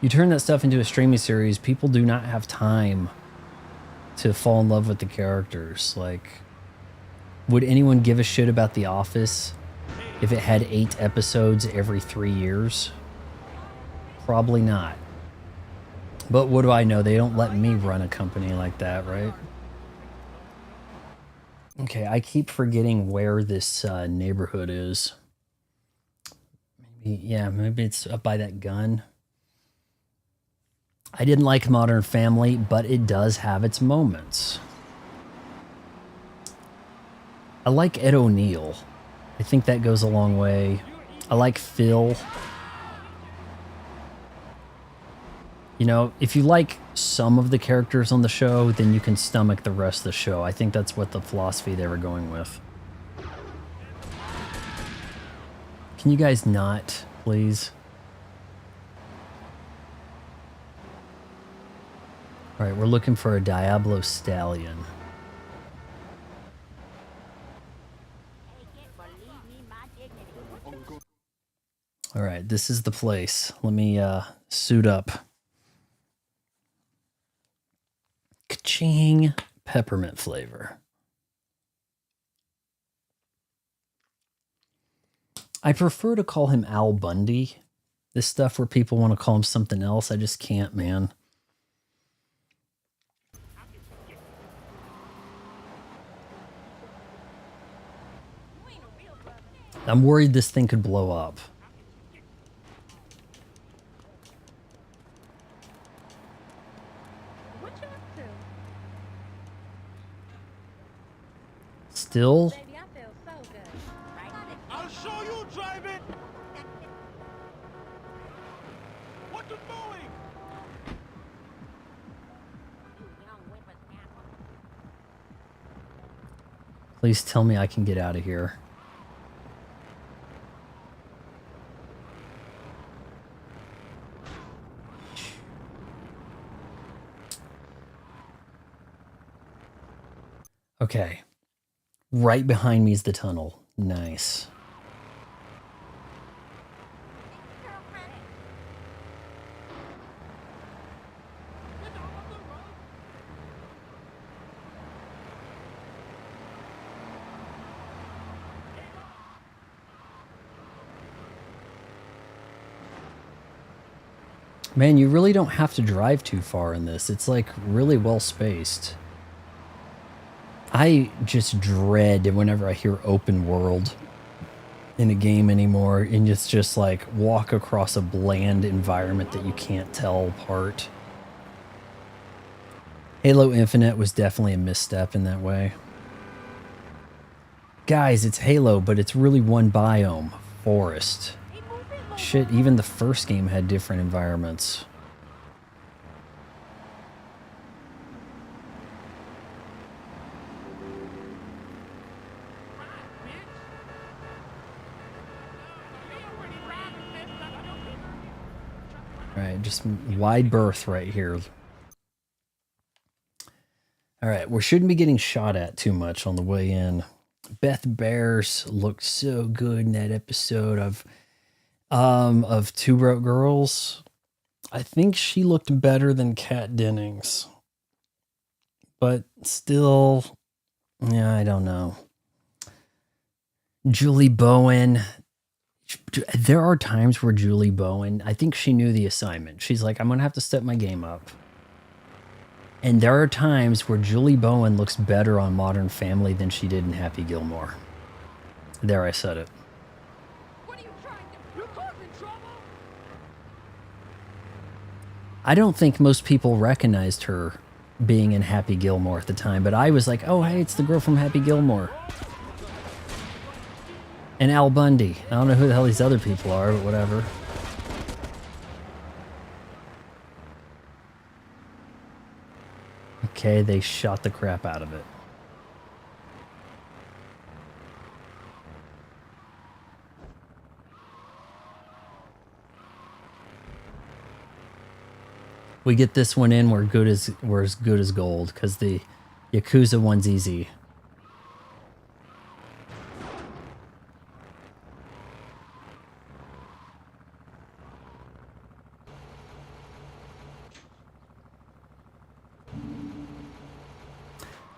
You turn that stuff into a streaming series, people do not have time to fall in love with the characters. Like, would anyone give a shit about The Office if it had 8 episodes every 3 years? Probably not. But what do I know? They don't let me run a company like that, right? Okay, I keep forgetting where this neighborhood is. Maybe it's up by that gun. I didn't like Modern Family, but it does have its moments. I like Ed O'Neill. I think that goes a long way. I like Phil. You know, if you like some of the characters on the show, then you can stomach the rest of the show. I think that's what the philosophy they were going with. Can you guys not, please? All right, we're looking for a Diablo Stallion. All right, this is the place. Let me suit up. Ka-ching, peppermint flavor. I prefer to call him Al Bundy. This stuff where people want to call him something else, I just can't, man. I'm worried this thing could blow up. Still? I'll show you driving. What you doing? Please tell me I can get out of here. Okay. Right behind me is the tunnel. Nice. Man, you really don't have to drive too far in this. It's like really well spaced. I just dread whenever I hear open world in a game anymore, and it's just like walk across a bland environment that you can't tell apart. Halo Infinite was definitely a misstep in that way. Guys, it's Halo, but it's really one biome, forest. Shit, even the first game had different environments. Alright, just wide berth right here. Alright, we shouldn't be getting shot at too much on the way in. Beth Bears looked so good in that episode of Two Broke Girls. I think she looked better than Kat Dennings. But still, yeah, I don't know. Julie Bowen. There are times where Julie Bowen, I think she knew the assignment. She's like, I'm going to have to step my game up. And there are times where Julie Bowen looks better on Modern Family than she did in Happy Gilmore. There, I said it. What are you trying to... You causing trouble? I don't think most people recognized her being in Happy Gilmore at the time, but I was like, oh, hey, it's the girl from Happy Gilmore. And Al Bundy. I don't know who the hell these other people are, but whatever. Okay, they shot the crap out of it. We get this one in, we're as good as gold, because the Yakuza one's easy.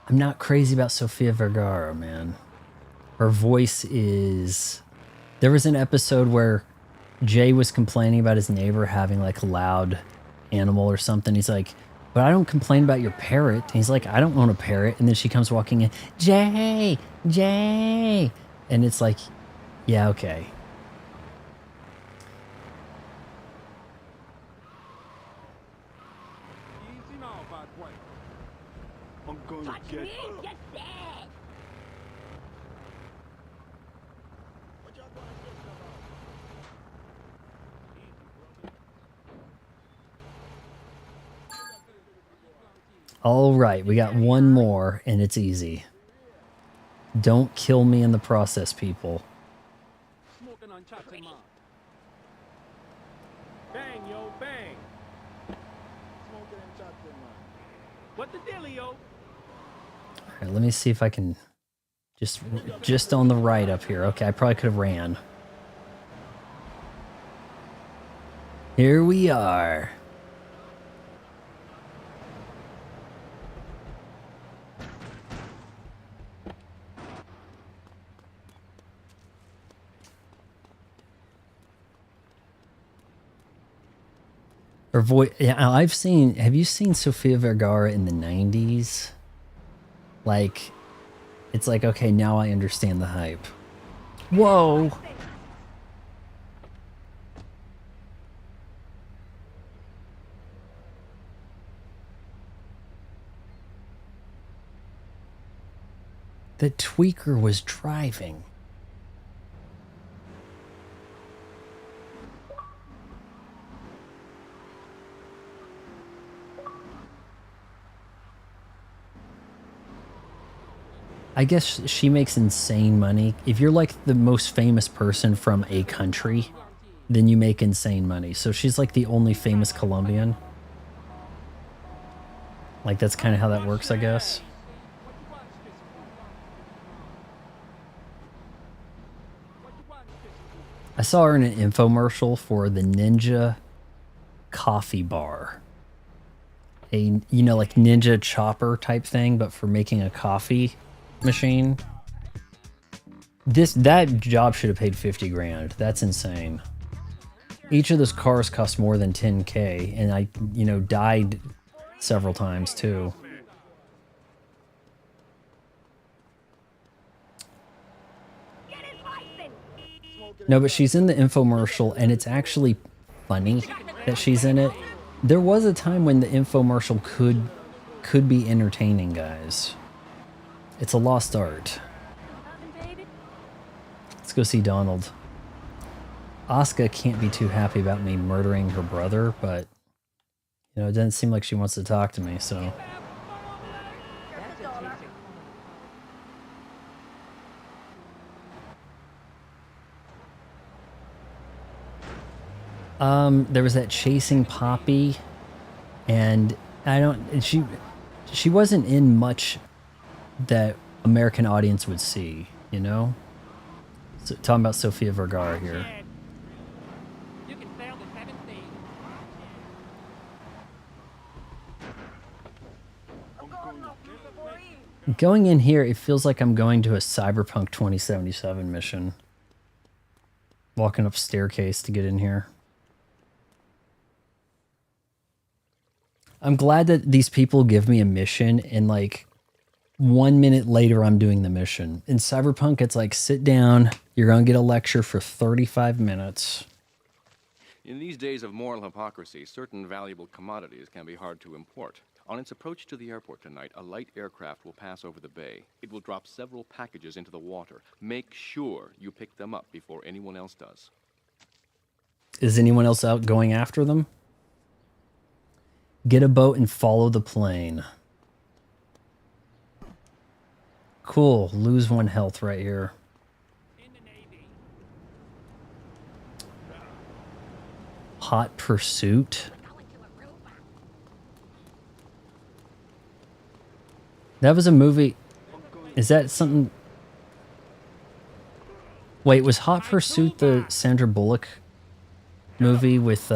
I'm not crazy about Sofia Vergara, man. Her voice is... There was an episode where Jay was complaining about his neighbor having like a loud animal or something. He's like, but I don't complain about your parrot. And he's like, I don't own a parrot. And then she comes walking in, Jay, Jay. And it's like, yeah, okay. I'm gonna get me, get dead. All right, we got one more, and it's easy. Don't kill me in the process, people. Smoking on Chateau Man. Bang, yo, bang. Smoking on Chateau Man. What the deal, yo? All right, let me see if I can just on the right up here. Okay, I probably could have ran. Here we are. Her voice. Yeah, I've seen. Have you seen Sofia Vergara in the 90s? Like, it's like, okay, now I understand the hype. Whoa. The tweaker was driving. I guess she makes insane money. If you're like the most famous person from a country, then you make insane money. So she's like the only famous Colombian. Like that's kind of how that works, I guess. I saw her in an infomercial for the Ninja Coffee Bar. A, you know, like Ninja Chopper type thing, but for making a coffee machine. That job should have paid 50 grand. That's insane. Each of those cars cost more than 10K, and I, you know, died several times too. No, but she's in the infomercial, and it's actually funny that she's in it. There was a time when the infomercial could be entertaining, guys. It's a lost art. Let's go see Donald. Asuka can't be too happy about me murdering her brother, but you know, it doesn't seem like she wants to talk to me, so. There was that chasing Poppy, and she wasn't in much that American audience would see, you know? So, talking about Sofia Vergara here. Going in here, it feels like I'm going to a Cyberpunk 2077 mission. Walking up staircase to get in here. I'm glad that these people give me a mission and like 1 minute later I'm doing the mission. In Cyberpunk, it's like, sit down, you're going to get a lecture for 35 minutes. In these days of moral hypocrisy, certain valuable commodities can be hard to import. On its approach to the airport tonight, a light aircraft will pass over the bay. It will drop several packages into the water. Make sure you pick them up before anyone else does. Is anyone else out going after them? Get a boat and follow the plane. Cool. Lose 1 health right here. Hot Pursuit. That was a movie. Is that something? Wait, was Hot Pursuit the Sandra Bullock movie with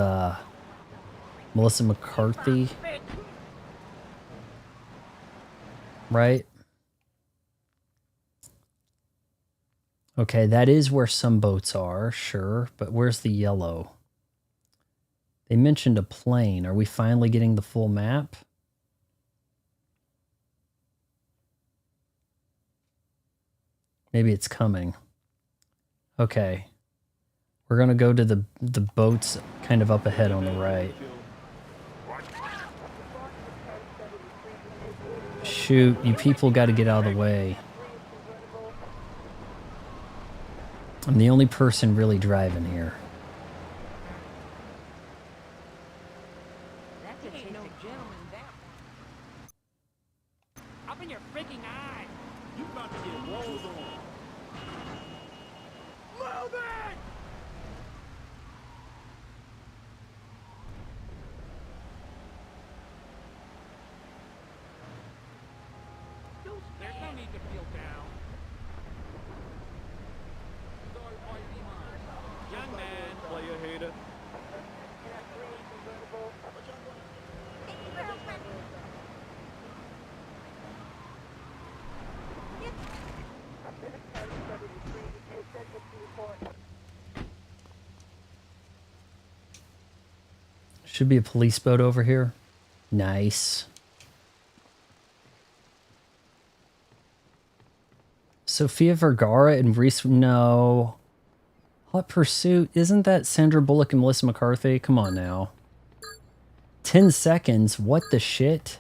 Melissa McCarthy? Right? Okay, that is where some boats are, sure, but where's the yellow? They mentioned a plane. Are we finally getting the full map? Maybe it's coming. Okay. We're going to go to the boats kind of up ahead on the right. Shoot, you people got to get out of the way. I'm the only person really driving here. Up in your freaking eye! You about to get rolled on. Move it! There's no need to feel down. Young man, player hater. Should be a police boat over here. Nice. Sofia Vergara and Reese... No. Hot Pursuit? Isn't that Sandra Bullock and Melissa McCarthy? Come on now. 10 seconds? What the shit?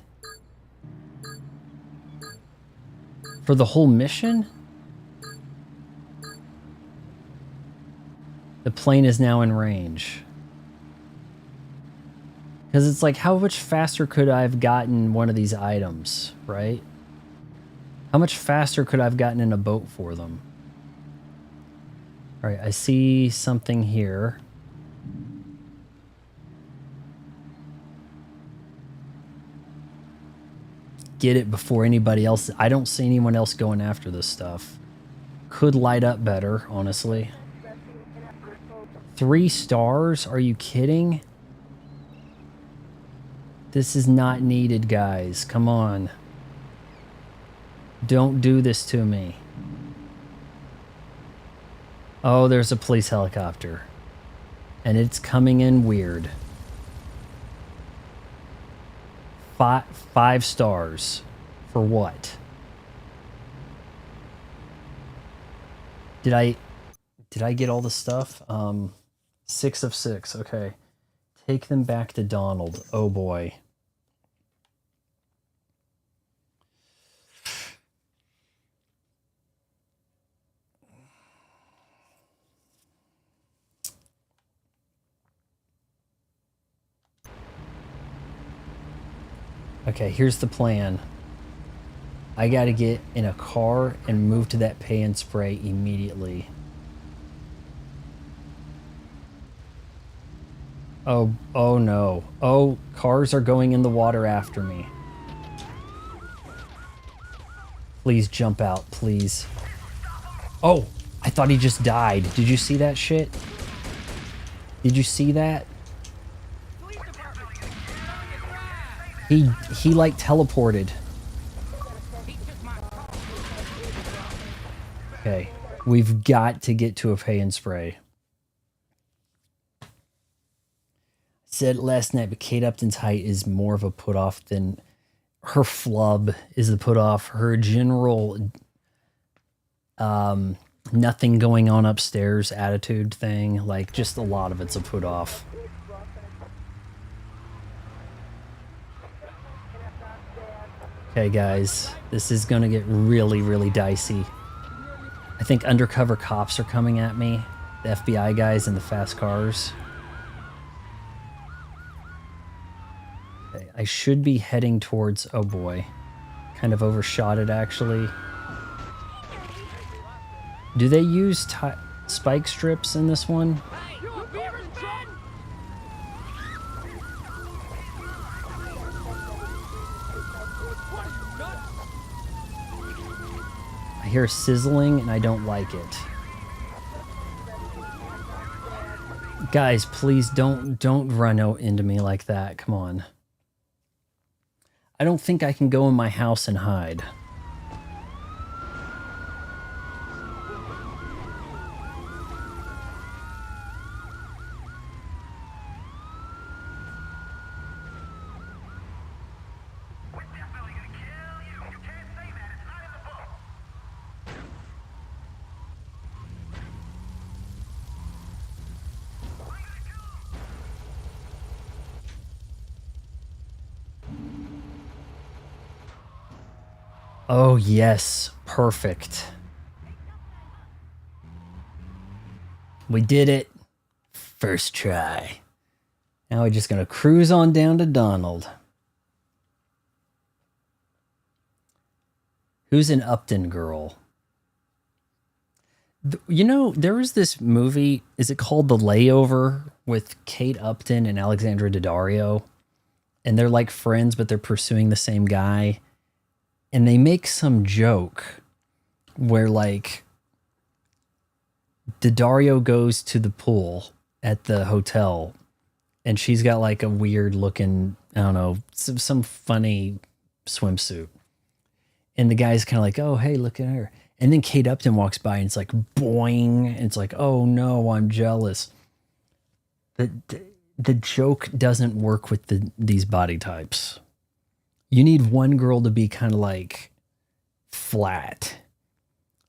For the whole mission? The plane is now in range. Because it's like, how much faster could I have gotten one of these items, right? How much faster could I have gotten in a boat for them? All right, I see something here. Get it before anybody else. I don't see anyone else going after this stuff. Could light up better, honestly. 3 stars? Are you kidding? This is not needed, guys. Come on. Don't do this to me. Oh, there's a police helicopter. And it's coming in weird. 5 stars. For what? Did I get all the stuff? 6 of 6. Okay. Take them back to Donald. Oh boy. Okay, here's the plan. I gotta get in a car and move to that pay and spray immediately. Oh no. Oh, cars are going in the water after me. Please jump out, please. Oh, I thought he just died. Did you see that shit? Did you see that? He like teleported. Okay, we've got to get to a pay and spray. Said last night, but Kate Upton's height is more of a put off than her flub is the put off. Her general nothing going on upstairs attitude thing, like just a lot of it's a put off. Okay, guys, this is gonna get really, really dicey. I think undercover cops are coming at me, the FBI guys in the fast cars. Okay, I should be heading towards, oh boy, kind of overshot it actually. Do they use spike strips in this one? I hear sizzling and I don't like it. Guys, please don't run out into me like that. Come on. I don't think I can go in my house and hide. Oh, yes. Perfect. We did it. First try. Now we're just going to cruise on down to Donald. Who's an Upton girl? You know, there was this movie, is it called The Layover, with Kate Upton and Alexandra Daddario? And they're like friends, but they're pursuing the same guy. And they make some joke where like Daddario goes to the pool at the hotel and she's got like a weird looking, I don't know, some funny swimsuit. And the guy's kind of like, oh, hey, look at her. And then Kate Upton walks by and it's like, boing. And it's like, oh no, I'm jealous. The joke doesn't work with these body types. You need one girl to be kind of like flat.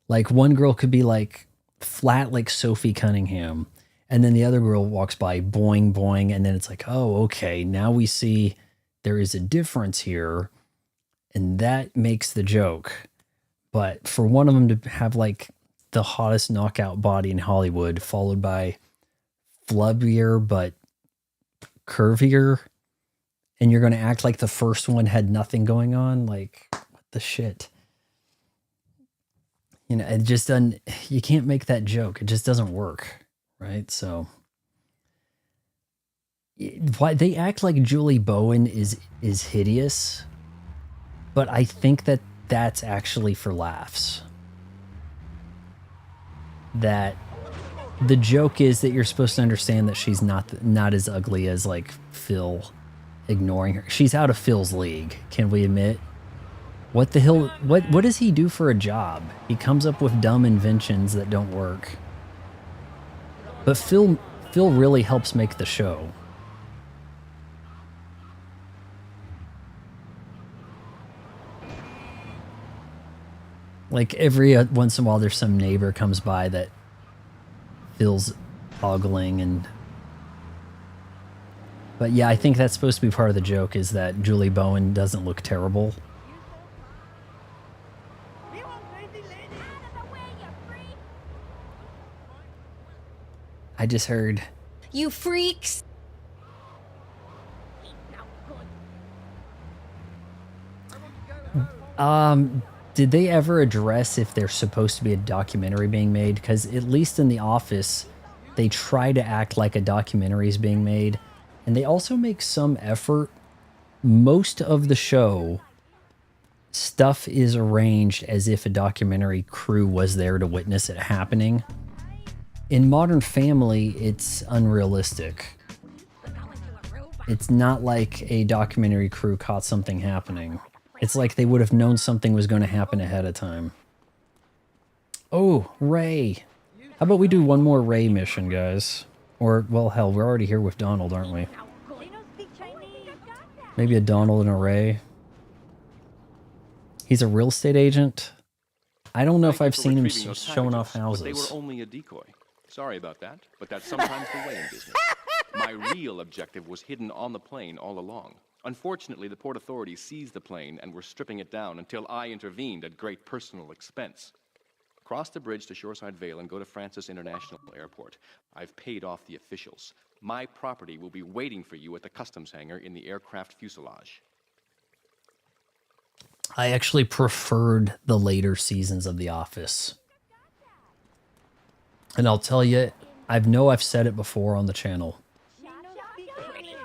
Like one girl could be like flat like Sophie Cunningham. And then the other girl walks by, boing, boing. And then it's like, oh, okay, now we see there is a difference here. And that makes the joke. But for one of them to have like the hottest knockout body in Hollywood, followed by flubbier but curvier, and you're going to act like the first one had nothing going on, like, what the shit? You know, it just doesn't, you can't make that joke. It just doesn't work, right? So, why they act like Julie Bowen is hideous, but I think that that's actually for laughs. That the joke is that you're supposed to understand that she's not as ugly as like Phil, ignoring her. She's out of Phil's league. Can we admit? What the hell? What does he do for a job? He comes up with dumb inventions that don't work. But Phil really helps make the show. Like every once in a while, there's some neighbor comes by that Phil's ogling and. But yeah, I think that's supposed to be part of the joke, is that Julie Bowen doesn't look terrible. I just heard. You freaks! Did they ever address if there's supposed to be a documentary being made? Because at least in The Office, they try to act like a documentary is being made. And they also make some effort. Most of the show, stuff is arranged as if a documentary crew was there to witness it happening. In Modern Family, it's unrealistic. It's not like a documentary crew caught something happening. It's like they would have known something was going to happen ahead of time. Oh, Ray. How about we do one more Ray mission, guys? Or, well, hell, we're already here with Donald, aren't we? Maybe a Donald and a Ray. He's a real estate agent. I don't know if I've seen him showing off houses. But they were only a decoy. Sorry about that, but that's sometimes the way in business. My real objective was hidden on the plane all along. Unfortunately, the port authorities seized the plane and were stripping it down until I intervened at great personal expense. Cross the bridge to Shoreside Vale and go to Francis International Airport. I've paid off the officials. My property will be waiting for you at the customs hangar in the aircraft fuselage. I actually preferred the later seasons of The Office. And I'll tell you, I've said it before on the channel.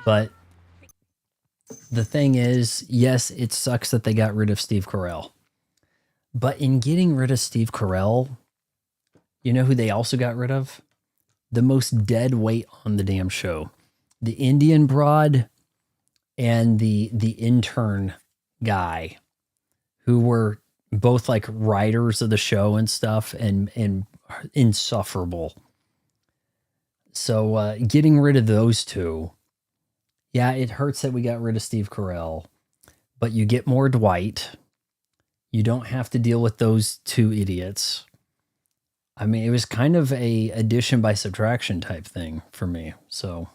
But the thing is, yes, it sucks that they got rid of Steve Carell. But in getting rid of Steve Carell, you know who they also got rid of? The most dead weight on the damn show. The Indian broad and the intern guy, who were both like writers of the show and stuff, and insufferable. So getting rid of those two, yeah, it hurts that we got rid of Steve Carell, but you get more Dwight. You don't have to deal with those two idiots. I mean, it was kind of a addition by subtraction type thing for me. So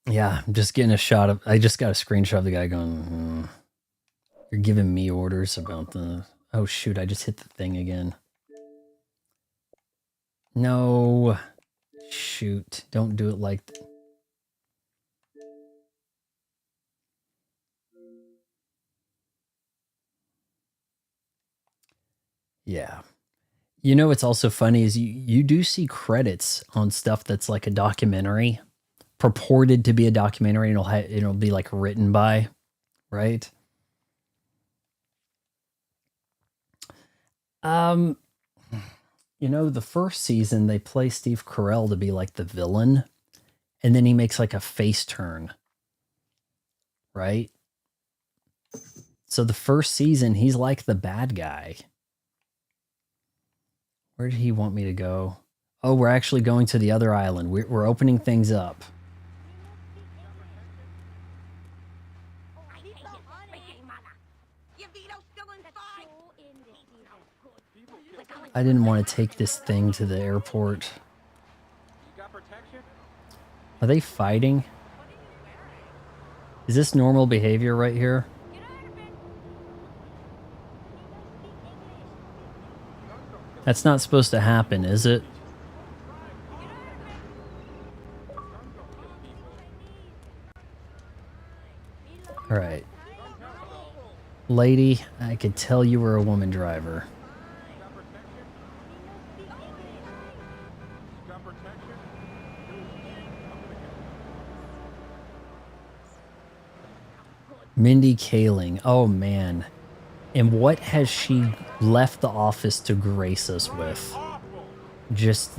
yeah, I'm just getting a shot of, I just got a screenshot of the guy going, you're giving me orders about the, oh shoot, I just hit the thing again. No, shoot, don't do it like that. Yeah. You know what's also funny is you do see credits on stuff that's like a documentary, purported to be a documentary, and it'll be like written by, right? You know, the first season they play Steve Carell to be like the villain, and then he makes like a face turn, right? So the first season he's like the bad guy. Where did he want me to go? Oh, we're actually going to the other island. We're opening things up. I didn't want to take this thing to the airport. Are they fighting? Is this normal behavior right here? That's not supposed to happen, is it? All right. Lady, I could tell you were a woman driver. Mindy Kaling. Oh, man. And what has she left the office to grace us with? Just,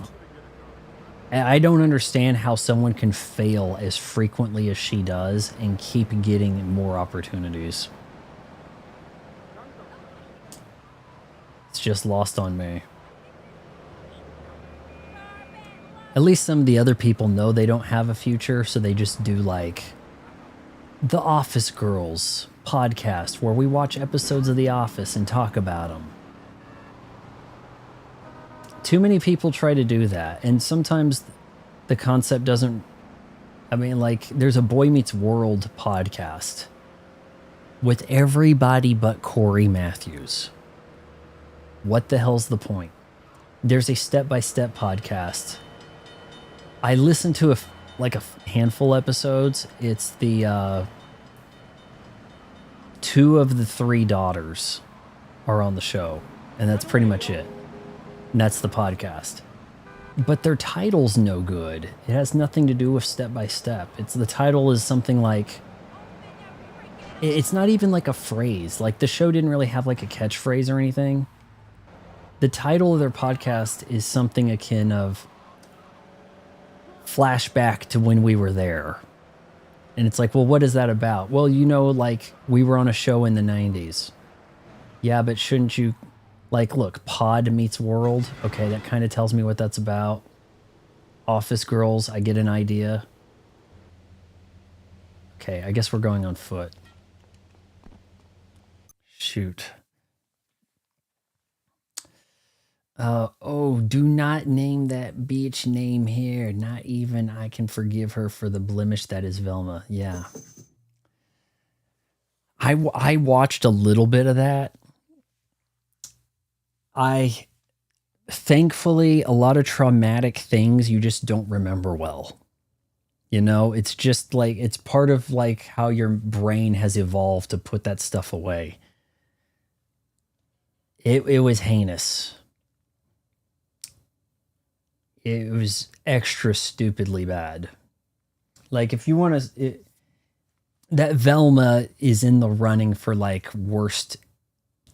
I don't understand how someone can fail as frequently as she does and keep getting more opportunities. It's just lost on me. At least some of the other people know they don't have a future, so they just do like The Office Girls podcast where we watch episodes of The Office and talk about them. Too many people try to do that, and sometimes the concept doesn't, I mean, like, there's a Boy Meets World podcast with everybody but Corey Matthews. What the hell's the point? There's a step-by-step podcast. I listened to like a handful episodes. It's the 2 of the 3 daughters are on the show, and that's pretty much it. And that's the podcast. But their title's no good. It has nothing to do with Step by Step. It's the title is something like, it's not even like a phrase. Like the show didn't really have like a catchphrase or anything. The title of their podcast is something akin of flashback to when we were there. And it's like, well, what is that about? Well, you know, like we were on a show in the 90s. Yeah, but shouldn't you, like, look, Pod meets World. Okay, that kind of tells me what that's about. Office Girls, I get an idea. Okay, I guess we're going on foot. Shoot. Oh, do not name that bitch name here. Not even I can forgive her for the blemish that is Velma. Yeah. I watched a little bit of that. Thankfully, a lot of traumatic things you just don't remember well. You know, it's just like, it's part of like how your brain has evolved to put that stuff away. It was heinous. It was extra stupidly bad. Like if you want to, that Velma is in the running for like worst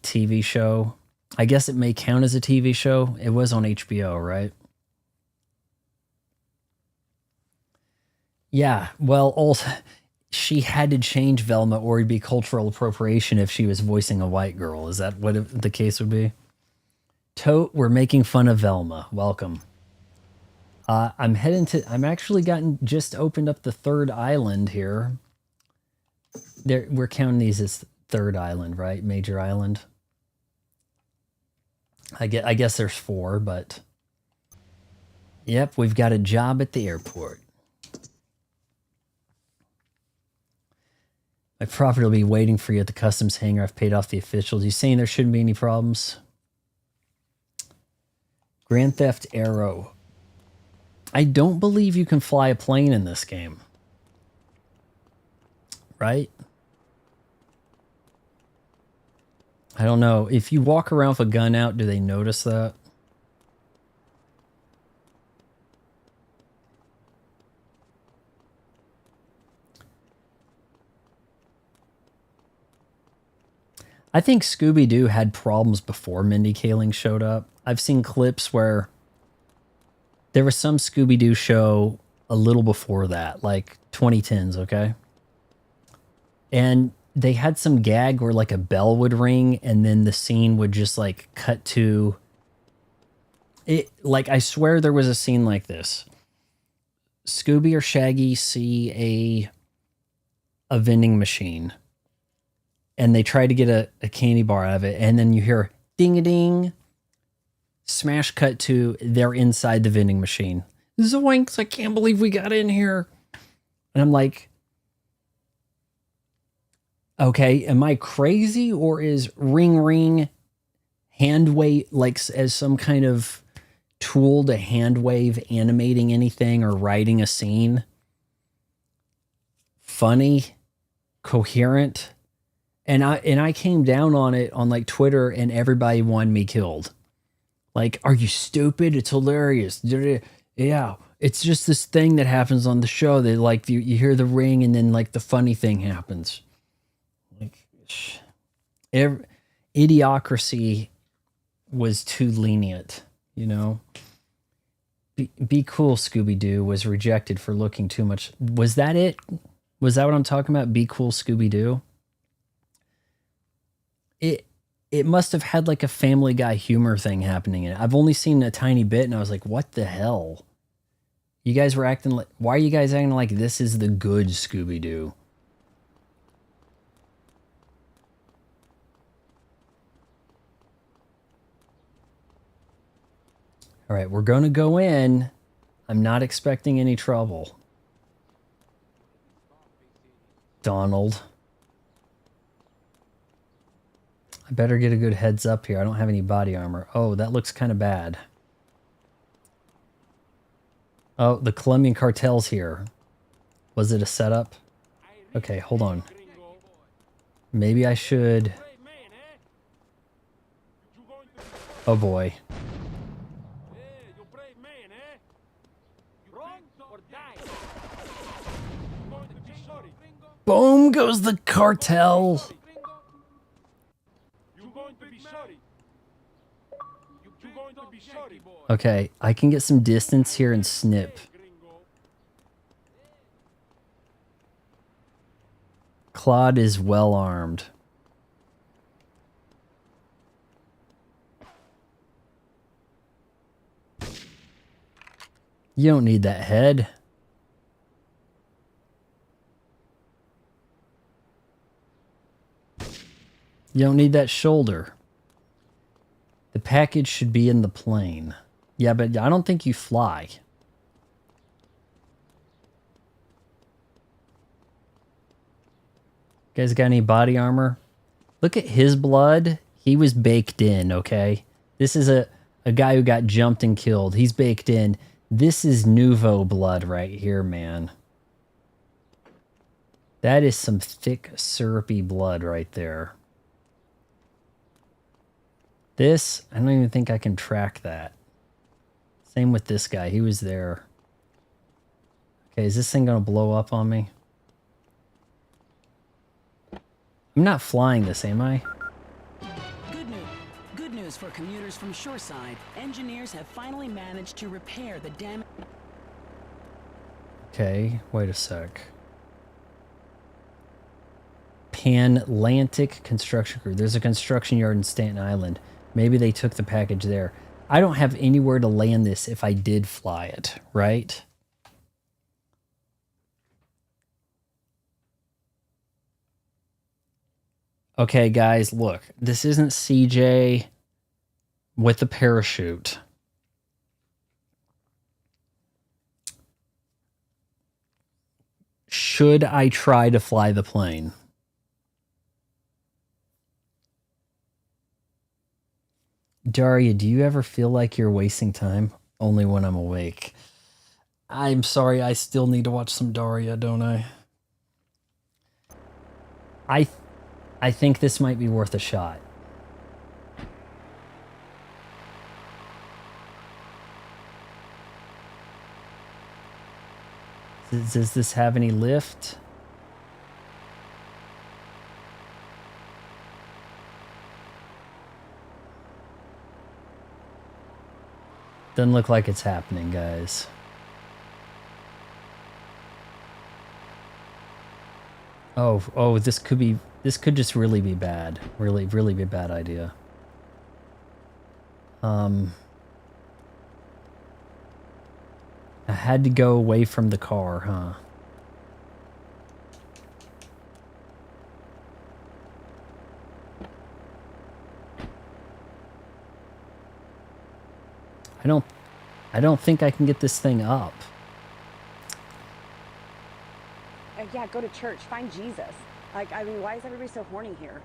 TV show. I guess it may count as a TV show. It was on HBO, right? Yeah, well, also, she had to change Velma or it'd be cultural appropriation if she was voicing a white girl. Is that what the case would be? Tote, we're making fun of Velma. Welcome. I'm actually just opened up the 3rd island here. We're counting these as 3rd island, right? Major island. I guess there's 4, but yep, we've got a job at the airport. My property will be waiting for you at the customs hangar. I've paid off the officials. You saying there shouldn't be any problems? Grand Theft Aero. I don't believe you can fly a plane in this game. Right? I don't know. If you walk around with a gun out, do they notice that? I think Scooby-Doo had problems before Mindy Kaling showed up. I've seen clips where there was some Scooby-Doo show a little before that, like 2010s, okay? And they had some gag where like a bell would ring and then the scene would just like cut to it. Like, I swear there was a scene like this. Scooby or Shaggy see a vending machine and they try to get a candy bar out of it. And then you hear ding-a-ding, smash cut to they're inside the vending machine. Zoinks, I can't believe we got in here. And I'm like, okay, am I crazy, or is ring ring hand wave like as some kind of tool to hand wave animating anything or writing a scene funny, coherent? And I came down on it on like Twitter and everybody wanted me killed. Like, are you stupid? It's hilarious. Yeah, it's just this thing that happens on the show that like you hear the ring and then like the funny thing happens. Like, Idiocracy was too lenient, you know? Be Cool Scooby-Doo was rejected for looking too much. Was that it? Was that what I'm talking about? Be Cool Scooby-Doo? It must have had like a Family Guy humor thing happening in it. I've only seen a tiny bit and I was like, what the hell? You guys were acting like, why are you guys acting like this is the good Scooby-Doo? All right, we're going to go in. I'm not expecting any trouble. Donald. I better get a good heads up here. I don't have any body armor. Oh, that looks kind of bad. Oh, the Colombian cartel's here. Was it a setup? Okay, hold on. Maybe I should... Oh boy. Boom goes the cartel. Okay, I can get some distance here and snip. Claude is well armed. You don't need that head. You don't need that shoulder. The package should be in the plane. Yeah, but I don't think you fly. Guys got any body armor? Look at his blood. He was baked in, okay? This is a guy who got jumped and killed. He's baked in. This is nouveau blood right here, man. That is some thick, syrupy blood right there. This, I don't even think I can track that. Same with this guy. He was there. Okay, is this thing going to blow up on me? I'm not flying this, am I? Good news for commuters from Shoreside. Engineers have finally managed to repair the damage. Okay, wait a sec. Panlantic Construction Crew. There's a construction yard in Staten Island. Maybe they took the package there. I don't have anywhere to land this if I did fly it, right? Okay, guys, look. This isn't CJ with the parachute. Should I try to fly the plane? Daria, do you ever feel like you're wasting time? Only when I'm awake. I'm sorry, I still need to watch some Daria, don't I? I think this might be worth a shot. Does this have any lift? Doesn't look like it's happening, guys. Oh, this could just really be bad. Really be a bad idea. I had to go away from the car, huh? I don't think I can get this thing up. Yeah, go to church. Find Jesus. Like, I mean, why is everybody so horny here?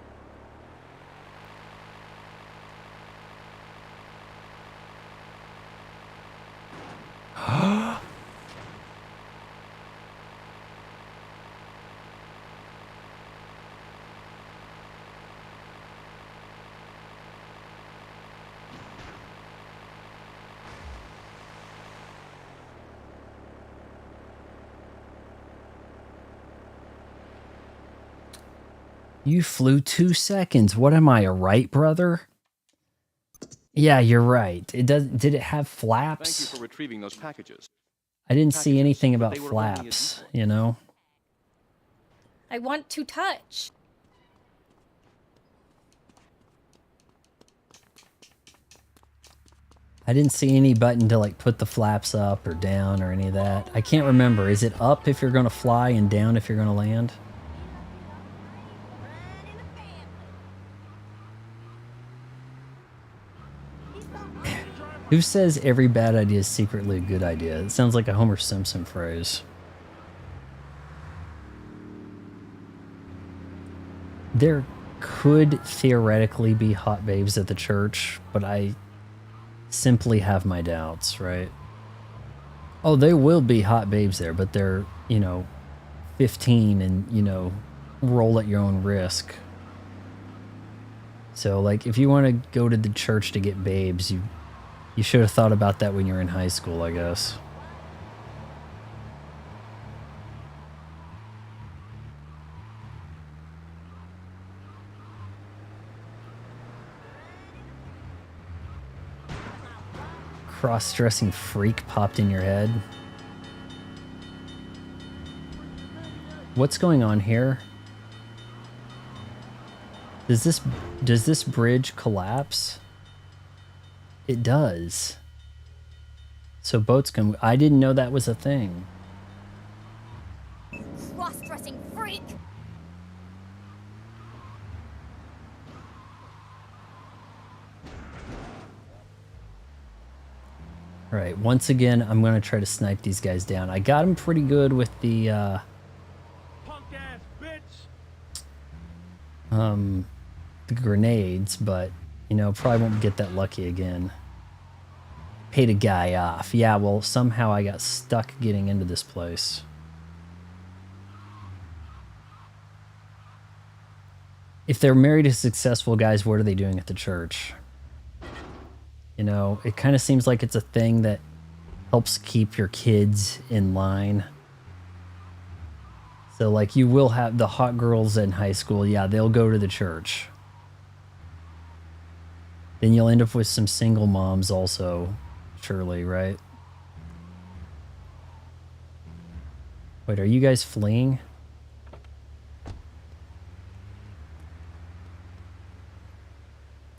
You flew 2 seconds. What am I, a Wright brother? Yeah, you're right. It does. Did it have flaps? Thank you for retrieving those packages. I didn't see anything about flaps, you know? I want to touch. I didn't see any button to like put the flaps up or down or any of that. I can't remember. Is it up if you're going to fly and down if you're going to land? Who says every bad idea is secretly a good idea? It sounds like a Homer Simpson phrase. There could theoretically be hot babes at the church, but I simply have my doubts, right? Oh, there will be hot babes there, but they're, 15 and, roll at your own risk. So, like, if you want to go to the church to get babes, you should have thought about that when you were in high school, I guess. Cross-dressing freak popped in your head. What's going on here? Does this bridge collapse? It does. So boats can... I didn't know that was a thing. Cross-dressing freak! All right, once again, I'm going to try to snipe these guys down. I got them pretty good with the, Punk-ass bitch! the grenades, but, probably won't get that lucky again. Paid a guy off. Yeah, well, somehow I got stuck getting into this place. If they're married to successful guys, what are they doing at the church? It kind of seems like it's a thing that helps keep your kids in line. So, like, you will have the hot girls in high school. Yeah, they'll go to the church. Then you'll end up with some single moms also, surely, right? Wait, are you guys fleeing?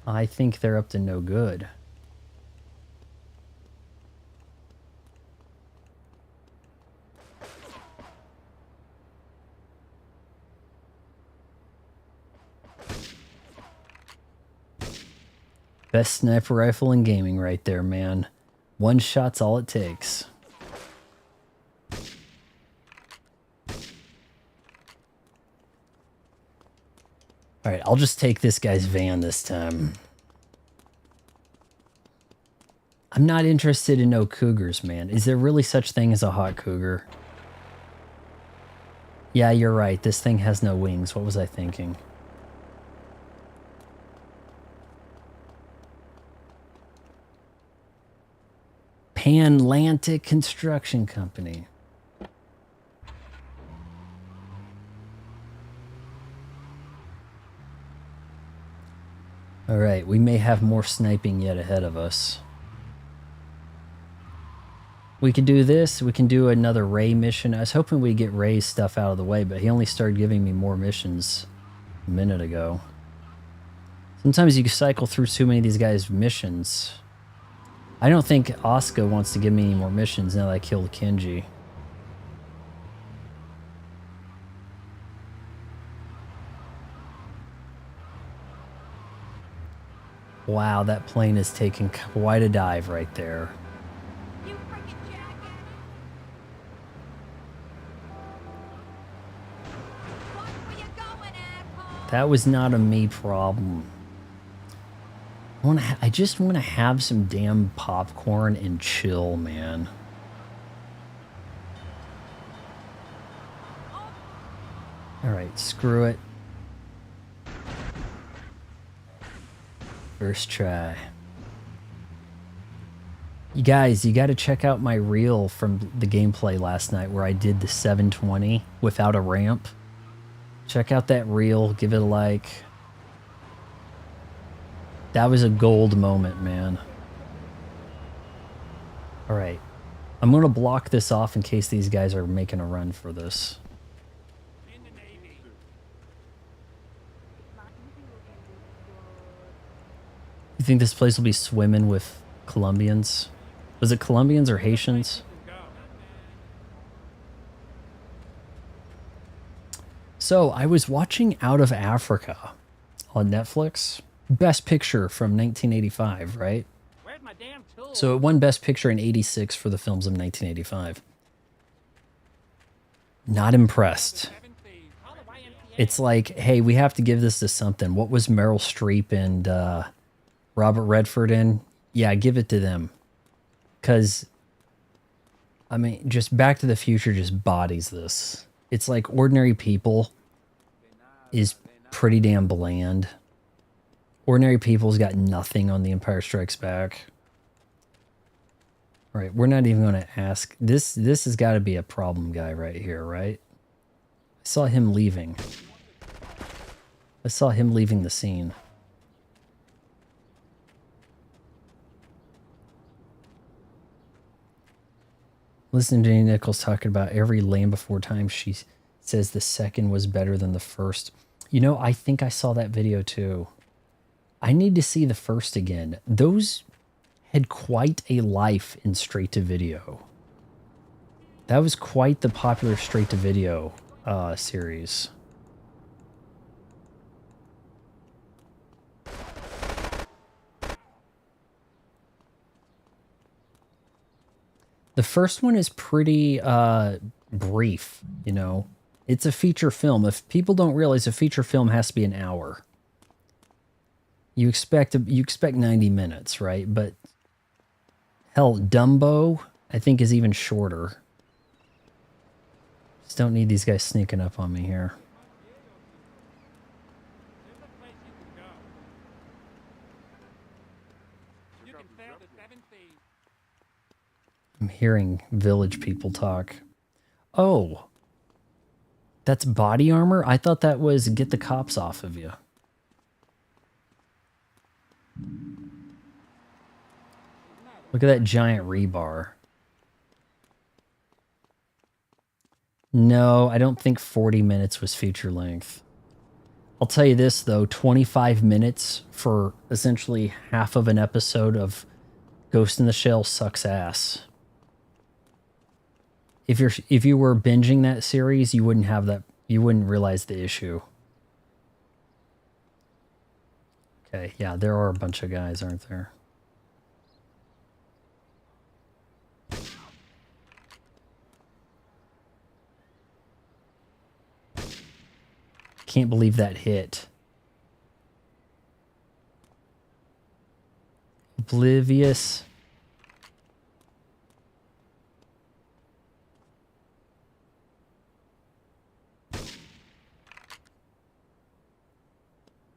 I think they're up to no good. Best sniper rifle in gaming right there, man. One shot's all it takes. Alright, I'll just take this guy's van this time. I'm not interested in no cougars, man. Is there really such thing as a hot cougar? Yeah, you're right. This thing has no wings. What was I thinking? Panlantic Construction Company. All right, we may have more sniping yet ahead of us. We could do this. We can do another Ray mission. I was hoping we'd get Ray's stuff out of the way, but he only started giving me more missions a minute ago. Sometimes you cycle through too many of these guys' missions. I don't think Asuka wants to give me any more missions now that I killed Kenji. Wow, that plane is taking quite a dive right there. That was not a me problem. I just want to have some damn popcorn and chill, man. Alright, screw it. First try. You guys, you got to check out my reel from the gameplay last night where I did the 720 without a ramp. Check out that reel, give it a like. That was a gold moment, man. All right. I'm going to block this off in case these guys are making a run for this. You think this place will be swimming with Colombians? Was it Colombians or Haitians? So, I was watching Out of Africa on Netflix. Best Picture from 1985, right? So it won Best Picture in 86 for the films of 1985. Not impressed. It's like, hey, we have to give this to something. What was Meryl Streep and Robert Redford in? Yeah, give it to them. Because I mean, just Back to the Future just bodies this. It's like Ordinary People is pretty damn bland. Ordinary People's got nothing on The Empire Strikes Back. Right, we're not even going to ask. This has got to be a problem guy right here, right? I saw him leaving. I saw him leaving the scene. Listen to Jenny Nichols talking about every Land Before Time. She says the second was better than the first. You know, I think I saw that video too. I need to see the first again. Those had quite a life in straight-to-video. That was quite the popular straight-to-video series. The first one is pretty brief, you know. It's a feature film. If people don't realize a feature film has to be an hour. You expect 90 minutes, right? But hell, Dumbo, I think, is even shorter. Just don't need these guys sneaking up on me here. I'm hearing village people talk. Oh, that's body armor? I thought that was get the cops off of you. Look at that giant rebar. No, I don't think 40 minutes was feature length. I'll tell you this, though. 25 minutes for essentially half of an episode of Ghost in the Shell sucks ass. If you were binging that series, you wouldn't have that. You wouldn't realize the issue. Okay, yeah, there are a bunch of guys, aren't there? Can't believe that hit. Oblivious.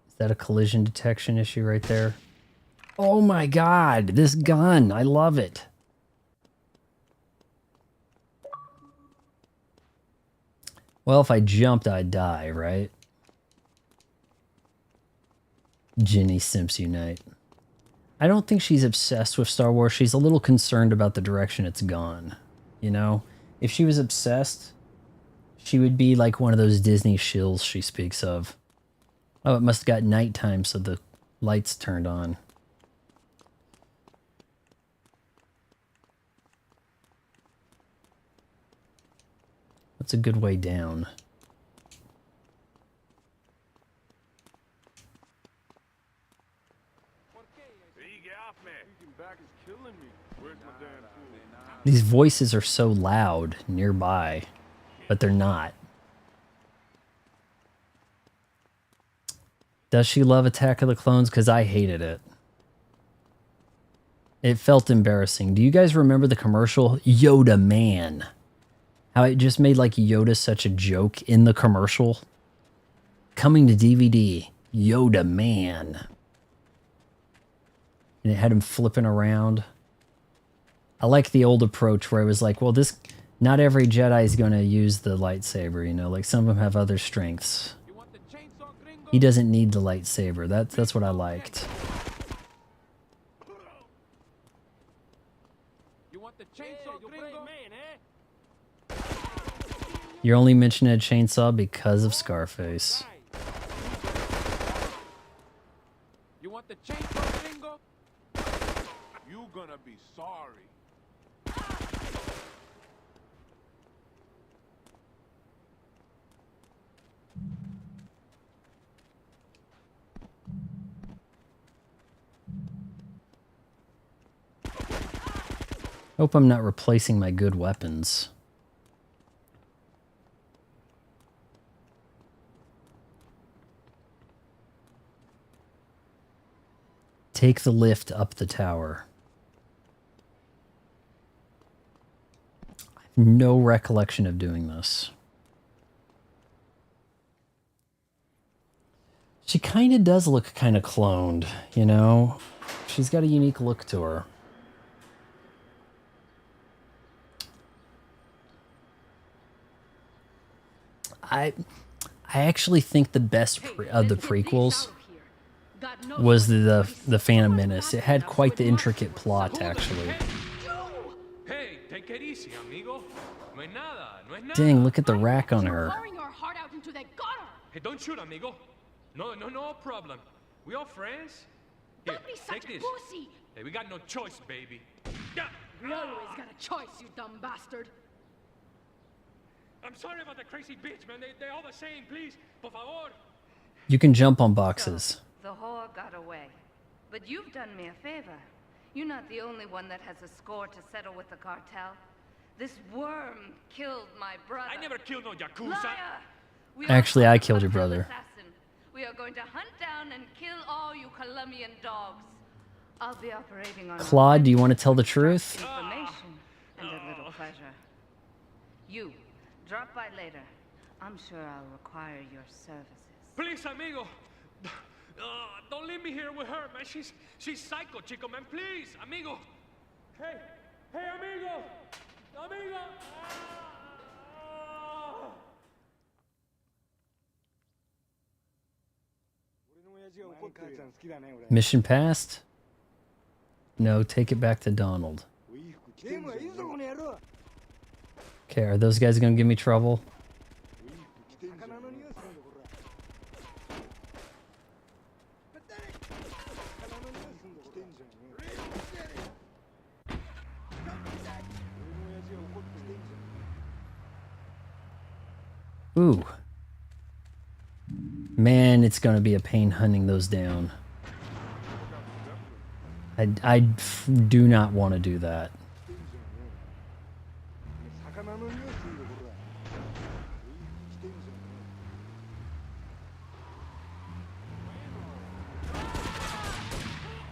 Is that a collision detection issue right there? Oh my god, this gun. I love it. Well, if I jumped, I'd die, right? Ginny Simps Unite. I don't think she's obsessed with Star Wars. She's a little concerned about the direction it's gone. You know? If she was obsessed, she would be like one of those Disney shills she speaks of. Oh, it must have got nighttime, so the lights turned on. What's a good way down? These voices are so loud nearby, but they're not. Does she love Attack of the Clones? Because I hated it. It felt embarrassing. Do you guys remember the commercial? Yoda Man. How it just made like Yoda such a joke in the commercial. Coming to DVD. Yoda Man. And it had him flipping around. I like the old approach where it was like, well, not every Jedi is going to use the lightsaber, you know, like some of them have other strengths. He doesn't need the lightsaber. That's what I liked. You're only mentioning a chainsaw because of Scarface. You want the chainsaw, Gringo? You gonna be sorry. Hope I'm not replacing my good weapons. Take the lift up the tower. no recollection of doing this. She kind of does look kind of cloned, you know? She's got a unique look to her. I actually think the best of the prequels was the Phantom Menace. It had quite the intricate plot, actually. Hey, take it easy, amigo. No es nada, no es nada. Dang, look at the rack on her. Hey, don't shoot, amigo. No problem. We all friends? Here, Don't be take such a this. pussy! Hey, we got no choice, baby. We always got a choice, you dumb bastard. I'm sorry about the crazy bitch, man. They're all the same. Please, por favor. You can jump on boxes. The whore got away. But you've done me a favor. You're not the only one that has a score to settle with the cartel. This worm killed my brother. I never killed no Yakuza. Liar! We are Actually, I killed your brother. assassin. We are going to hunt down and kill all you Colombian dogs. I'll be operating on Claude, do you want to tell the truth? information and a little pleasure. You, drop by later. I'm sure I'll require your services. Please, amigo. Don't leave me here with her, man. She's psycho, chico, man. Please, amigo. Hey, amigo. Amigo. Mission passed? No, take it back to Donald. Okay, are those guys gonna give me trouble? Ooh. Man, it's gonna be a pain hunting those down. I do not want to do that.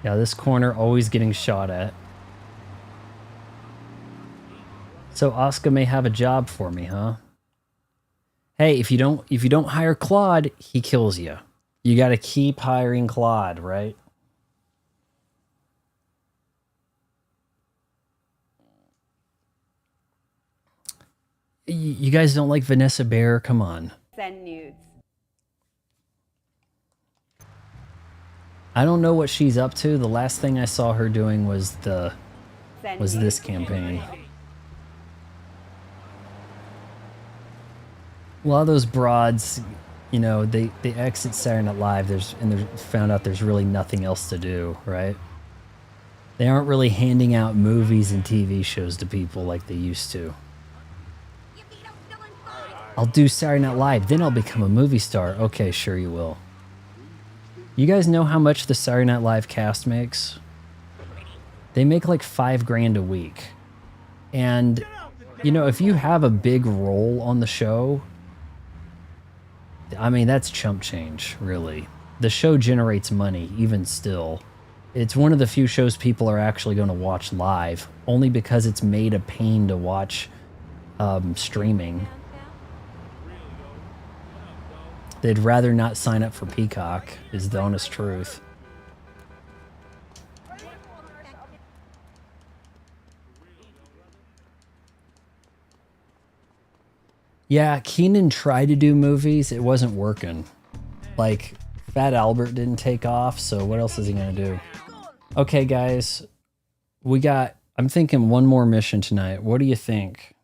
Yeah, this corner always getting shot at. So Asuka may have a job for me, huh? Hey, if you don't hire Claude, he kills you. You got to keep hiring Claude, right? You guys don't like Vanessa Bayer? Come on. Send nudes. I don't know what she's up to. The last thing I saw her doing was this campaign. A lot of those broads, you know, they exit Saturday Night Live. They found out there's really nothing else to do, right? They aren't really handing out movies and TV shows to people like they used to. I'll do Saturday Night Live, then I'll become a movie star. Okay, sure you will. You guys know how much the Saturday Night Live cast makes? They make like $5 grand a week. And, you know, if you have a big role on the show, I mean, that's chump change, really. The show generates money, even still. It's one of the few shows people are actually going to watch live, only because it's made a pain to watch streaming. They'd rather not sign up for Peacock, is the honest truth. Yeah, Keenan tried to do movies. It wasn't working. Like, Fat Albert didn't take off, so what else is he going to do? Okay, guys. I'm thinking one more mission tonight. What do you think?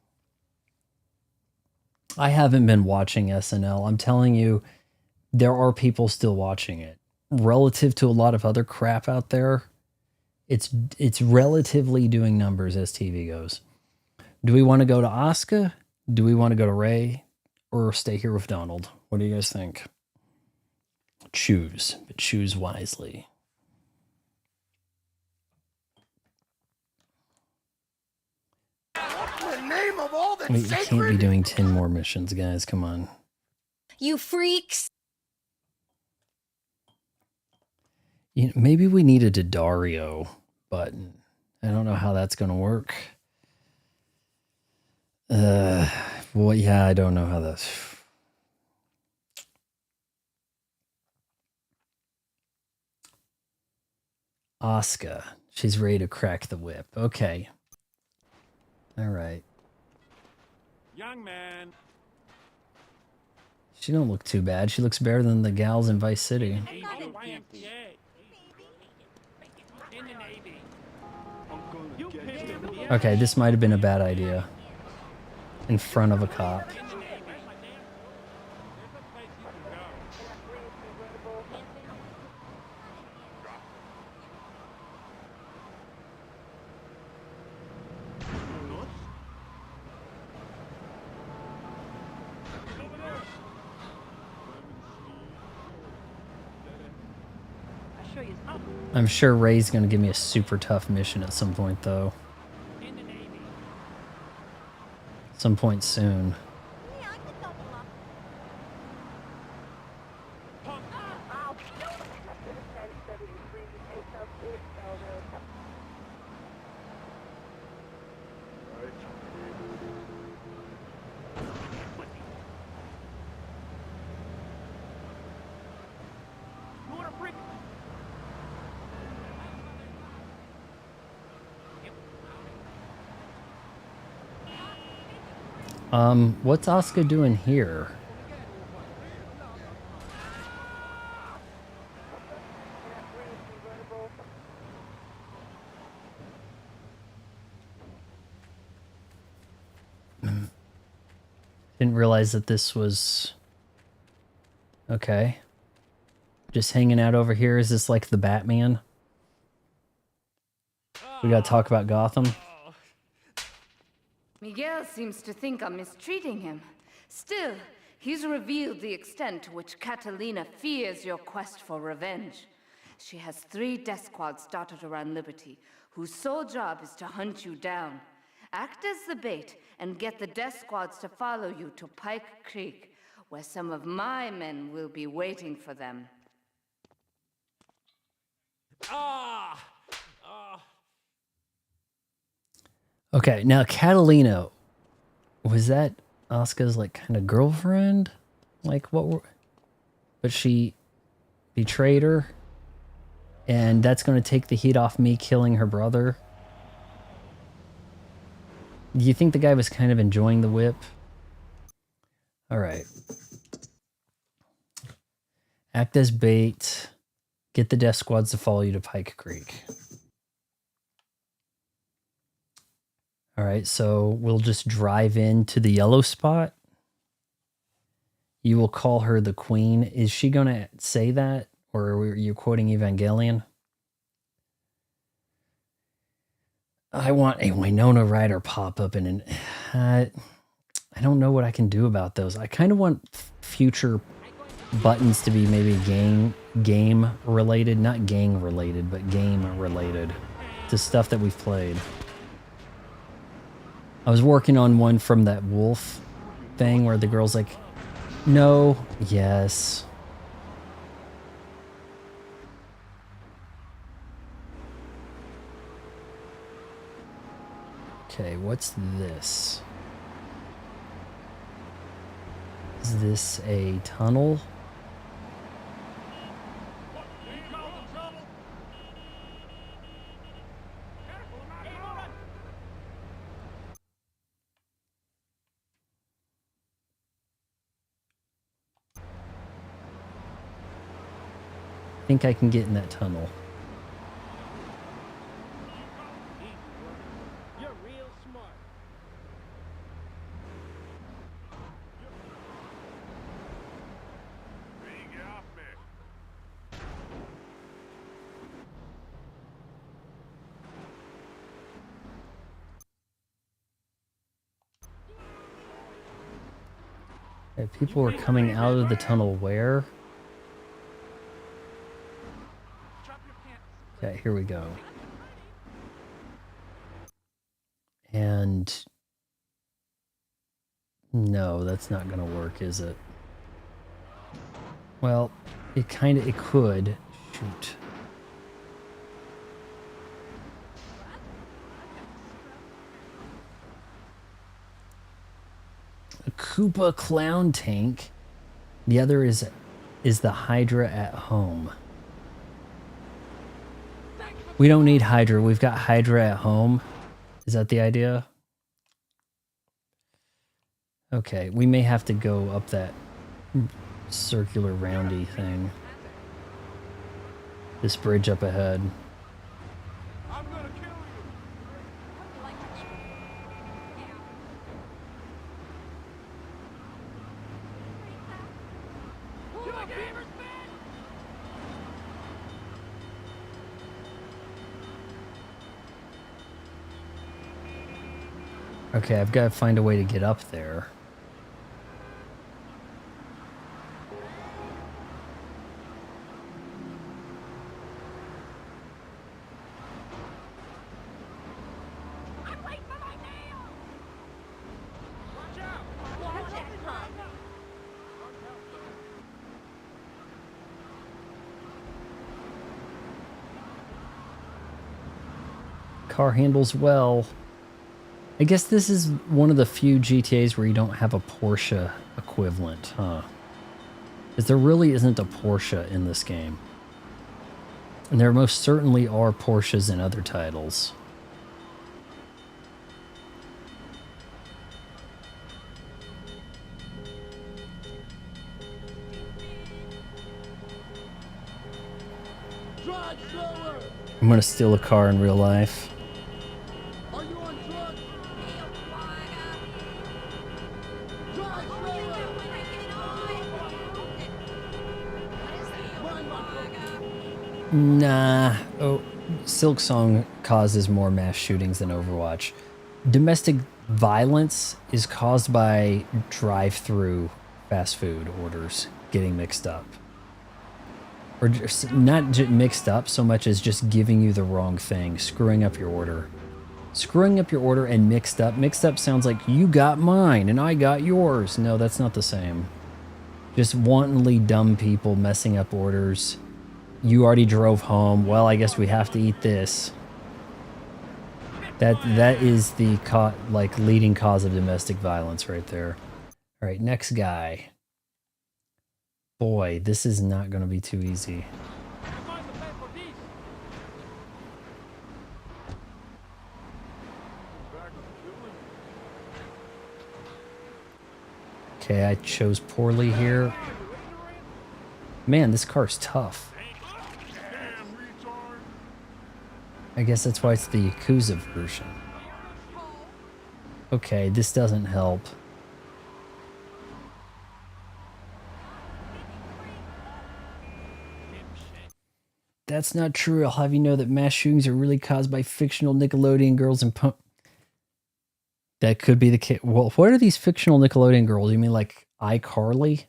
I haven't been watching SNL. I'm telling you, there are people still watching it. Relative to a lot of other crap out there, it's relatively doing numbers as TV goes. Do we want to go to Asuka? Do we want to go to Ray? Or stay here with Donald? What do you guys think? Choose, but choose wisely. We can't be doing 10 more missions, guys. Come on. You freaks! You know, maybe we need a Daddario button. I don't know how that's going to work. Well, yeah, I don't know how that's. Asuka. She's ready to crack the whip. Okay. All right. Young man. She don't look too bad. She looks better than the gals in Vice City. Okay, this might have been a bad idea. In front of a cop. I'm sure Ray's gonna give me a super tough mission at some point, though. Some point soon. What's Asuka doing here? Didn't realize that this was... Okay. Just hanging out over here. Is this like the Batman? We gotta talk about Gotham. Miguel seems to think I'm mistreating him. Still, he's revealed the extent to which Catalina fears your quest for revenge. She has 3 death squads dotted around Liberty, whose sole job is to hunt you down. Act as the bait and get the death squads to follow you to Pike Creek, where some of my men will be waiting for them. Okay, now Catalina, was that Asuka's like kind of girlfriend? Like what were... But she betrayed her? And that's going to take the heat off me killing her brother? Do you think the guy was kind of enjoying the whip? Alright. Act as bait. Get the death squads to follow you to Pike Creek. Alright, so we'll just drive into the yellow spot. You will call her the queen. Is she going to say that? Or are you quoting Evangelion? I want a Winona Ryder pop-up in an... I don't know what I can do about those. I kind of want future buttons to be maybe game related. Not gang related, but game related. To stuff that we've played. I was working on one from that wolf thing where the girl's like, no, yes. Okay, what's this? Is this a tunnel? I think I can get in that tunnel. You're real smart. Get off me. Okay, people were coming out of the tunnel where? Okay, here we go. And no, that's not gonna work, is it? Well, it could. Shoot. A Koopa clown tank. The other is the Hydra at home. We don't need Hydra. We've got Hydra at home. Is that the idea? Okay, we may have to go up that circular roundy thing. This bridge up ahead. Okay, I've got to find a way to get up there. Car handles well. I guess this is one of the few GTAs where you don't have a Porsche equivalent, huh? Because there really isn't a Porsche in this game. And there most certainly are Porsches in other titles. I'm gonna steal a car in real life. Nah. Oh, Silksong causes more mass shootings than Overwatch. Domestic violence is caused by drive-through fast food orders getting mixed up. Or just not mixed up so much as just giving you the wrong thing, screwing up your order. Screwing up your order and mixed up. Mixed up sounds like you got mine and I got yours. No, that's not the same. Just wantonly dumb people messing up orders. You already drove home. Well, I guess we have to eat this. That is the leading cause of domestic violence right there. All right, next guy. Boy, this is not going to be too easy. Okay, I chose poorly here. Man, this car's tough. I guess that's why it's the Yakuza version. Okay, this doesn't help. That's not true. I'll have you know that mass shootings are really caused by fictional Nickelodeon girls and punk. That could be the case. Well, what are these fictional Nickelodeon girls? You mean like iCarly?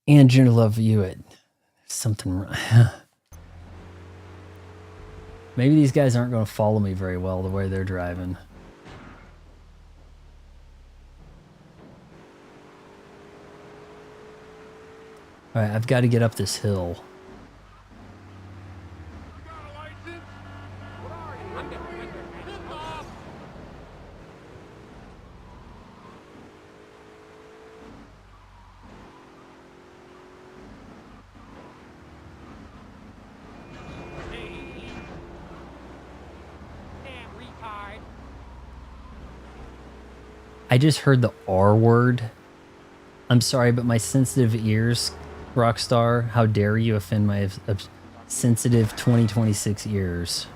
And Junior Love Hewitt. Something wrong. Maybe these guys aren't going to follow me very well the way they're driving. All right, I've got to get up this hill. I just heard the R word. I'm sorry, but my sensitive ears, Rockstar, how dare you offend my sensitive 2026 ears.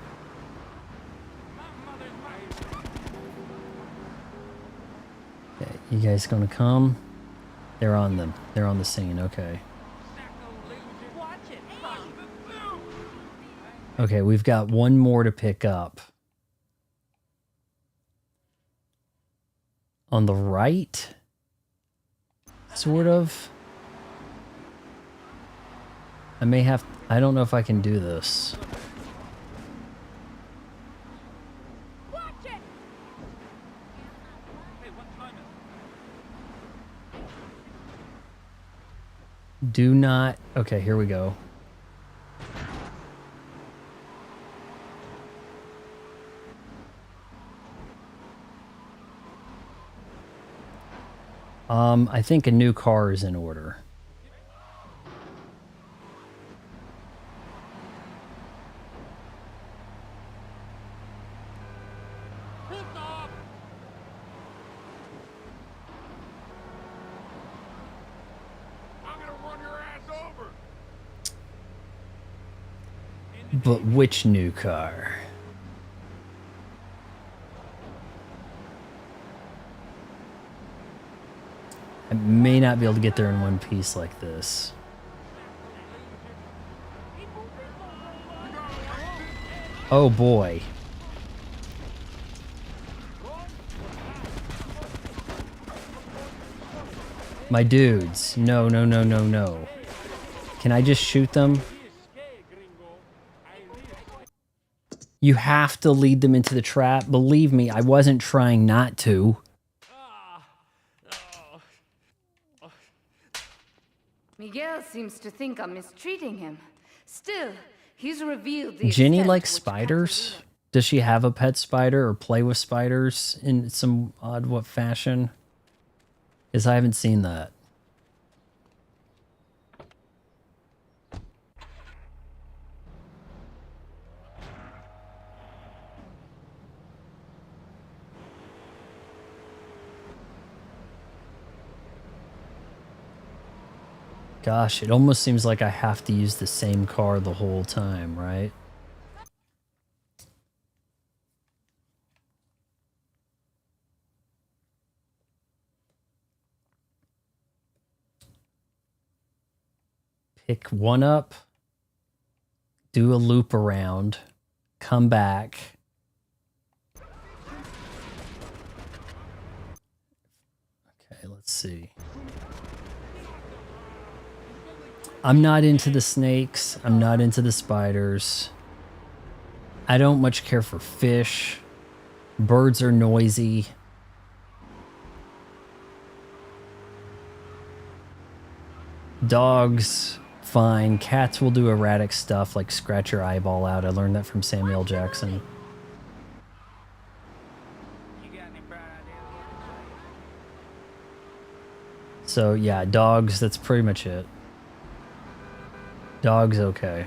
Okay, you guys gonna come? They're on them. They're on the scene, okay. Okay, we've got one more to pick up. On the right? Sort of. I may have... I don't know if I can do this. Do not... Okay, here we go. I think a new car is in order. But which new car? I may not be able to get there in one piece like this. Oh boy. My dudes. No, no, no, no, no. Can I just shoot them? You have to lead them into the trap. Believe me, I wasn't trying not to. Miguel seems to think I'm mistreating him. Still, he's revealed the Jenny extent likes to which spiders? Does she have a pet spider or play with spiders in some odd what fashion? Because I haven't seen that. Gosh, it almost seems like I have to use the same car the whole time, right? Pick one up, do a loop around, come back. Okay, let's see. I'm not into the snakes. I'm not into the spiders. I don't much care for fish. Birds are noisy. Dogs, fine. Cats will do erratic stuff like scratch your eyeball out. I learned that from Samuel Jackson. So yeah, dogs, that's pretty much it. Dog's okay.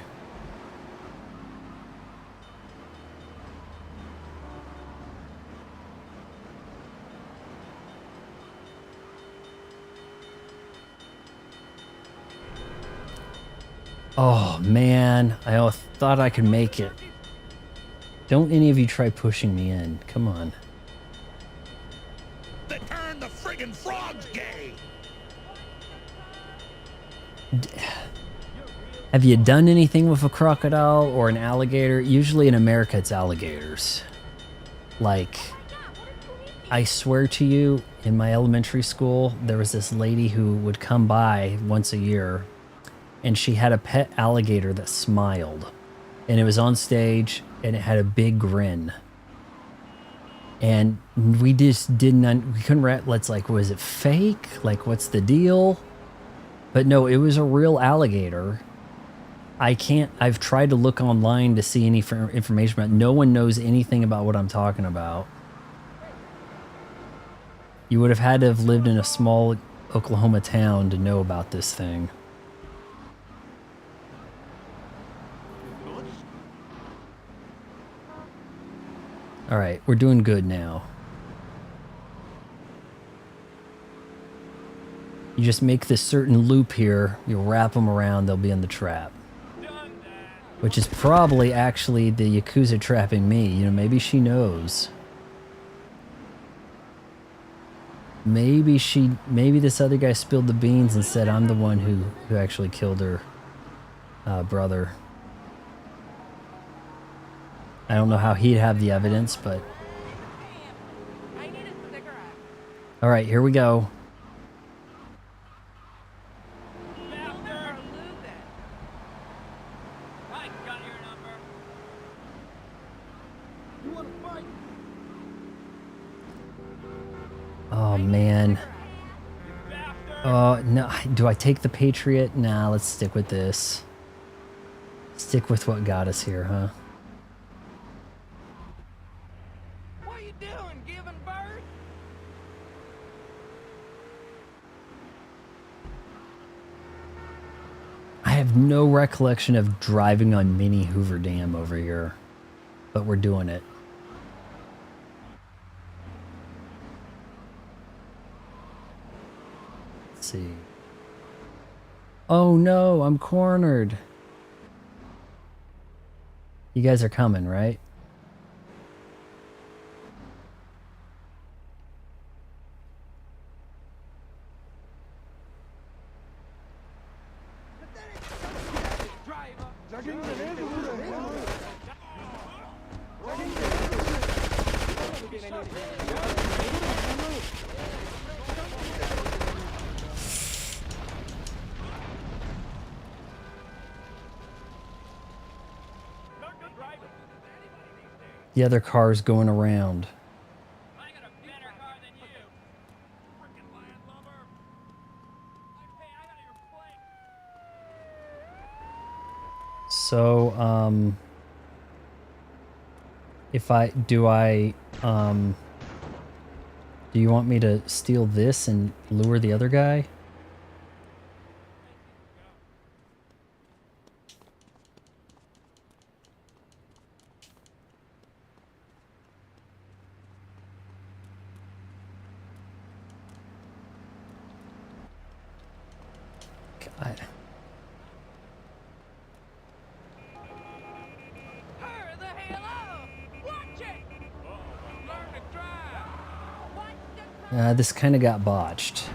Oh man, I thought I could make it. Don't any of you try pushing me in. Come on. They turned the friggin' frogs gay. Have you done anything with a crocodile or an alligator? Usually in America, it's alligators. Like, I swear to you, in my elementary school, there was this lady who would come by once a year, and she had a pet alligator that smiled. And it was on stage, and it had a big grin. And we just didn't, we couldn't, let's like, was it fake? Like, what's the deal? But no, it was a real alligator. I've tried to look online to see any information about it. No one knows anything about what I'm talking about. You would have had to have lived in a small Oklahoma town to know about this thing. All right, we're doing good now. You just make this certain loop here, you'll wrap them around, they'll be in the trap. Which is probably actually the Yakuza trapping me. You know, maybe she knows. Maybe this other guy spilled the beans and said I'm the one who actually killed her brother. I don't know how he'd have the evidence, but... Alright, here we go. Oh, man. Oh, no. Do I take the Patriot? Nah, let's stick with this. Stick with what got us here, huh? What are you doing, giving birth? have no recollection of driving on Mini Hoover Dam over here, but we're doing it. Let's see. Oh no, I'm cornered. You guys are coming, right? The other car's going around. So, do you want me to steal this and lure the other guy? God. This kind of got botched.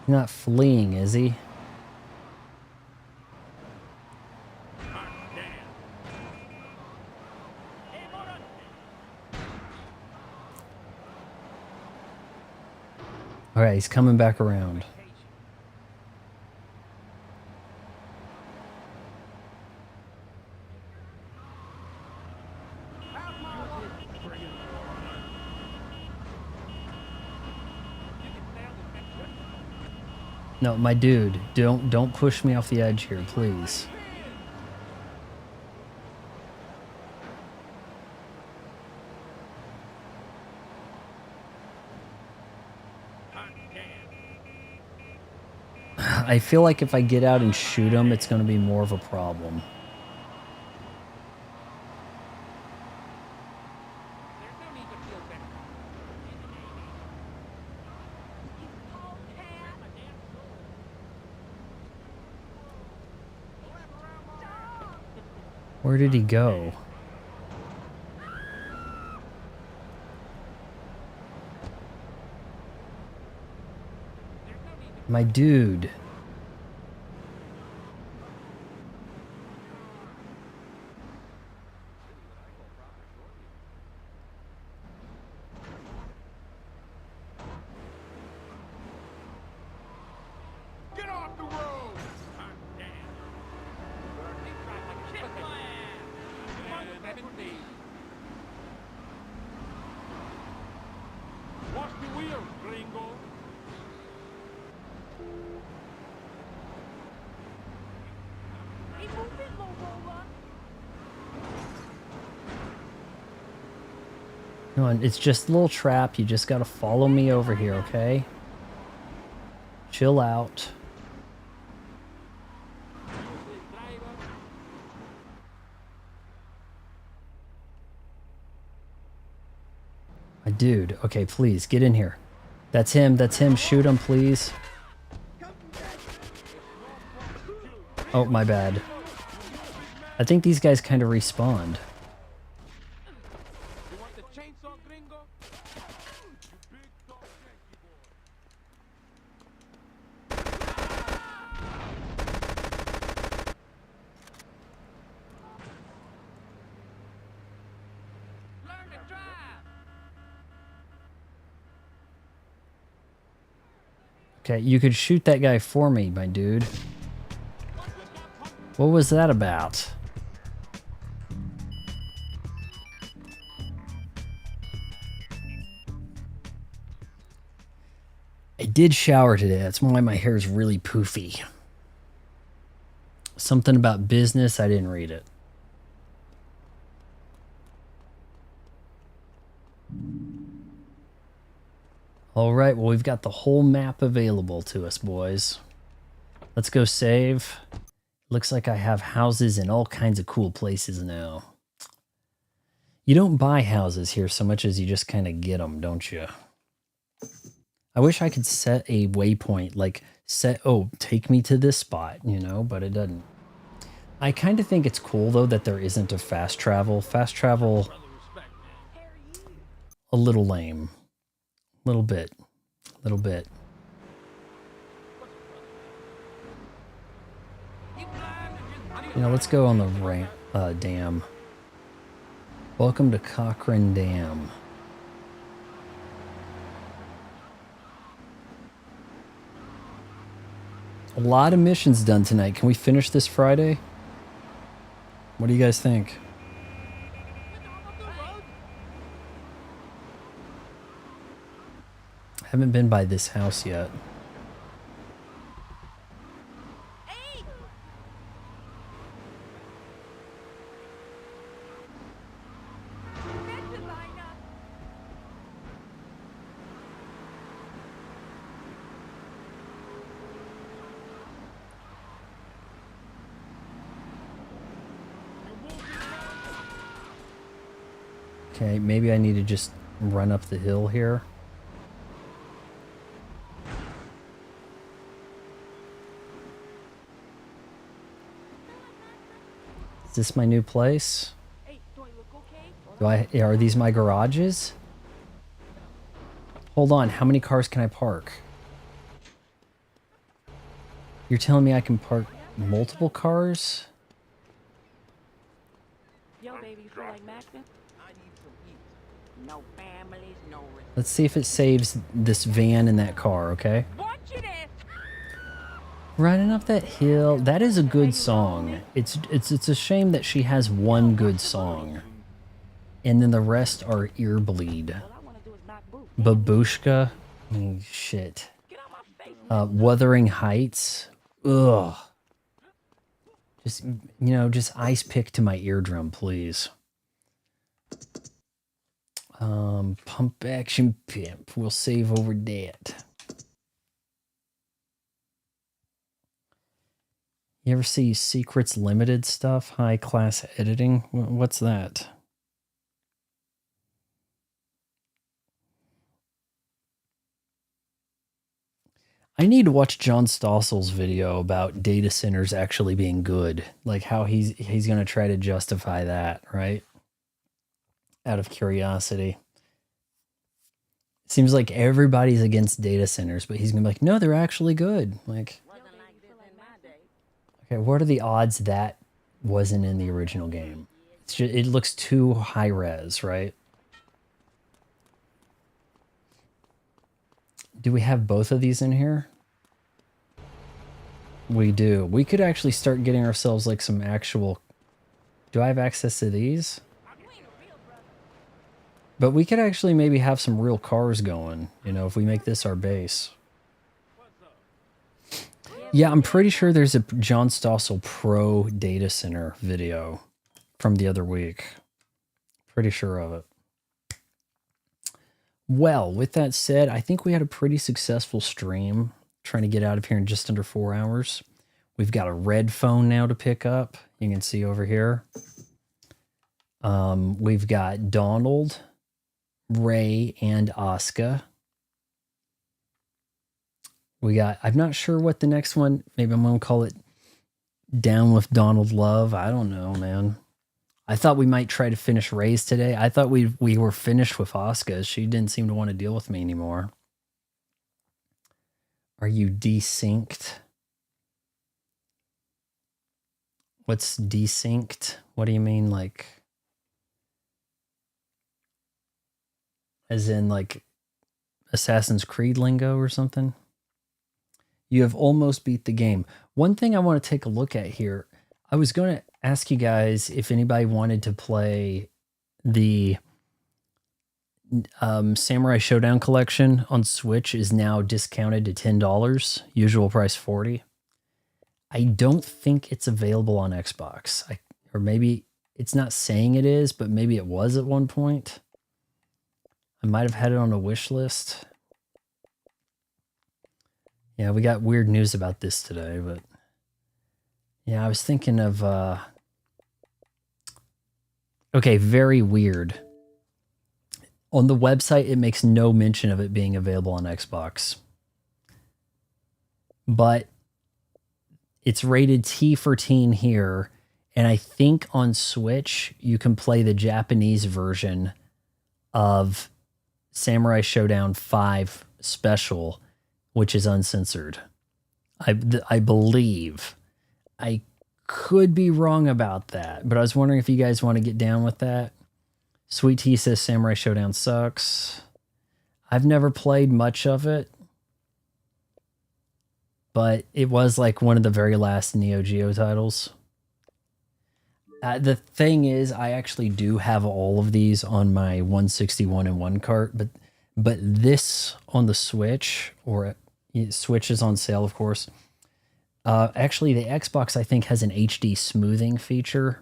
He's not fleeing, is he? Alright, he's coming back around. No, my dude, don't push me off the edge here, please. I feel like if I get out and shoot him, it's going to be more of a problem. Where did he go? My dude. Get off the road! Watch the wheels, gringo. No, it's just a little trap. You just gotta follow me over here, okay? Chill out. My dude, okay, please, get in here. That's him, shoot him, please. Oh, my bad. I think these guys kind of respawned. Okay, you could shoot that guy for me, my dude. What was that about? I did shower today. That's why my hair is really poofy. Something about business, I didn't read it. All right, well, we've got the whole map available to us, boys. Let's go save. Looks like I have houses in all kinds of cool places now. You don't buy houses here so much as you just kind of get them, don't you? I wish I could set a waypoint, like oh, take me to this spot, you know, but it doesn't. I kind of think it's cool, though, that there isn't a fast travel. Fast travel, a little lame. Little bit. Little bit. You know, let's go on the dam. Welcome to Cochrane Dam. A lot of missions done tonight. Can we finish this Friday? What do you guys think? Haven't been by this house yet. Okay, maybe I need to just run up the hill here. Is this my new place? Are these my garages? Hold on, how many cars can I park? You're telling me I can park multiple cars? Yo, baby, you feel like macking? No families, no. Let's see if it saves this van in that car, okay? Running up that hill. That is a good song. It's a shame that she has one good song. And then the rest are ear bleed. Babushka. I mean, shit. Wuthering Heights. Ugh. Just, you know, just ice pick to my eardrum, please. Pump Action Pimp. We'll save over that. You ever see Secrets Limited stuff? High class editing? What's that? I need to watch John Stossel's video about data centers actually being good. Like how he's going to try to justify that, right? Out of curiosity. It seems like everybody's against data centers, but he's going to be like, no, they're actually good. Like, okay, what are the odds that wasn't in the original game? It's just, it looks too high res, right? Do we have both of these in here? We do. We could actually start getting ourselves like some actual... Do I have access to these? But we could actually maybe have some real cars going, you know, if we make this our base. Yeah, I'm pretty sure there's a John Stossel Pro Data Center video from the other week. Pretty sure of it. Well, with that said, I think we had a pretty successful stream. Trying to get out of here in just under 4 hours. We've got a red phone now to pick up. You can see over here. We've got Donald, Ray, and Asuka. We got, I'm not sure what the next one, maybe I'm going to call it Down with Donald Love. I don't know, man. I thought we might try to finish Ray's today. I thought we were finished with Asuka. She didn't seem to want to deal with me anymore. Are you desynced? What's desynced? What do you mean, like... As in, like, Assassin's Creed lingo or something? You have almost beat the game. One thing I want to take a look at here, I was going to ask you guys if anybody wanted to play the Samurai Showdown collection on Switch is now discounted to $10, usual price $40. I don't think it's available on Xbox. Or maybe it's not saying it is, but maybe it was at one point. I might have had it on a wish list. Yeah, we got weird news about this today, but yeah, I was thinking of okay, very weird. On the website, it makes no mention of it being available on Xbox. But it's rated T for teen here, and I think on Switch you can play the Japanese version of Samurai Showdown 5 Special, which is uncensored. I believe. I could be wrong about that, but I was wondering if you guys want to get down with that. Sweet Tea says Samurai Showdown sucks. I've never played much of it, but it was like one of the very last Neo Geo titles. The thing is, I actually do have all of these on my 161 and 1 cart, but this on the Switch, or Switch is on sale, of course. Actually, the Xbox, I think, has an HD smoothing feature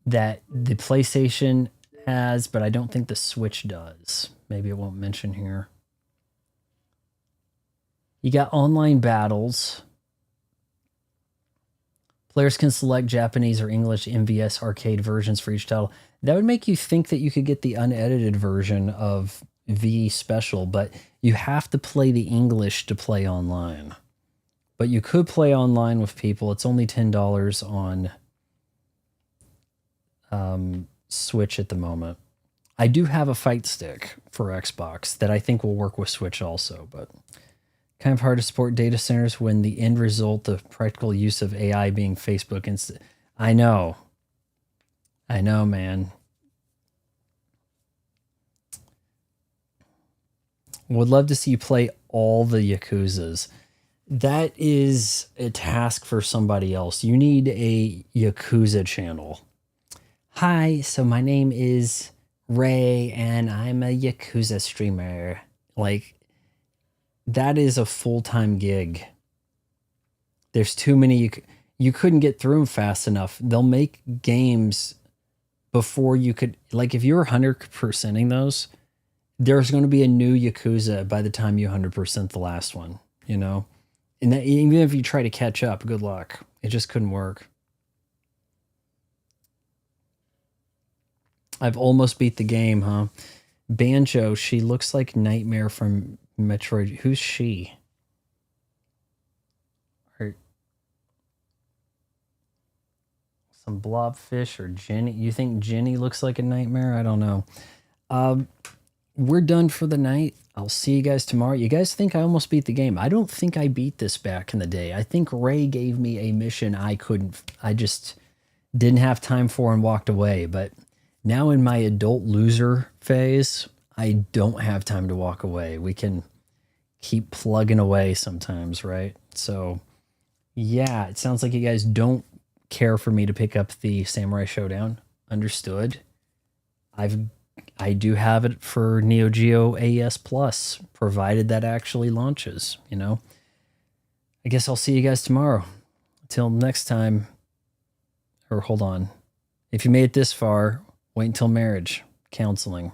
that the PlayStation has, but I don't think the Switch does. Maybe it won't mention here. You got online battles. Players can select Japanese or English MVS arcade versions for each title. That would make you think that you could get the unedited version of V Special, but you have to play the English to play online. But you could play online with people. It's only $10 on Switch at the moment. I do have a fight stick for Xbox that I think will work with Switch also, but kind of hard to support data centers when the end result of practical use of AI being Facebook. I know, man. Would love to see you play all the Yakuzas. That is a task for somebody else. You need a Yakuza channel. Hi, so my name is Ray, and I'm a Yakuza streamer. Like, that is a full-time gig. There's too many. You couldn't get through them fast enough. They'll make games before you could. Like, if you're 100%ing those, there's going to be a new Yakuza by the time you 100% the last one, you know? And that, even if you try to catch up, good luck. It just couldn't work. I've almost beat the game, huh? Banjo, she looks like Nightmare from Metroid. Who's she? Or some blobfish or Jenny? You think Jenny looks like a nightmare? I don't know. We're done for the night. I'll see you guys tomorrow. You guys think I almost beat the game? I don't think I beat this back in the day. I think Ray gave me a mission I just didn't have time for and walked away. But now in my adult loser phase, I don't have time to walk away. We can keep plugging away sometimes, right? So, yeah, it sounds like you guys don't care for me to pick up the Samurai Showdown. Understood. I do have it for Neo Geo AES Plus, provided that actually launches, you know? I guess I'll see you guys tomorrow. Until next time, or hold on. If you made it this far, wait until marriage counseling.